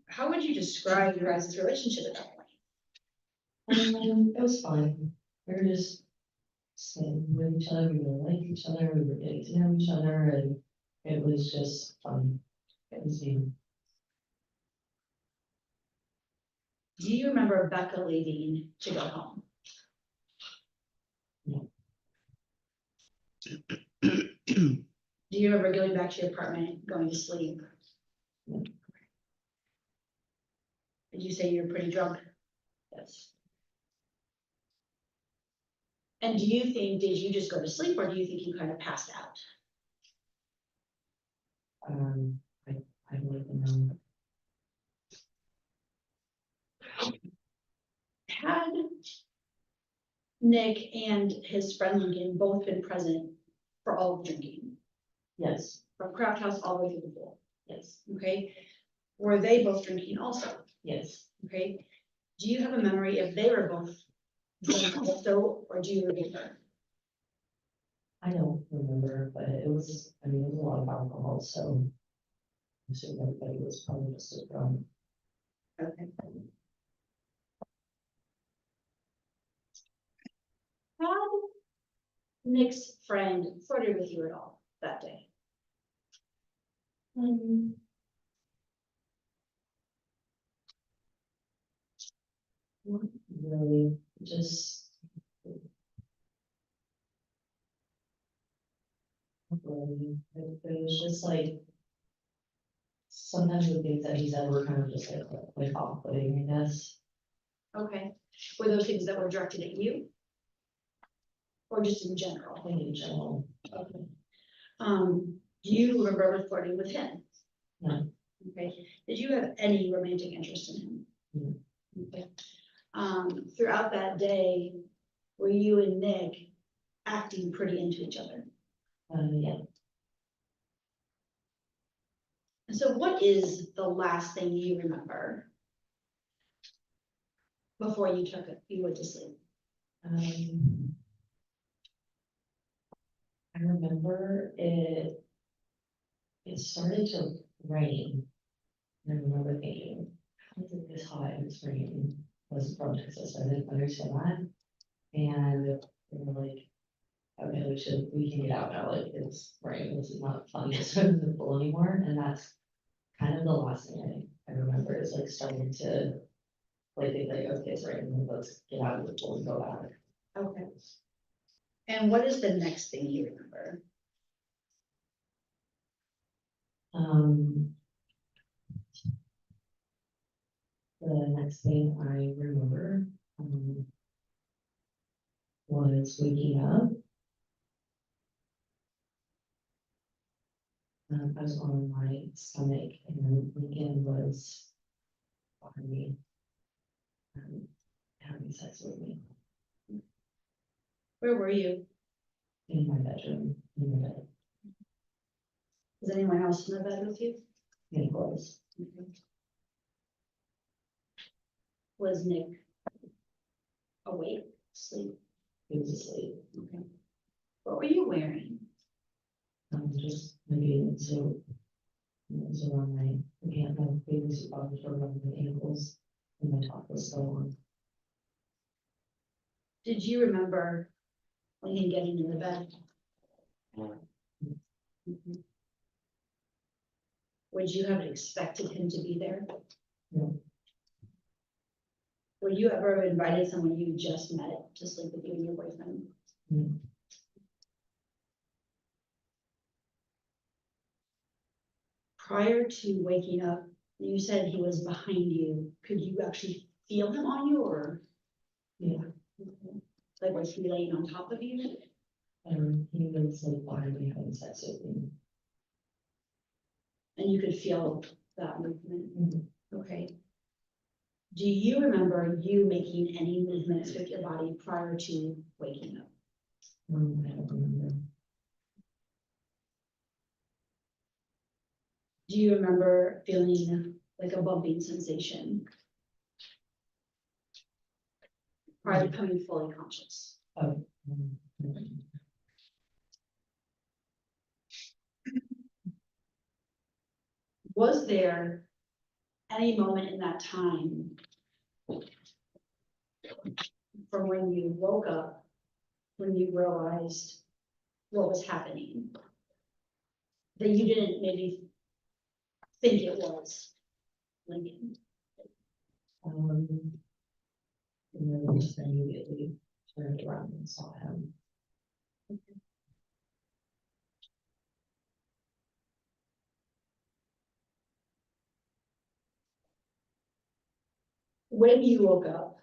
How would you describe your guys' relationship at that point? It was fine. We were just staying with each other. We really liked each other. We were getting to know each other, and it was just fun. It was new. Do you remember Becca leaving to go home? No. Do you remember going back to your apartment, going to sleep? No. Did you say you were pretty drunk? Yes. And do you think, did you just go to sleep, or do you think you kind of passed out? I'd like to know. Had Nick and his friend Lincoln both been present for all of the drinking, Yes. from Craft House all the way through the pool? Yes. Okay. Were they both drinking also? Yes. Okay. Do you have a memory if they were both drinking also, or do you remember? I don't remember, but it was, I mean, it was a lot of alcohol, so I'm assuming everybody was probably just as drunk. Okay. Had Nick's friend flirted with you at all that day? Not really, just. Not really. It was just like. Sometimes the things that he said were kind of just like off-putting, I guess. Okay. Were those things that were directed at you? Or just in general? I think in general. Okay. Do you remember ever flirting with him? No. Okay. Did you have any romantic interest in him? No. Okay. Throughout that day, were you and Nick acting pretty into each other? Yeah. And so what is the last thing you remember before you went to sleep? I remember it started to rain. And I remember thinking, how is it this hot and it's raining? I was from Texas, so I didn't understand that. And we were like, okay, we can get out now, like it's raining, this is not fun to swim in the pool anymore. And that's kind of the last thing I remember is like starting to like, they like, okay, sorry, let's get out of the pool and go back. Okay. And what is the next thing you remember? The next thing I remember, was waking up. I was on my stomach and Lincoln was behind me. Having sex with me Where were you? in my bedroom, in the bed, Was anyone else in the bed with you? Nick was. Was Nick awake, asleep? He was asleep. Okay. What were you wearing? Just maybe so. It was around my, again, my previous bottoms were around my ankles and my top was still on. Did you remember Lincoln getting in the bed? Mhm. Would you have expected him to be there? No. Would you ever have invited someone you just met to sleep with you and your boyfriend? No. Prior to waking up, you said he was behind you. Could you actually feel him on you or? Yeah. Okay. Like was he laying on top of you? He was like behind me having sex with me. And you could feel that movement? Mhm. Okay. Do you remember you making any movements with your body prior to waking up? I don't remember. Do you remember feeling like a bumping sensation prior to becoming fully conscious? Oh. Was there any moment in that time from when you woke up, when you realized what was happening, that you didn't maybe think it was Lincoln? And then I just immediately turned around and saw him. When you woke up,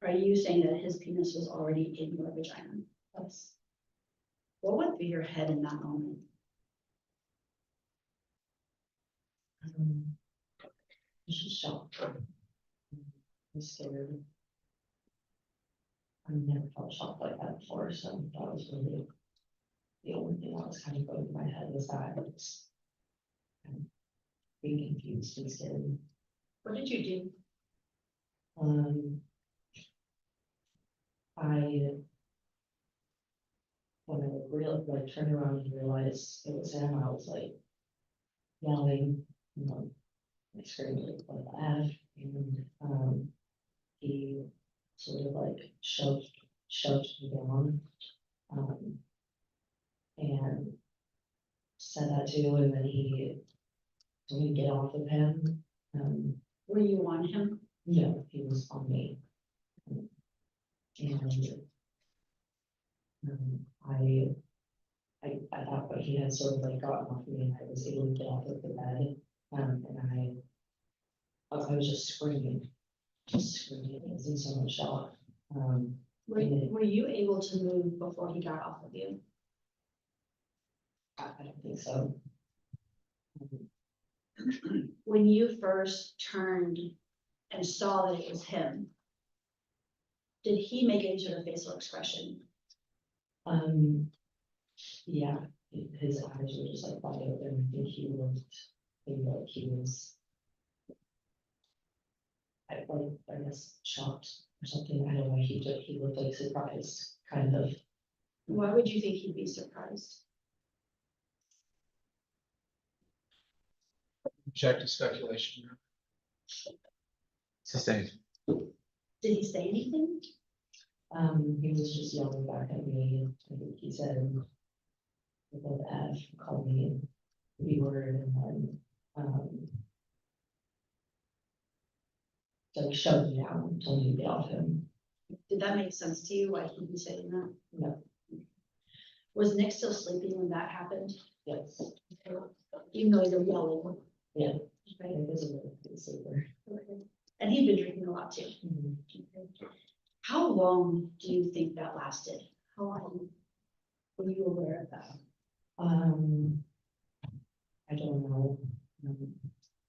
are you saying that his penis was already in your vagina? Yes. What went through your head in that moment? Just shocked. I'm scared. I've never felt shocked like that before, so that was really the only thing that was kind of going through my head was that it's being confused and scared. What did you do? When I really like turned around and realized it was him, I was like yelling, like screaming like that, and he sort of like shoved me down, and said that too, and then he told me to get off of him. Were you on him? No, he was on me. And I thought that he had sort of like gotten off me and I was able to get off of the bed. And I was just screaming. I was in so much shock. Were you able to move before he got off of you? I don't think so. When you first turned and saw that it was him, did he make any sort of facial expression? Yeah, his eyes were just like wide open. I think he looked maybe like he was, I guess shocked or something. I don't know. He looked like surprised, kind of. Why would you think he'd be surprised? Check to speculation. Sustained. Did he say anything? He was just yelling back at me. I think he said, "With F, called me the B word," and then So he shoved me down and told me to get off him. Did that make sense to you? Why he was saying that? No. Was Nick still sleeping when that happened? Yes. Even though you were yelling? Yeah. Right. It was a really good sleeper. Okay. And he'd been drinking a lot too. Okay. How long do you think that lasted? How long were you aware of that? I don't know.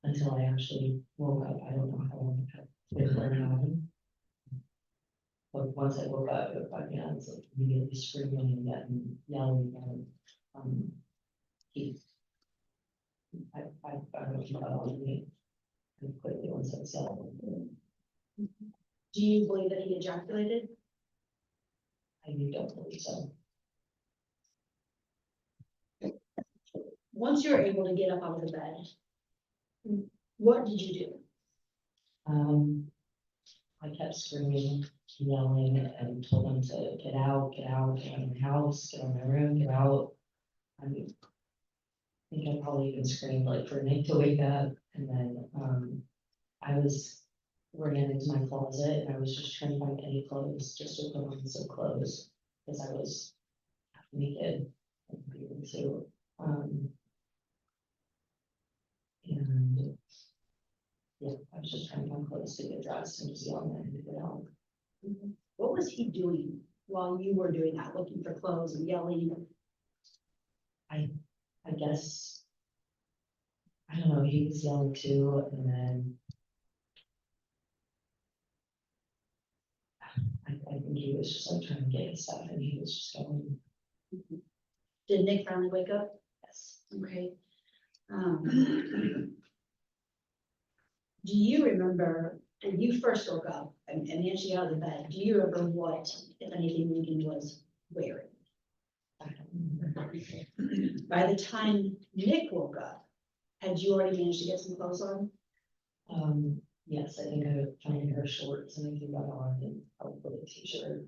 Until I actually woke up, I don't know how long it had been going on. But once I woke up, I was like immediately screaming and yelling and, I don't know if he got on me. And quickly once I said, Do you believe that he ejaculated? I don't believe so. Once you were able to get up out of the bed, what did you do? I kept screaming, yelling, and told him to get out of my house, get out of my room, get out. I mean, I think I probably even screamed like for Nick to wake up, and then, I was running into my closet, and I was just trying to find any clothes, just to put on some clothes, because I was half naked. And so, and yeah, I was just trying to find clothes to get dressed and just yelling at him to get out. What was he doing while you were doing that, looking for clothes and yelling? I guess, I don't know, he was yelling too, and then I think he was just like trying to get his stuff, and he was just going, Did Nick finally wake up? yes. Okay. Do you remember when you first woke up and actually out of the bed, do you remember what, if anything, Lincoln was wearing? I don't remember. By the time Nick woke up, had you already managed to get some clothes on? Yes, I think I would find her shorts and I think got on and probably a t-shirt.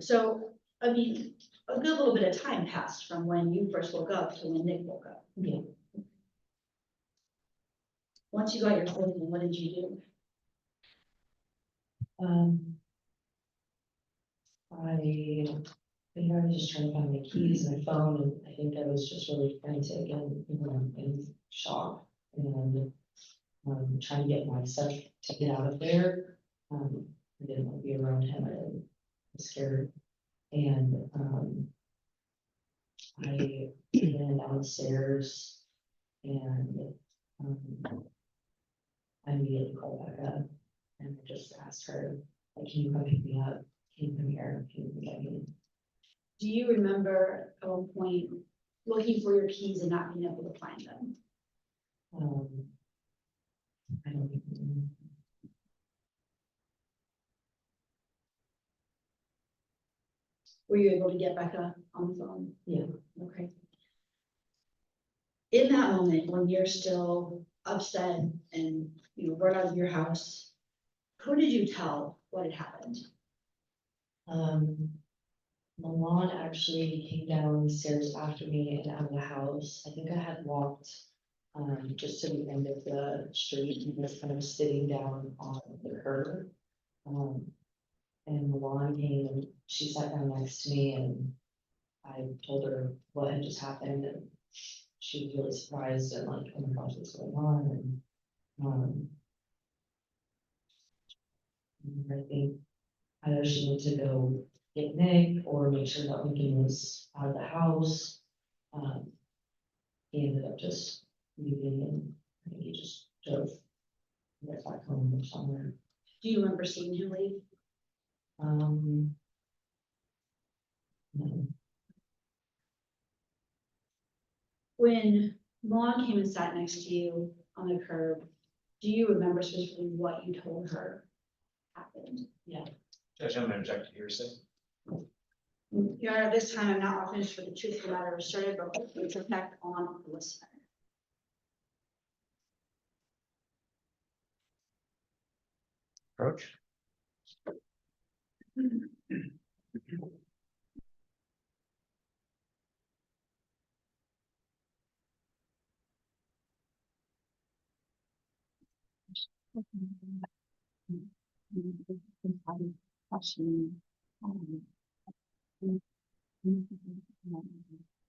So, I mean, a good little bit of time passed from when you first woke up to when Nick woke up. Yeah. Once you got your clothes on, what did you do? I think I was just trying to find my keys and my phone, and I think I was just really frantic and, in shock, and trying to get my stuff to get out of there. I didn't want to be around him. I was scared, and I ran downstairs, and I immediately called back up, and I just asked her, like, can you come pick me up? Can you come here? Can you get me? Do you remember at one point looking for your keys and not being able to find them? I don't even. Were you able to get back up on the phone? Yeah. Okay. In that moment, when you're still upset and, run out of your house, who did you tell what had happened? Milan actually came downstairs after me and out of the house. I think I had walked just to the end of the street. He was kind of sitting down on the curb. And Milan came and she sat down next to me, and I told her what had just happened, and she was really surprised and like, oh my gosh, what's going on? And I think either she went to go get Nick or make sure that Lincoln was out of the house. He ended up just leaving, and I think he just drove right back home or somewhere. Do you remember seeing him leave? No. When Mom came and sat next to you on the curb, do you remember specifically what you told her happened? Yeah. Judge, I'm gonna object to hearsay. Your Honor, this time I'm not finished for the truth of the matter asserted, but we protect on the listener. Approach. Question.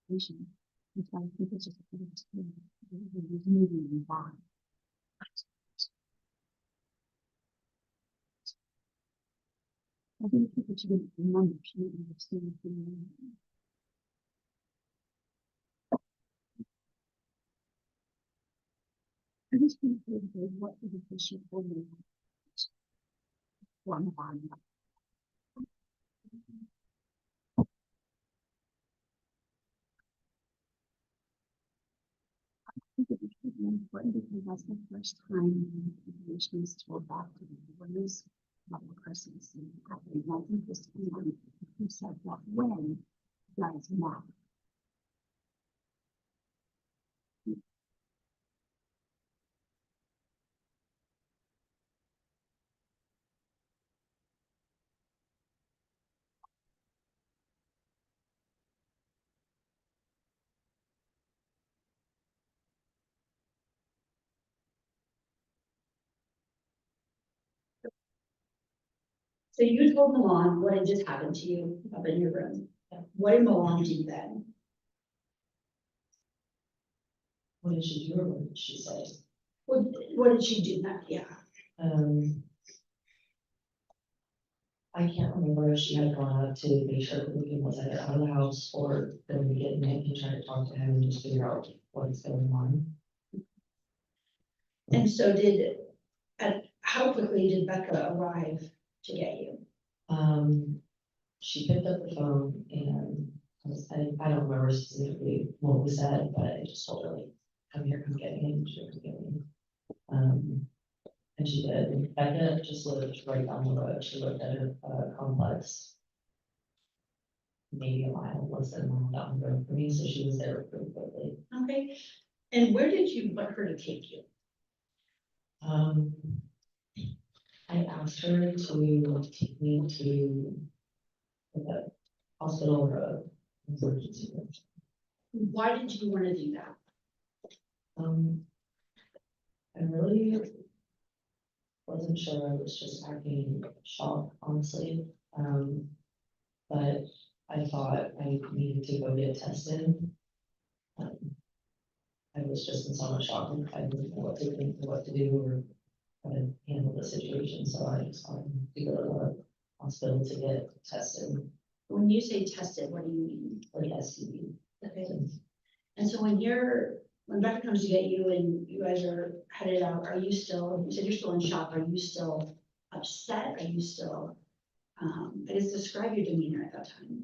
Which I think is just a good moving on. I think people should remember, should understand. I just think what is the issue for me? One on. I think it would be important because that's the first time information is told back to the lawyers about the person's happening. I think this one who said that when does matter. So you told Milan what had just happened to you up in your room. What did Milan do then? What did she do or what did she say? What did she do then? Yeah. I can't remember if she had gone up to make sure that Lincoln was either out of the house or going to get Nick and try to talk to him and just figure out what's going on. And so how quickly did Becca arrive to get you? She picked up the phone and I don't remember specifically what was said, but I just told her like, come here, come get me, and she would come get me. And she did. And Becca just lived right down the road. She lived at a complex, maybe a mile, less than a mile down the road from me, so she was there pretty quickly. Okay. And where did you want her to take you? I asked her to take me to the hospital or a emergency room. Why did you want to do that? I really wasn't sure. I was just acting shocked, honestly. But I thought I needed to go get tested. I was just in so much shock and I didn't know what to think or what to do or how to handle the situation. So I just wanted to go to the hospital to get tested. When you say tested, what do you mean? Like STD. Okay. And so when Becca comes to get you and you guys are headed out, you said you're still in shock. Are you still upset? Are you still, I guess describe your demeanor at that time.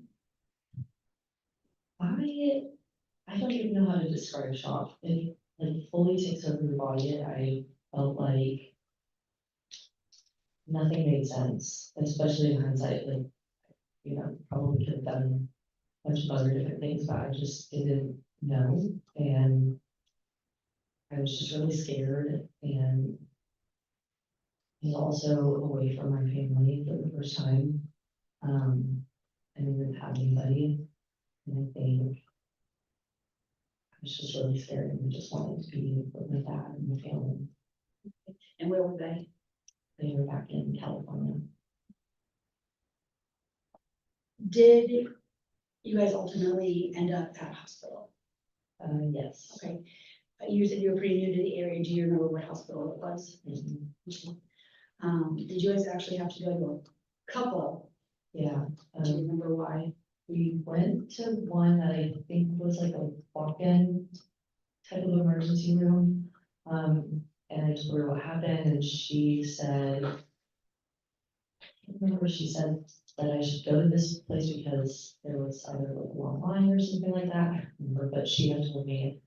I don't even know how to describe shock. It like fully takes over your body. I felt like nothing made sense, especially in hindsight. Like, you know, probably could have done a bunch of other different things, but I just didn't know. And I was just really scared and also away from my family for the first time. I didn't have anybody. And I think I was just really scared and just wanted to be with my dad and my family. And where were they? They were back in California. Did you guys ultimately end up at a hospital? Yes. Okay. You said you were pretty new to the area. Do you remember what hospital it was? Mm-hmm. Did you guys actually have to go to a couple? Yeah. Do you remember why? We went to one that I think was like a walk-in type of emergency room. And I told her what happened and she said, I can't remember, she said that I should go to this place because there was either like a long line or something like that. I don't remember, but she had told me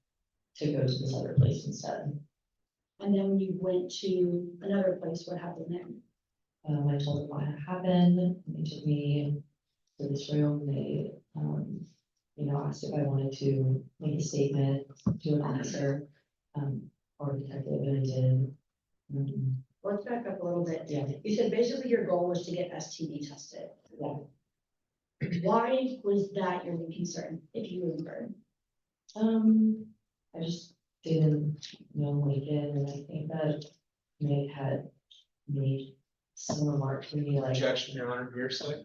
to go to this other place instead. And then when you went to another place, what happened then? I told them what had happened. They took me to this room. They, you know, asked if I wanted to make a statement to an officer or a detective, and I did. Let's back up a little bit. Yeah. You said basically your goal was to get STD tested. Yeah. Why was that your big concern, if you remember? I just didn't know Lincoln, and I think that Nate had made some remark to me like, Objection, Your Honor, hearsay.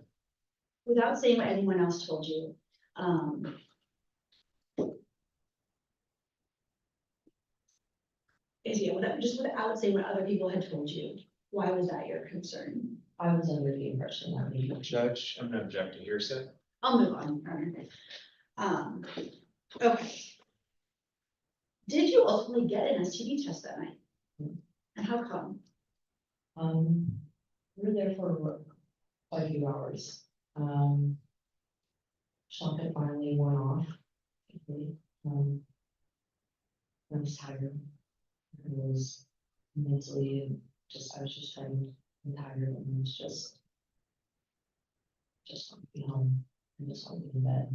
Without saying what anyone else told you, just without saying what other people had told you, why was that your concern? I was under the impression that maybe. Judge, I'm gonna object to hearsay. I'll move on. Your Honor. Okay. Did you ultimately get an STD test that night? And how come? We were there for quite a few hours. Shock had finally worn off. I was tired. I was mentally and I was just trying and tired and was just want to be home and just want to be in bed.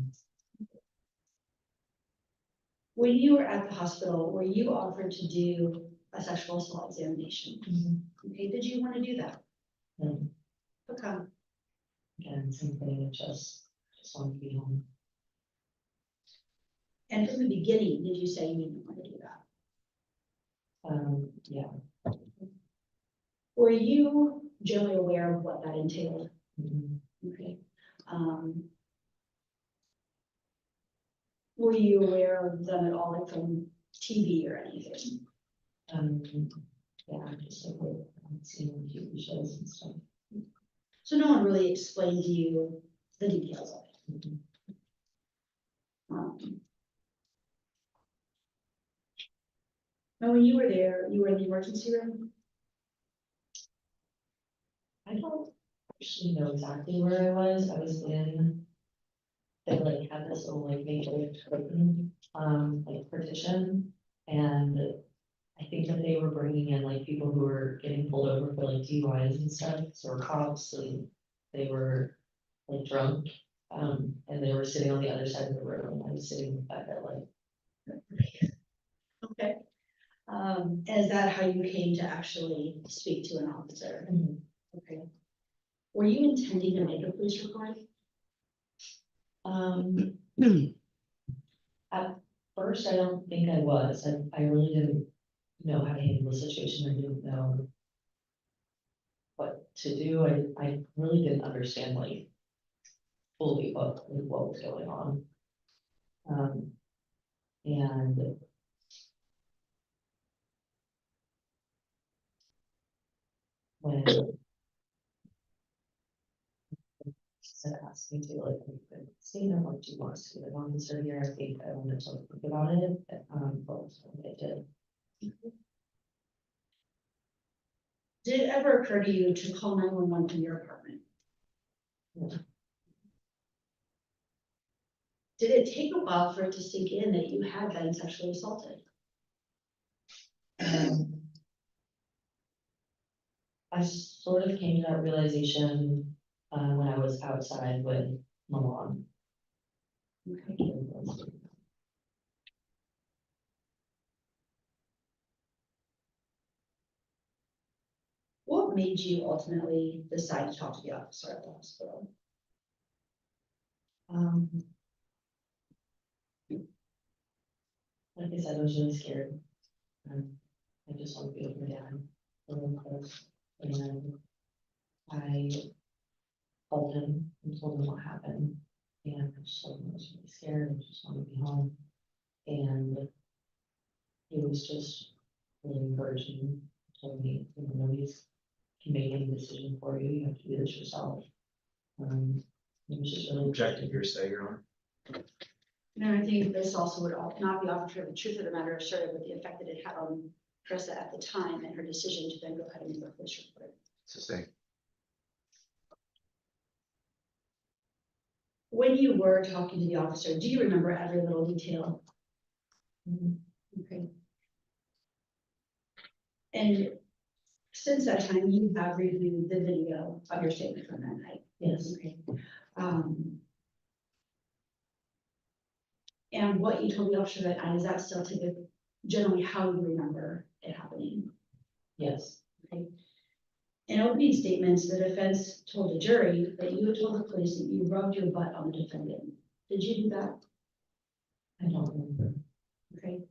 When you were at the hospital, were you offered to do a sexual assault examination? Okay, did you want to do that? And Okay. again, same thing, just want to be home. And from the beginning, did you say you didn't want to do that? Yeah. Were you generally aware of what that entailed? Mm-hmm. Okay. Were you aware of them at all, like from TV or anything? Yeah, just like seeing TV shows and stuff. So no one really explained to you the details of it. Now, when you were there, you were in the emergency room? I don't actually know exactly where I was. I was in, they like had this little like makeshift curtain, like partition. And I think that they were bringing in like people who were getting pulled over for like DUIs and stuff. So cops, and they were like drunk. And they were sitting on the other side of the room. I was sitting back at like. Okay. Is that how you came to actually speak to an officer? Mm-hmm. Okay. Were you intending to make a police report? At first, I don't think I was. I really didn't know how to handle the situation. I didn't know what to do. I really didn't understand like fully what was going on. And when said asked me to like see them, like, do you want us to get an officer here? I think I wanted to think about it. But I did. Did it ever occur to you to call 911 from your apartment? Yeah. Did it take a while for it to sink in that you had been sexually assaulted? I sort of came to that realization when I was outside with my mom. Okay. What made you ultimately decide to talk to the officer at the hospital? Like I said, I was really scared. I just wanted to be with my dad a little close. And I called him and told him what happened. And I just told him I was really scared and just wanted to be home. And he was just really encouraging. Told me, you know, nobody's can make any decision for you. You have to do this yourself. It was just really Object to hearsay, Your Honor. No, I think this also would not be offered for the truth of the matter asserted with the effect that it had on Carissa at the time and her decision to then go ahead and make a police report. Sustain. When you were talking to the officer, do you remember every little detail? Okay. And since that time, you have reviewed the video of your statement from that night? Yes. Okay. And what you told the officer that night, is that still typically generally how you remember it happening? Yes. Okay. In opening statements, the defense told the jury that you had told the police that you rubbed your butt on the defendant. Did you do that? I don't remember. Okay.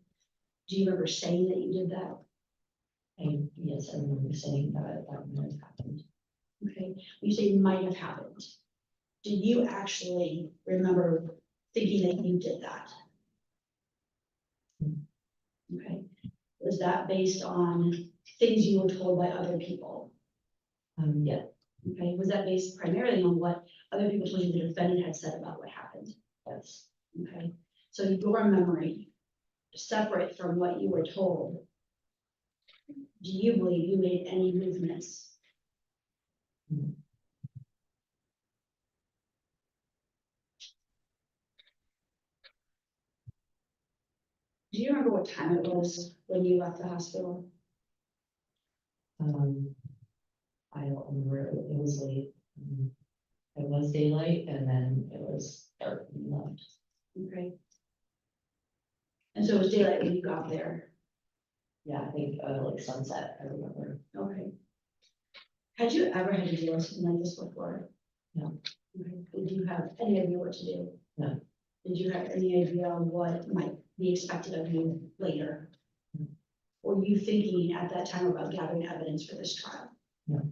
Do you remember saying that you did that? And yes, I remember saying that that might have happened. Okay, you say might have happened. Do you actually remember thinking that you did that? Okay, was that based on things you were told by other people? Yeah, Okay, was that based primarily on what other people told you the defendant had said about what happened? yes, Okay, so your memory, separate from what you were told, do you believe you made any movements? Do you remember what time it was when you left the hospital? I don't remember, it was late. It was daylight and then it was dark when we left. Okay. And so it was daylight when you got there? Yeah, I think like sunset, I remember. Okay. Had you ever had to deal with something like this before? No. Okay. Did you have any idea what to do? No. Did you have any idea what might be expected of you later? No. Were you thinking at that time about gathering evidence for this trial? No.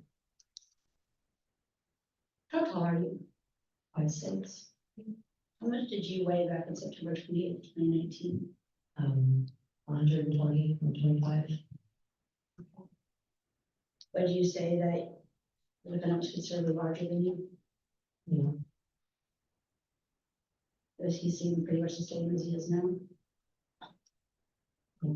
How tall are you? 5'6". How much did you weigh back on September 28th, 2019? 120, 125. Would you say that the defendant was considerably larger than you? Yeah. Does he seem pretty much the same as he is now? Yeah.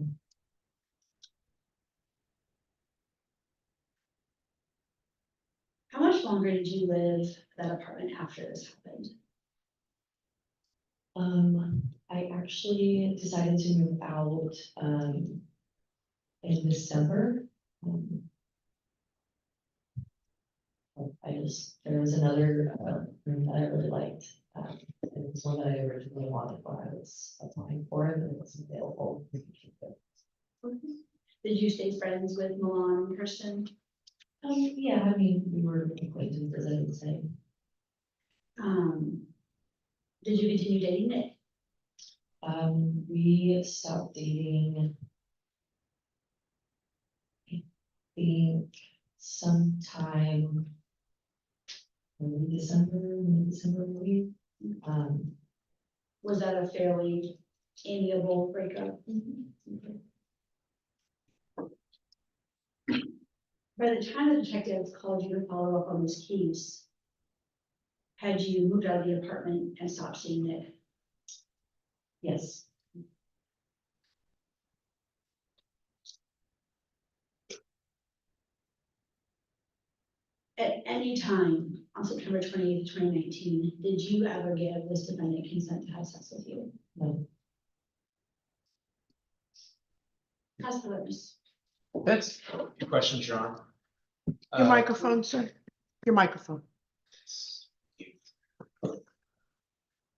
How much longer did you live at that apartment after this happened? I actually decided to move out in December. There was another room that I really liked. It was one that I originally wanted when I was applying for it, and it wasn't available. Did you stay friends with Milan and Kirsten? Yeah, I mean, we were acquaintances, I would say. Did you continue dating Nick? We stopped dating, I think, sometime early December, mid-December, maybe. Was that a fairly amiable breakup? Okay. By the time the detectives called you to follow up on this case, had you moved out of the apartment and stopped seeing Nick? Yes. At any time on September 28th, 2019, did you ever give this defendant consent to have sex with you? No. Ask the witness. That's your question, John. Your microphone, sir. Your microphone.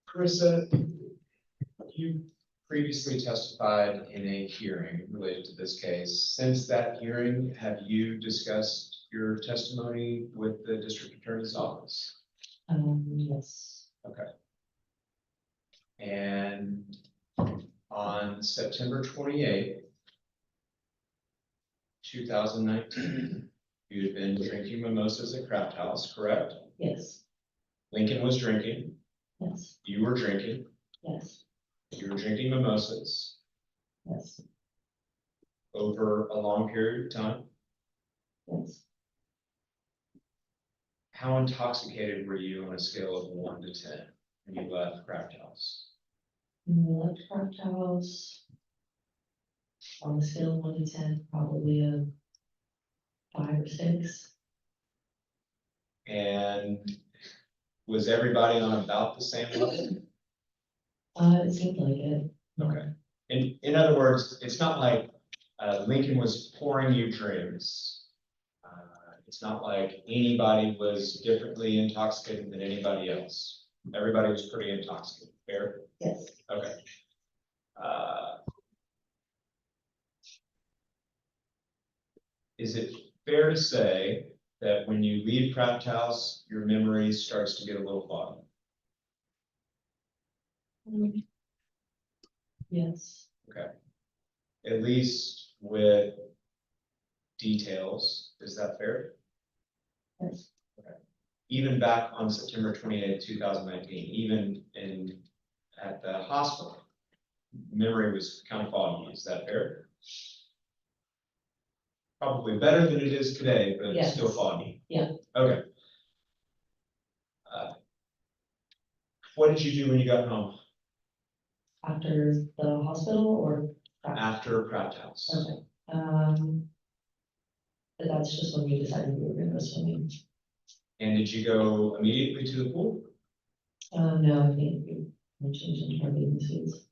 Carissa, you previously testified in a hearing related to this case. Since that hearing, have you discussed your testimony with the district attorney's office? Yes. Okay. And on September 28th, 2019, you had been drinking mimosas at Craft House, correct? Yes. Lincoln was drinking. Yes. You were drinking. Yes. You were drinking mimosas Yes. over a long period of time. Yes. How intoxicated were you on a scale of 1 to 10 when you left Craft House? In the left Craft House, on the scale of 1 to 10, probably a 5 or 6. And was everybody on about the same level? It seemed like it. Okay. In other words, it's not like Lincoln was pouring you drinks. It's not like anybody was differently intoxicated than anybody else. Everybody was pretty intoxicated. Fair? Yes. Okay. Is it fair to say that when you leave Craft House, your memory starts to get a little foggy? Yes. Okay. At least with details, is that fair? Yes. Even back on September 28th, 2019, even at the hospital, memory was kind of foggy, is that fair? Probably better than it is today, but it's Yes. still foggy. Yeah. Okay. What did you do when you got home After the hospital or? after craft house? Okay, but that's just when we decided we were gonna go swimming. And did you go immediately to the pool? No, I think we changed into our bathing suits.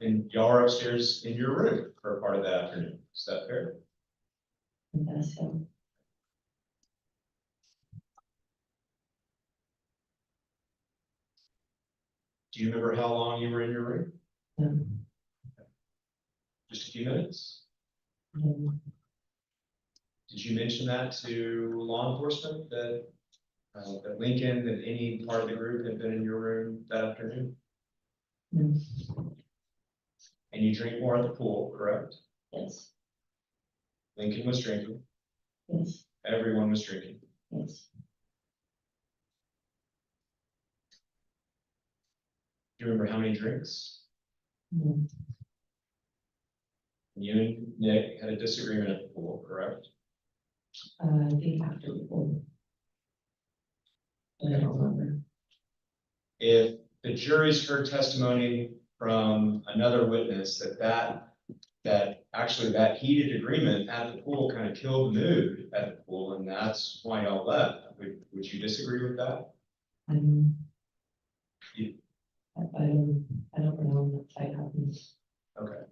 And y'all are upstairs in your room for a part of that afternoon, is that fair? Yes, yeah. Do you remember how long you were in your room? No, Just a few minutes? no, Did you mention that to law enforcement that Lincoln, that any part of the group had been in your room that afternoon? no, And you drink more at the pool, correct? yes, Lincoln was drinking, yes, everyone was drinking. yes, Do you remember how many drinks? no, You and Nick had a disagreement at the pool, correct? I think after the pool. But I don't remember. If the jury's heard testimony from another witness that actually that heated agreement at the pool kind of killed the mood at the pool, and that's why y'all left, would you disagree with that? I'm. You- I don't know when the fight happened. Okay.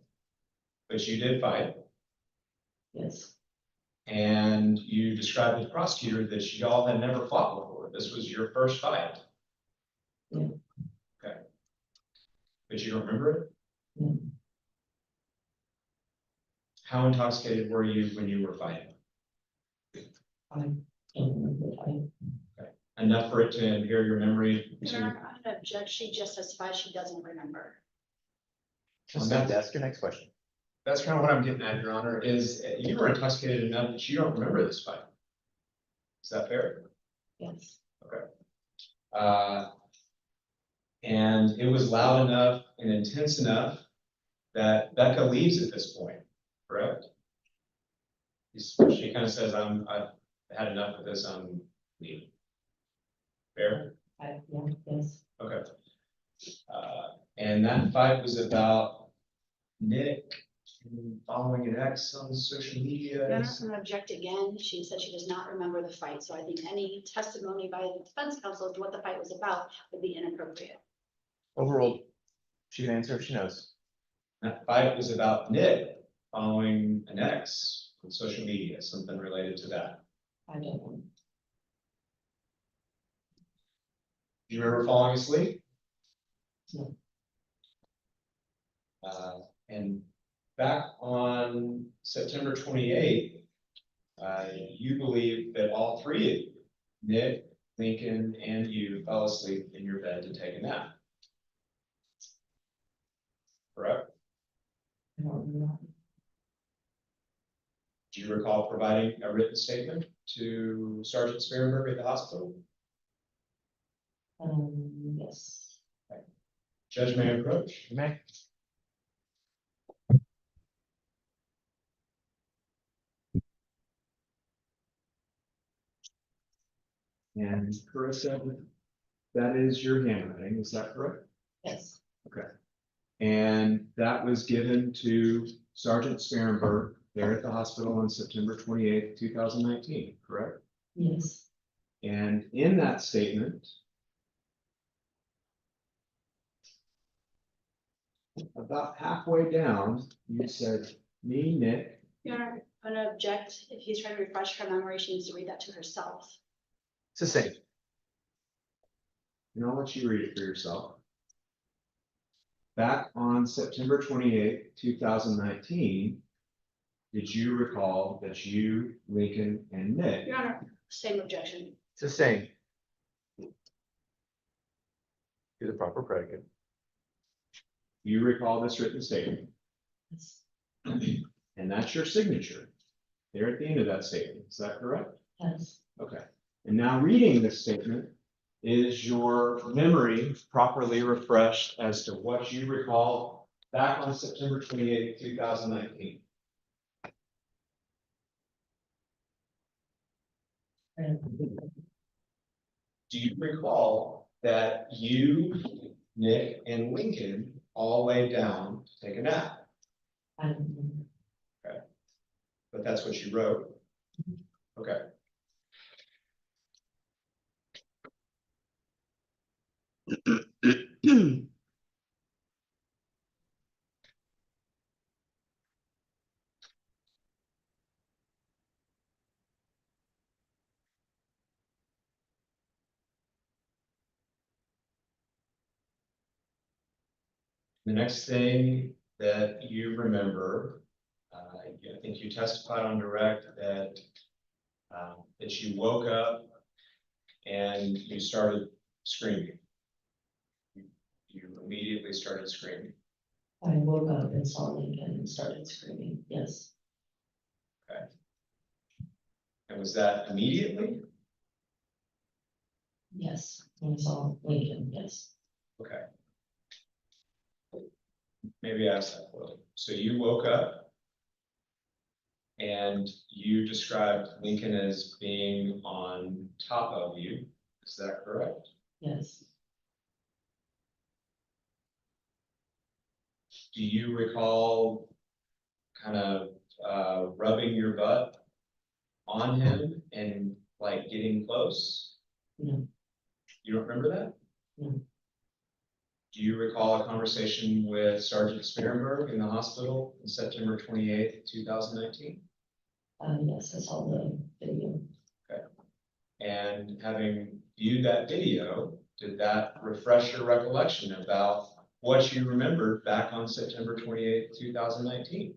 But you did fight, Yes, and you described to the prosecutor that y'all had never fought before. This was your first fight. Yeah. Okay. But you don't remember it? no, How intoxicated were you when you were fighting? I don't remember the fight. Enough for it to impair your memory Your to, Honor, I'm gonna object, she just testified she doesn't remember. Just have to ask your next question. that's kind of what I'm getting at, Your Honor, is you were intoxicated enough that you don't remember this fight. Is that fair? Yes, And it was loud enough and intense enough that Becca leaves at this point, correct? She kind of says, I've had enough of this, I'm leaving. Fair? yeah, yes, Okay. And that fight was about Nick following an ex on social media. Your Honor, I'm gonna object again, she said she does not remember the fight, so I think any testimony by the defense counsel as to what the fight was about would be inappropriate. Overruled. She can answer if she knows. That fight was about Nick following an ex on social media, something related to that. I don't know. Do you remember falling asleep? No. And back on September 28th, you believe that all three of you, Nick, Lincoln, and you fell asleep in your bed to take a nap. Correct? I don't remember. Do you recall providing a written statement to Sergeant Sperenberg at the hospital? Yes, Judge may approach. You may. And Carissa, that is your handwriting, is that correct? yes, And that was given to Sergeant Sperenberg there at the hospital on September 28th, 2019, correct? yes, And in that statement, about halfway down, you said, me, Nick, Your Honor, I'm gonna object, if he's trying to refresh her memory, she needs to read that to herself. It's the same. and I'll let you read it for yourself. Back on September 28th, 2019, did you recall that you, Lincoln, and Nick Your Honor, same objection. It's the same. Do the proper predicate. you recall this written statement? yes, And that's your signature. there at the end of that statement. Is that correct? Yes, Okay. And now reading this statement, is your memory properly refreshed as to what you recall back on September 28th, 2019? and Do you recall that you, Nick, and Lincoln all laid down to take a nap? I don't remember. But that's what you wrote? Okay. The next thing that you remember, I think you testified on direct that that you woke up and you started screaming. You immediately started screaming. I woke up and saw Lincoln and started screaming, yes, And was that immediately? yes, when I saw Lincoln, yes, Okay. Maybe ask that for you. So you woke up and you described Lincoln as being on top of you. Is that correct? yes, Do you recall kind of rubbing your butt on him and like getting close? no, You don't remember that? No. Do you recall a conversation with Sergeant Sperenberg in the hospital on September 28th, 2019? yes, I saw the video, And having viewed that video, did that refresh your recollection about what you remembered back on September 28th, 2019?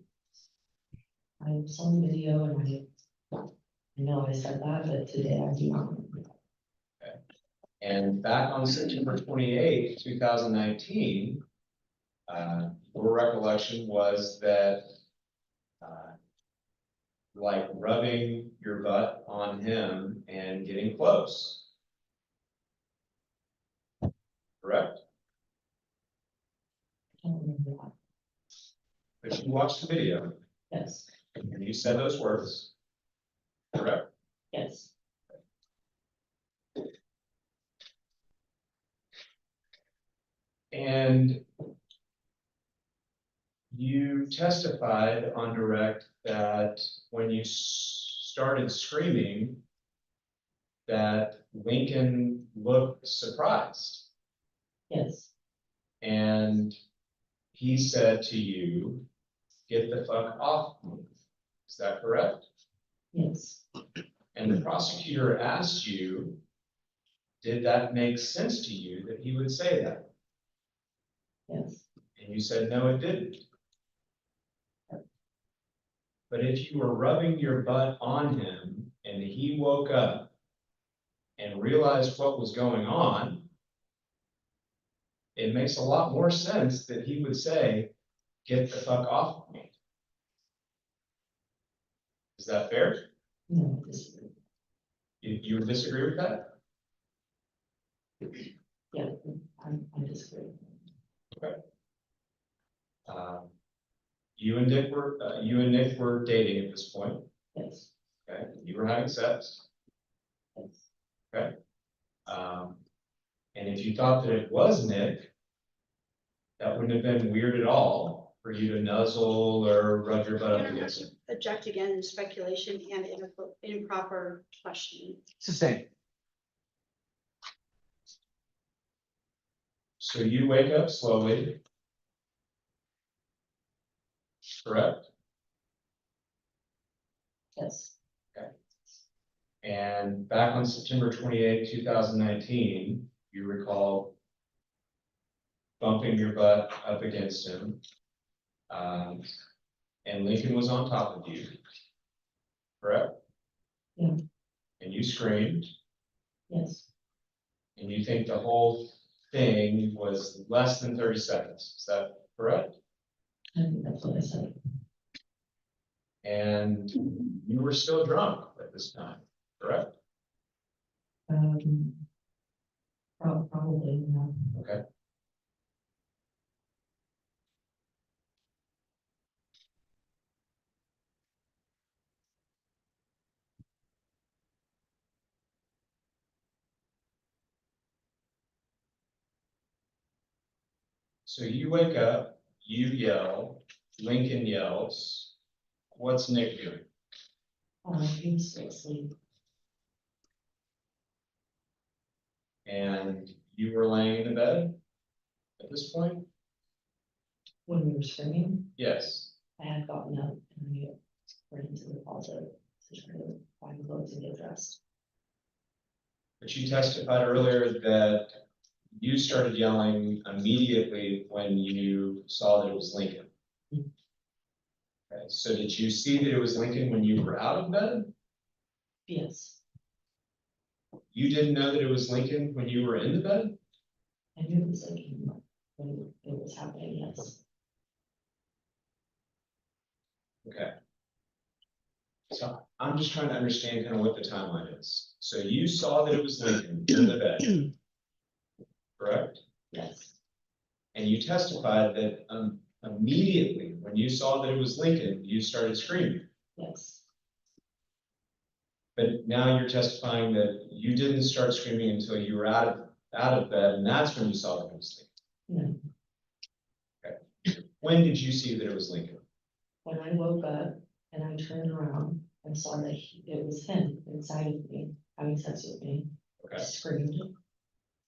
I saw the video and I know I said that, but today I do not remember. And back on September 28th, 2019, your recollection was that like rubbing your butt on him and getting close. Correct? I don't remember that, But you watched the video yes, and you said those words. Correct? yes, And you testified on direct that when you started screaming, that Lincoln looked surprised. yes, And he said to you, "Get the fuck off me." Is that correct? yes, And the prosecutor asked you, did that make sense to you that he would say that? yes, And you said, no, it didn't. But if you were rubbing your butt on him and he woke up and realized what was going on, it makes a lot more sense that he would say, "Get the fuck off of me." Is that fair? no, I disagree, You would disagree with that? yeah, I disagree, You and Nick were dating at this point. yes, Okay, you were having sex. yes, Okay. And if you thought that it was Nick, that wouldn't have been weird at all for you to nuzzle or rub your butt up against him. Object again in speculation and improper questioning. It's the same. So you wake up slowly. Correct? yes, And back on September 28th, 2019, you recall bumping your butt up against him. And Lincoln was on top of you. Correct? Yeah. And you screamed, yes, and you think the whole thing was less than 30 seconds. Is that correct? I think that's what I said, And you were still drunk at this time, correct? Probably, yeah. Okay. So you wake up, you yell, Lincoln yells. What's Nick doing? He was still asleep. And you were laying in the bed at this point? When we were screaming, Yes. I had gotten up and I went into the closet to try to find clothes and get dressed. But you testified earlier that you started yelling immediately when you saw that it was Lincoln. Okay, so did you see that it was Lincoln when you were out of bed? Yes, You didn't know that it was Lincoln when you were in the bed? I knew it was like when it was happening, yes. Okay. So I'm just trying to understand kind of what the timeline is. So you saw that it was Lincoln in the bed, correct? Yes, And you testified that immediately when you saw that it was Lincoln, you started screaming. yes, But now you're testifying that you didn't start screaming until you were out of bed, and that's when you saw that it was Lincoln. no. Okay. When did you see that it was Lincoln? When I woke up and I turned around and saw that it was him inside of me, having sex with me, I Okay. screamed.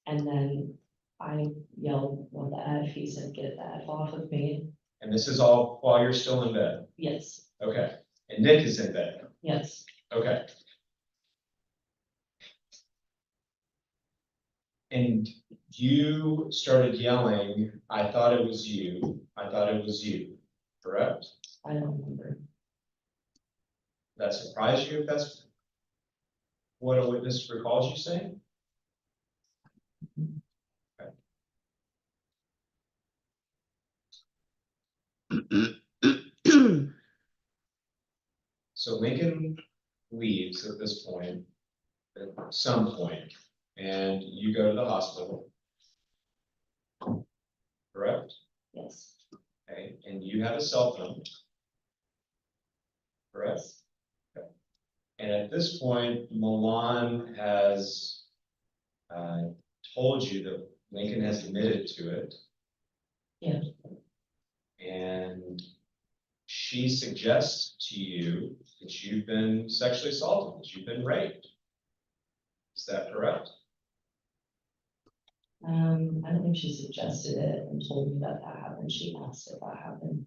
And then I yelled, "What the F?" He said, "Get the F off of me." And this is all while you're still in bed? Yes, Okay. And Nick is in bed? yes, Okay. And you started yelling, "I thought it was you, I thought it was you," correct? I don't remember. That surprised you if that's what a witness recalls you saying? Okay. So Lincoln leaves at this point, at some point, and you go to the hospital, correct? Yes, Okay, and you have a cell phone, correct? Okay. And at this point, Milan has told you that Lincoln has admitted to it. yeah, And she suggests to you that you've been sexually assaulted, that you've been raped. Is that correct? I don't think she suggested it and told me that happened. She asked if that happened.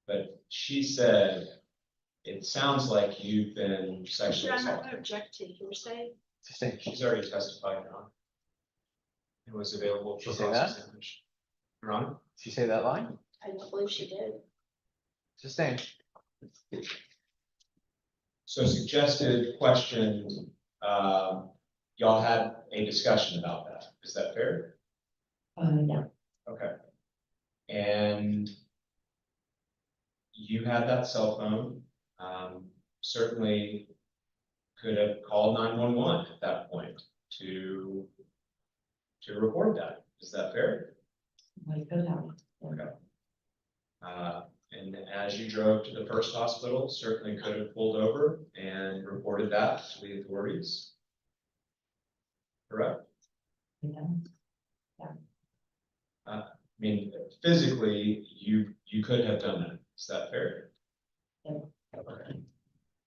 But she said, it sounds like you've been sexually Your Honor, assaulted. I object to hearsay. Sustain. She's already testified, Your Honor. It was available for She say that? cross-examination. Your Honor? Did she say that line? I don't believe she did. Sustain. So suggested question, y'all had a discussion about that. Is that fair? Yeah, Okay. And you had that cell phone, certainly could have called 911 at that point to report that. Is that fair? I could have. Okay. And as you drove to the first hospital, certainly could have pulled over and reported that to the authorities. Correct? Yeah, I mean, physically, you could have done that. Is that fair? Yeah. Okay.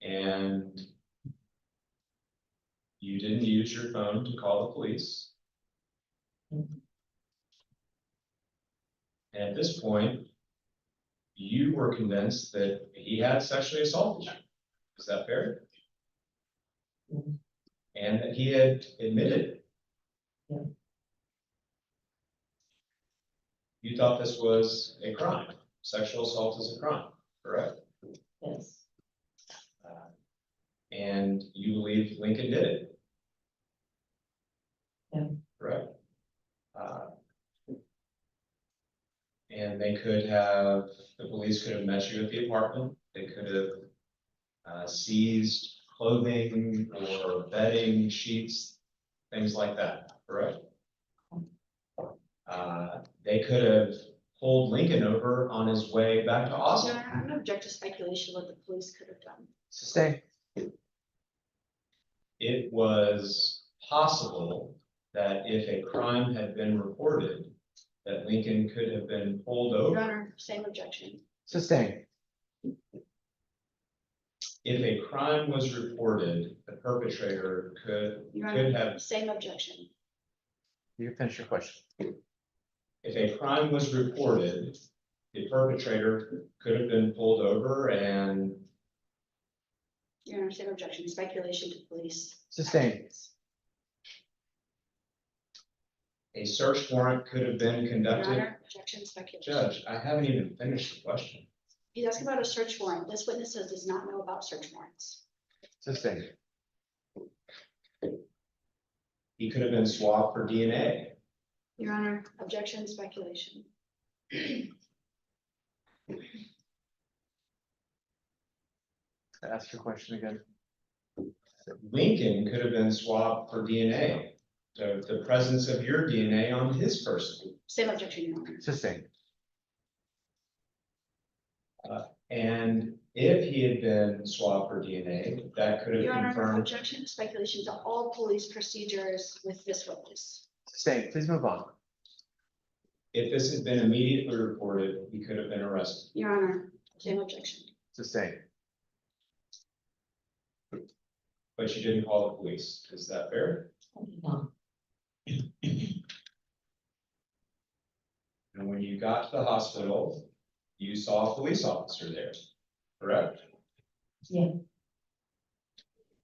And you didn't use your phone to call the police. Mhm. And at this point, you were convinced that he had sexually assaulted you. Is that fair? Mhm. And that he had admitted it. Yeah. You thought this was a crime. Sexual assault is a crime, correct? yes, And you believe Lincoln did it. Yeah. Correct? And they the police could have met you at the apartment, they could have seized clothing or bedding, sheets, things like that, correct? They could have pulled Lincoln over on his way back to Your Austin. Honor, I'm gonna object to speculation what the police could have done. Sustain. It was possible that if a crime had been reported, that Lincoln could have been pulled Your over. Honor, same objection. Sustain. If a crime was reported, the perpetrator could Your could Honor, have, same objection. You finish your question. if a crime was reported, the perpetrator could have been pulled over and Your Honor, same objection. Speculation to police. Sustain. a search warrant could have been Your conducted. Honor, objection, speculation. Judge, I haven't even finished the question. He's asking about a search warrant. This witness does not know about search warrants. Sustain. He could have been swabbed for DNA. Your Honor, objection, speculation. Ask your question again. Lincoln could have been swabbed for DNA. The presence of your DNA on his person. Same objection, Your Honor. Sustain. And if he had been swabbed for DNA, that could have Your Honor, confirmed. objection, speculation to all police procedures with this witness. Sustain. Please move on. If this had been immediately reported, he could have been arrested. Your Honor, same objection. Sustain. But you didn't call the police. Is that fair? And when you got to the hospital, you saw a police officer there, correct? Yeah.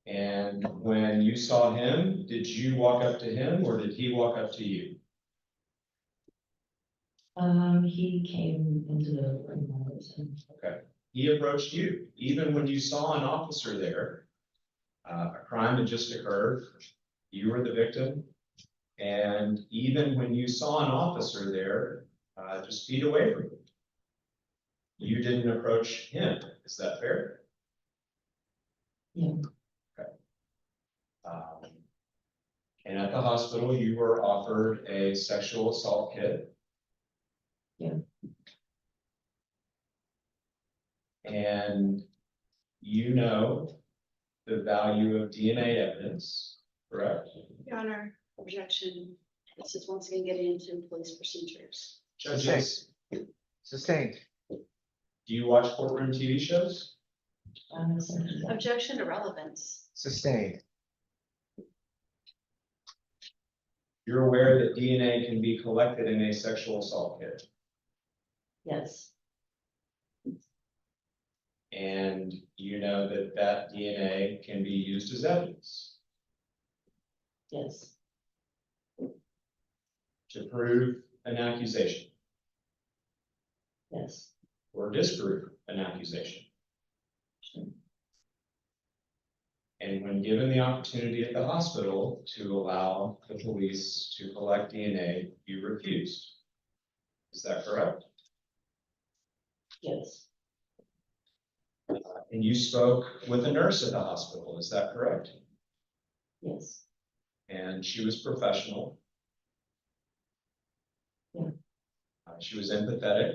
And when you saw him, did you walk up to him or did he walk up to you? He came into the room. when I was in. Okay, he approached you, even when you saw an officer there. A crime had just occurred, you were the victim. And even when you saw an officer there, just feet away from you, you didn't approach him, is that fair? Yeah. Okay. And at the hospital, you were offered a sexual assault kit. Yeah. And you know the value of DNA evidence, correct? Your Honor, objection. This is once again getting into police procedures. Judges, Sustained. do you watch courtroom TV shows? Objection to relevance. Sustained. You're aware that DNA can be collected in a sexual assault kit, Yes, and you know that that DNA can be used as evidence yes, to prove an accusation yes, or disprove an accusation. And when given the opportunity at the hospital to allow the police to collect DNA, you refused. Is that correct? yes, And you spoke with a nurse at the hospital, is that correct? yes, And she was professional. Yeah. She was empathetic.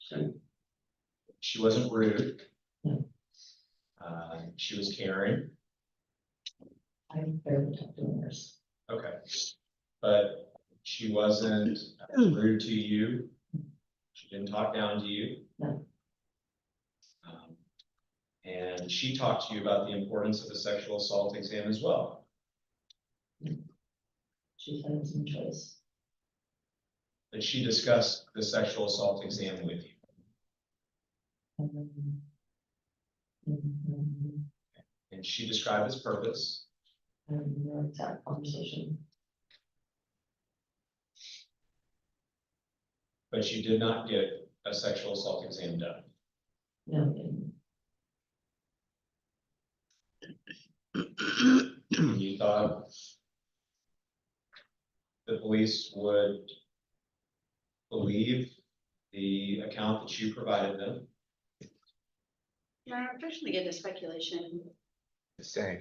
sure, She wasn't rude. No. She was caring. I barely talked to a nurse. Okay. But she wasn't rude to you. She didn't talk down to you. No. And she talked to you about the importance of a sexual assault exam as well. She said it's my choice. But she discussed the sexual assault exam with you. And she described its purpose. No exact conversation. But she did not get a sexual assault exam done. No, You thought the police would believe the account that you provided them? Yeah, I'm pushing to get to speculation. The same.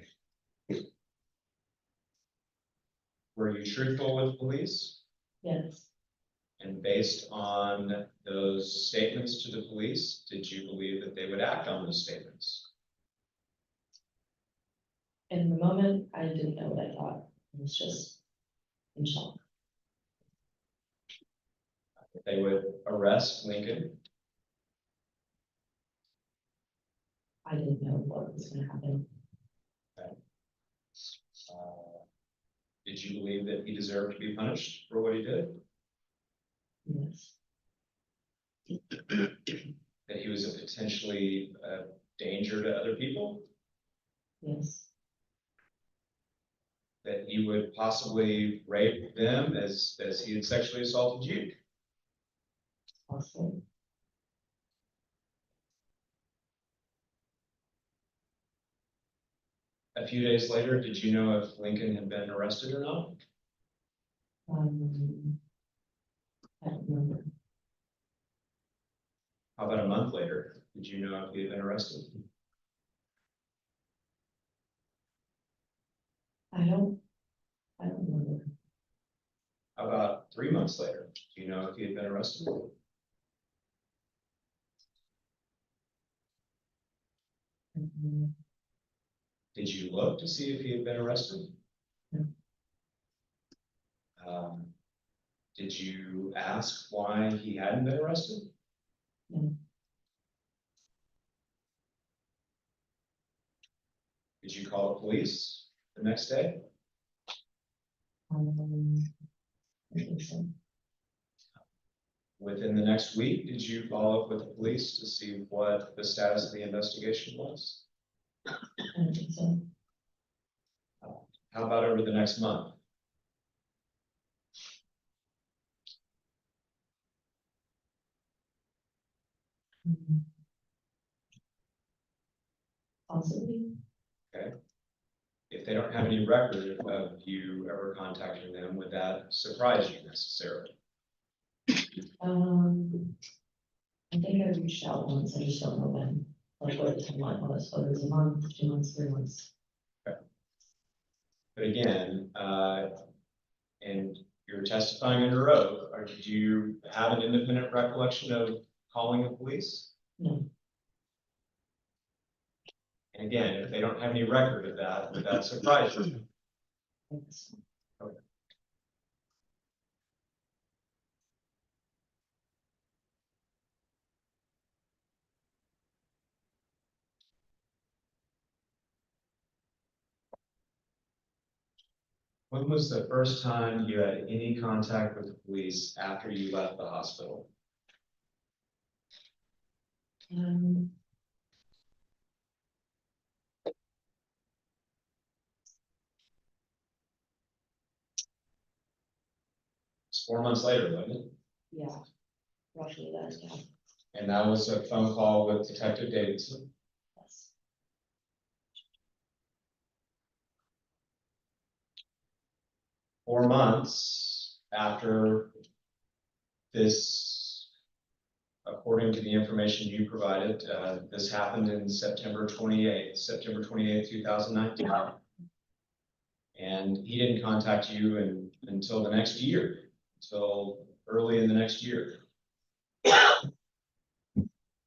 Were you truthful with police? Yes, And based on those statements to the police, did you believe that they would act on those statements? in the moment, I didn't know what I thought. I was just in shock. That they would arrest Lincoln? I didn't know what was gonna happen. Did you believe that he deserved to be punished for what he did? Yes, That he was a potentially danger to other people? yes, That he would possibly rape them as he had sexually assaulted you? possibly. A few days later, did you know if Lincoln had been arrested or not? I don't remember. How about a month later? Did you know if he had been arrested? I don't remember. How about 3 months later? Do you know if he had been arrested? Mhm. Did you look to see if he had been arrested? No. Did you ask why he hadn't been arrested? No. Did you call the police the next day? I think so. Within the next week, did you follow up with the police to see what the status of the investigation was? I don't think so. How about over the next month? Mhm. Possibly. If they don't have any record of you ever contacting them, would that surprise you necessarily? I think I reached out once, I just don't know when, like what the timeline was, whether it was a month, 2 months, 3 months. But again, and you're testifying under oath, or did you have an independent recollection of calling the police? No, And again, if they don't have any record of that, would that surprise you? I guess so. When was the first time you had any contact with the police after you left the hospital? Um, It's 4 months later, wasn't it? yeah, roughly that, yeah, And that was a phone call with Detective Davidson. yes. 4 months after this, according to the information you provided, this happened in September 28th, 2019. And he didn't contact you until the next year, until early in the next year.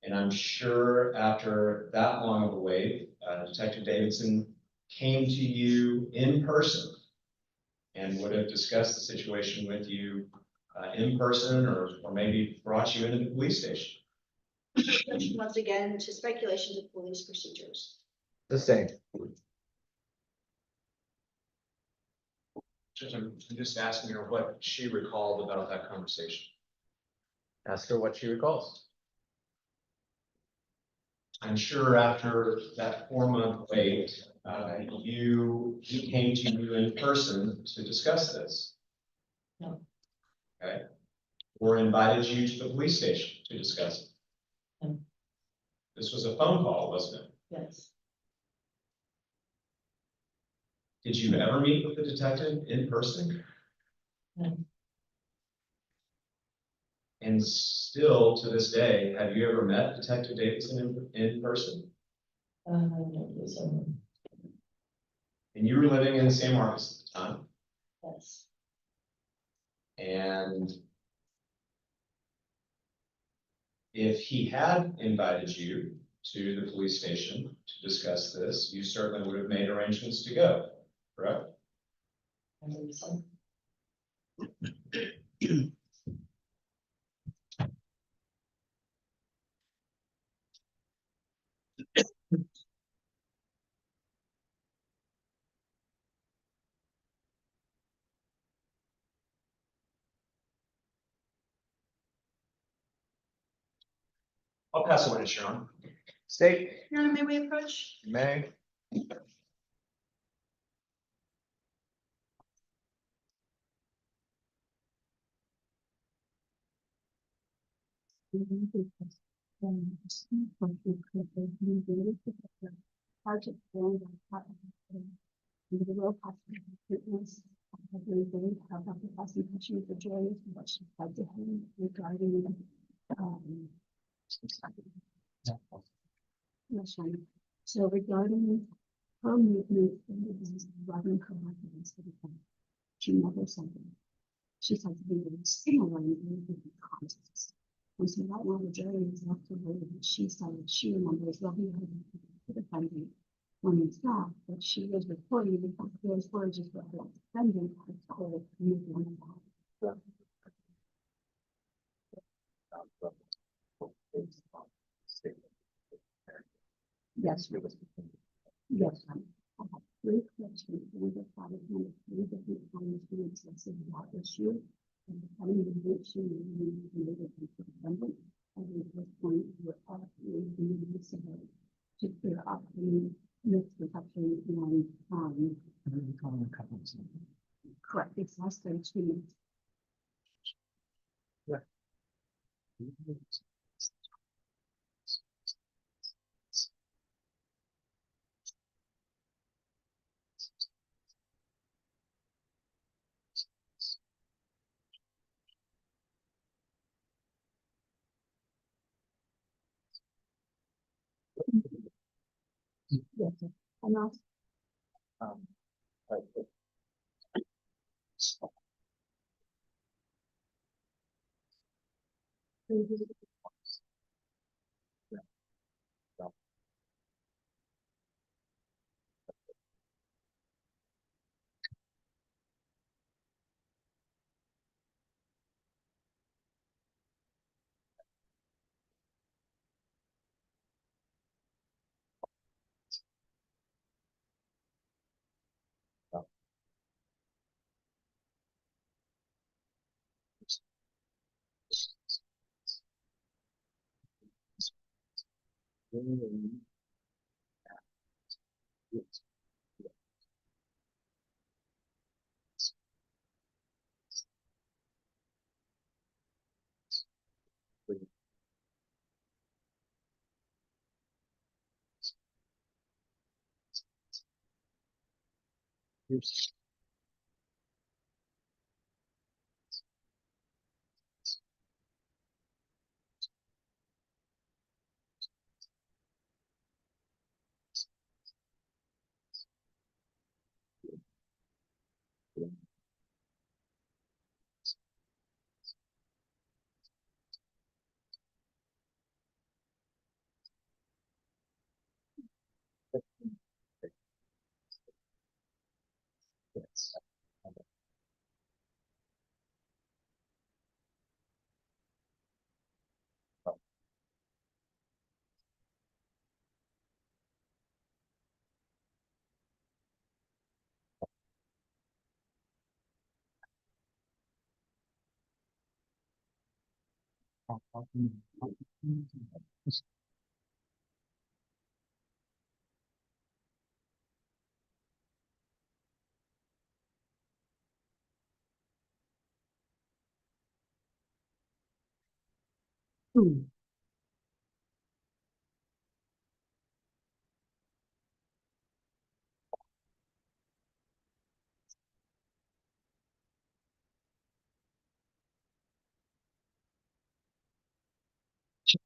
And I'm sure after that long of a wait, Detective Davidson came to you in person and would have discussed the situation with you in person, or maybe brought you into the police station. Once again, to speculation to police procedures. The same. I'm just asking her what she recalled about that conversation. Ask her what she recalls. I'm sure after that 4-month wait, he came to you in person to discuss this. No. Okay. Or invited you to the police station to discuss it. No. This was a phone call, wasn't it? Yes, Did you ever meet with the detective in person? no, And still to this day, have you ever met Detective Davidson in person? So, And you were living in San Marcos at the time, yes. and if he had invited you to the police station to discuss this, you certainly would have made arrangements to go, correct? I believe so. I'll pass the witness, Sharon. State, Your Honor, may we approach? May. Hard to explain that. The real possibility I really believe how Dr. Fossey issued the jury what she said to him regarding mission. So regarding her movement and regarding her records for the family, she never said that. She said to be very similar in different contexts. And so right now the jury is left to believe that she said that she remembers loving her the defendant when in fact that she was reporting because those words is what the defendant had told movement about. Yes. Yes. I have three questions. We just thought of three different times we discussed that issue. And having the issue related to the defendant. And at this point, we're all being to clear up the misconception and correct. It's less than 2 minutes. Yes. And also, Just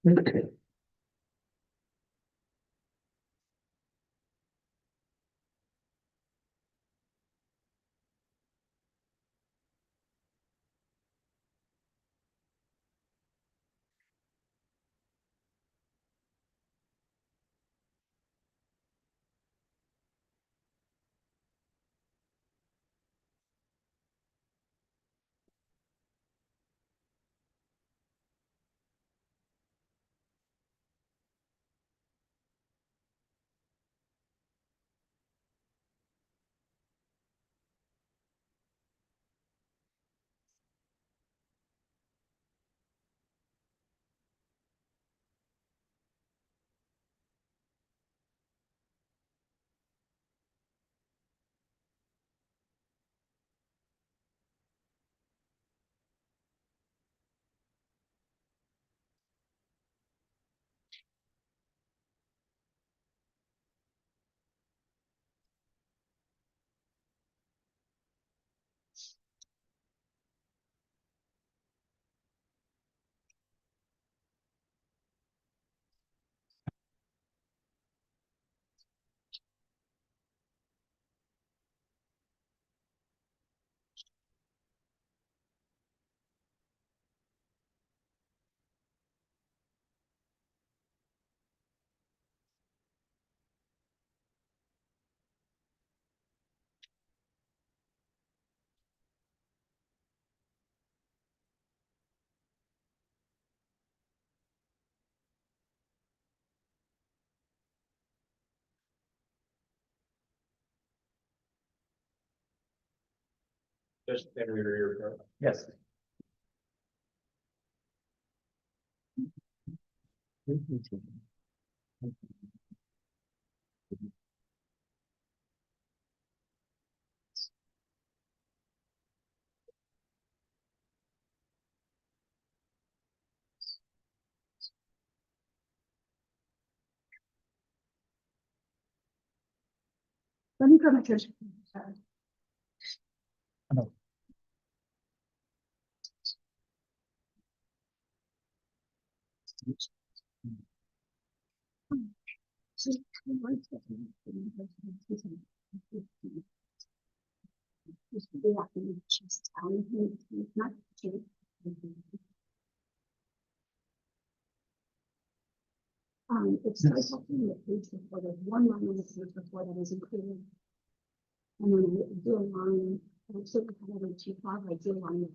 your. Yes. Let me grab my trash. Sorry. It starts off in the page before, there's one line on the page before that is included. And then I do a line, I sort of have every 2 5, I do a line.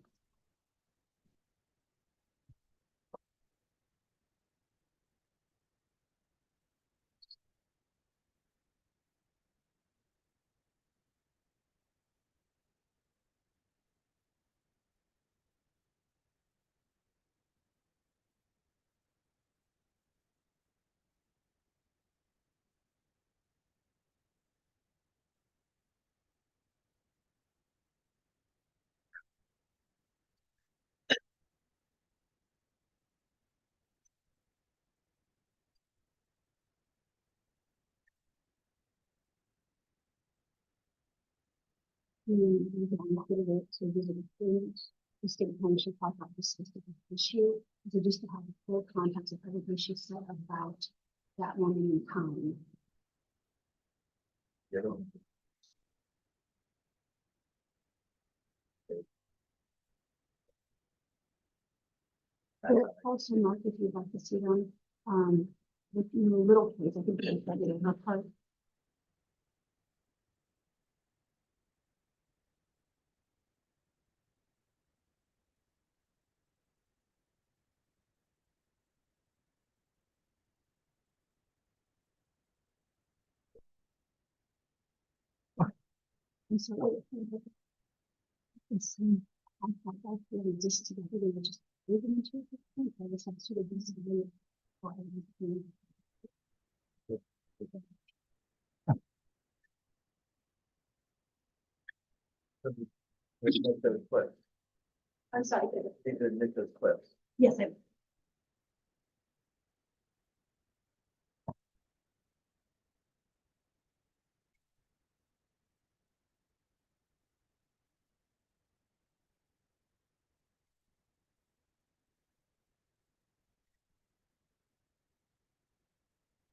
So these are the things the state should talk about this specific issue. So just to have the full context of everything she said about that woman in town. Also, Mark, if you'd like to see them, with the little kids, I think they said it in her part. And so it's I thought that's really just together, they were just moving into it. I was like sort of busy with for everything. I'm sorry, David. Yes, I.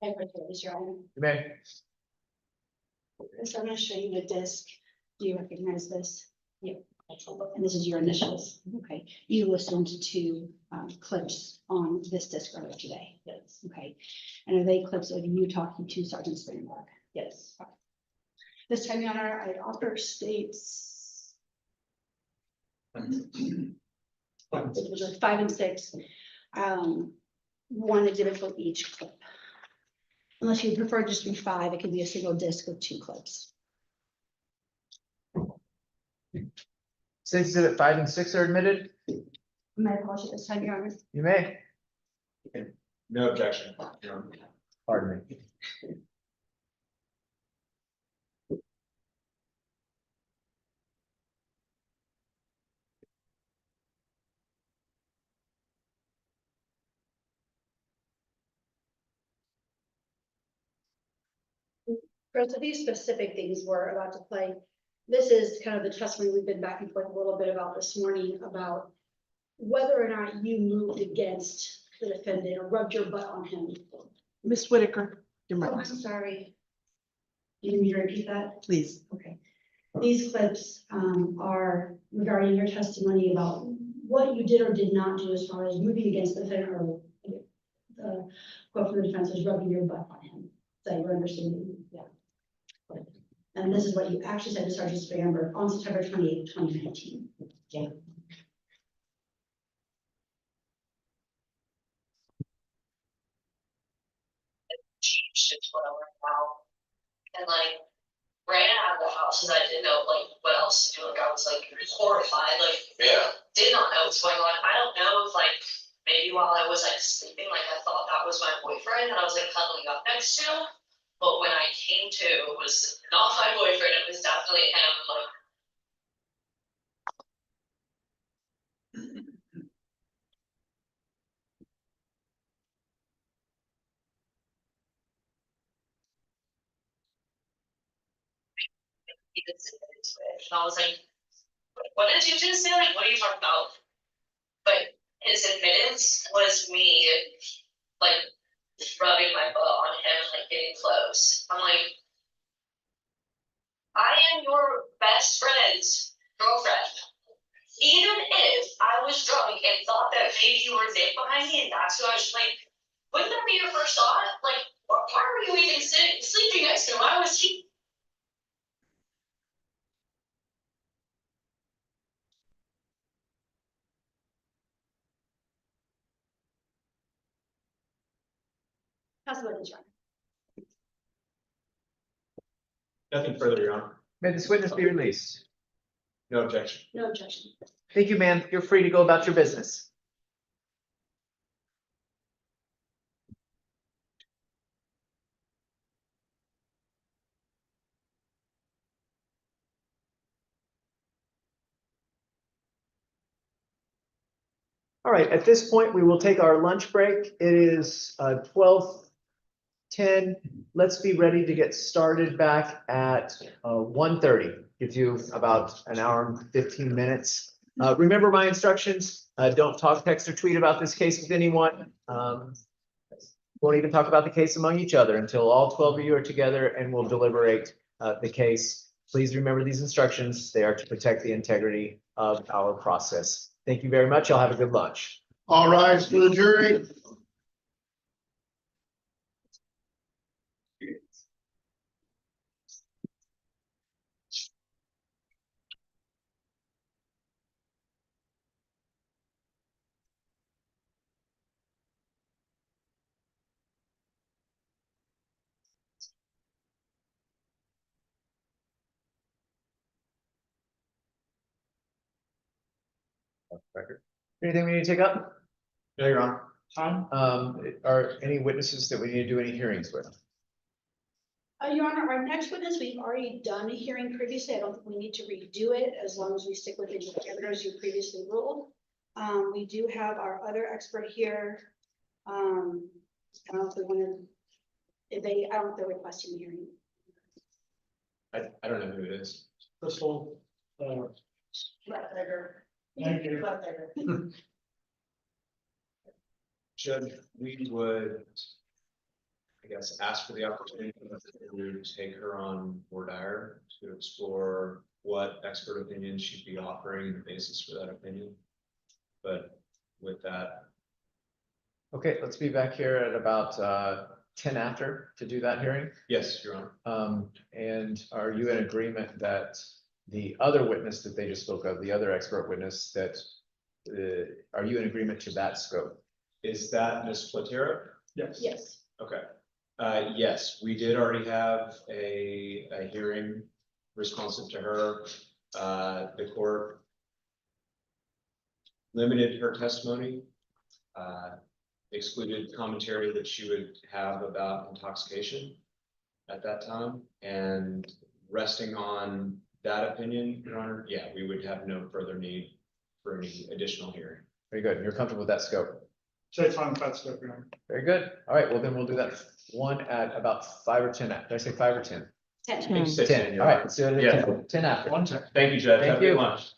Okay, raise your hand. You may. So I'm gonna show you the disc. Do you recognize this? Yeah. And this is your initials. Okay. You listened to clips on this disc earlier today. Yes. Okay. And are they clips of you talking to Sergeant Springberg? Yes. This time, Your Honor, I offer states. It was 5 and 6. One exhibit for each clip. Unless you prefer just to be 5, it could be a single disc with 2 clips. Since exhibit 5 and 6 are admitted, My apologies this time, Your Honor. you may. No objection. Your Honor. Pardon me. So these specific things we're about to play. This is kind of the testimony we've been back and forth a little bit about this morning about whether or not you moved against the defendant or rubbed your butt on him. Ms. Whitaker, your Oh, I'm mic, sorry. You need me to repeat that? please. Okay. These clips are regarding your testimony about what you did or did not do as far as moving against the defendant or the quote from the defense was rubbing your butt on him. Is that your understanding? Yeah. And this is what you actually said to Sergeant Springberg on September 28th, 2019. Yeah. Shit, what I learned now. And like ran out of the house because I didn't know like what else to do. Like I was like horrified, like did not know what's going on. I don't know if like maybe while I was like sleeping, like I thought that was my boyfriend that I was like cuddling up next to. But when I came to, it was not my boyfriend, it was definitely him. Like he just admitted to it. And I was like, what did you just say? Like, what are you talking about? But his admittance was me like rubbing my butt on him, like getting close. I'm like, I am your best friend's girlfriend. Even if I was drunk and thought that maybe you were there behind me and that's who I was like, wouldn't that be your first thought? Like, why were you even sleeping next to him? Why was he? That's what it is, Your Honor. Nothing further, Your Honor. May this witness be released. No objection. No objection. Thank you, ma'am. You're free to go about your business. All right, at this point, we will take our lunch break. It is 12:10. Let's be ready to get started back at 1:30. Gives you about an hour and 15 minutes. Remember my instructions. Don't talk, text, or tweet about this case with anyone. Won't even talk about the case among each other until all 12 of you are together and we'll deliberate the case. Please remember these instructions. They are to protect the integrity of our process. Thank you very much. Y'all have a good lunch. All rise for the jury. Anything we need to take up? No, Your Honor. Time? Are any witnesses that we need to do any hearings with? Your Honor, our next witness, we've already done a hearing previously. I don't think we need to redo it as long as we stick with the parameters you previously ruled. We do have our other expert here. I don't know if they want to, I don't know if they're requesting a hearing. I don't know who it is. Crystal. Thank you. Judge, we would I guess, ask for the opportunity to take her on board hire to explore what expert opinion she'd be offering and the basis for that opinion. But with that, Okay, let's be back here at about 10 after to do that hearing. yes, Your Honor. And are you in agreement that the other witness that they just spoke of, the other expert witness, that are you in agreement to that scope? Is that Ms. Platera? Yes. Yes. Okay. Yes, we did already have a hearing responsive to her. The court limited her testimony, excluded commentary that she would have about intoxication at that time, and resting on that opinion, Your Honor, yeah, we would have no further need for any additional hearing. Very good. You're comfortable with that scope? So it's fine with that stuff, Your Honor. Very good. All right, well, then we'll do that one at about 5 or 10. Did I say 5 or 10? 10. I think 6, 10. Your All right, Honor. let's do it Yeah. at 10. 10 after. Thank you, Judge. Thank Have a good you. lunch.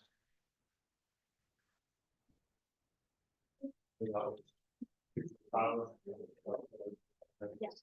Yes.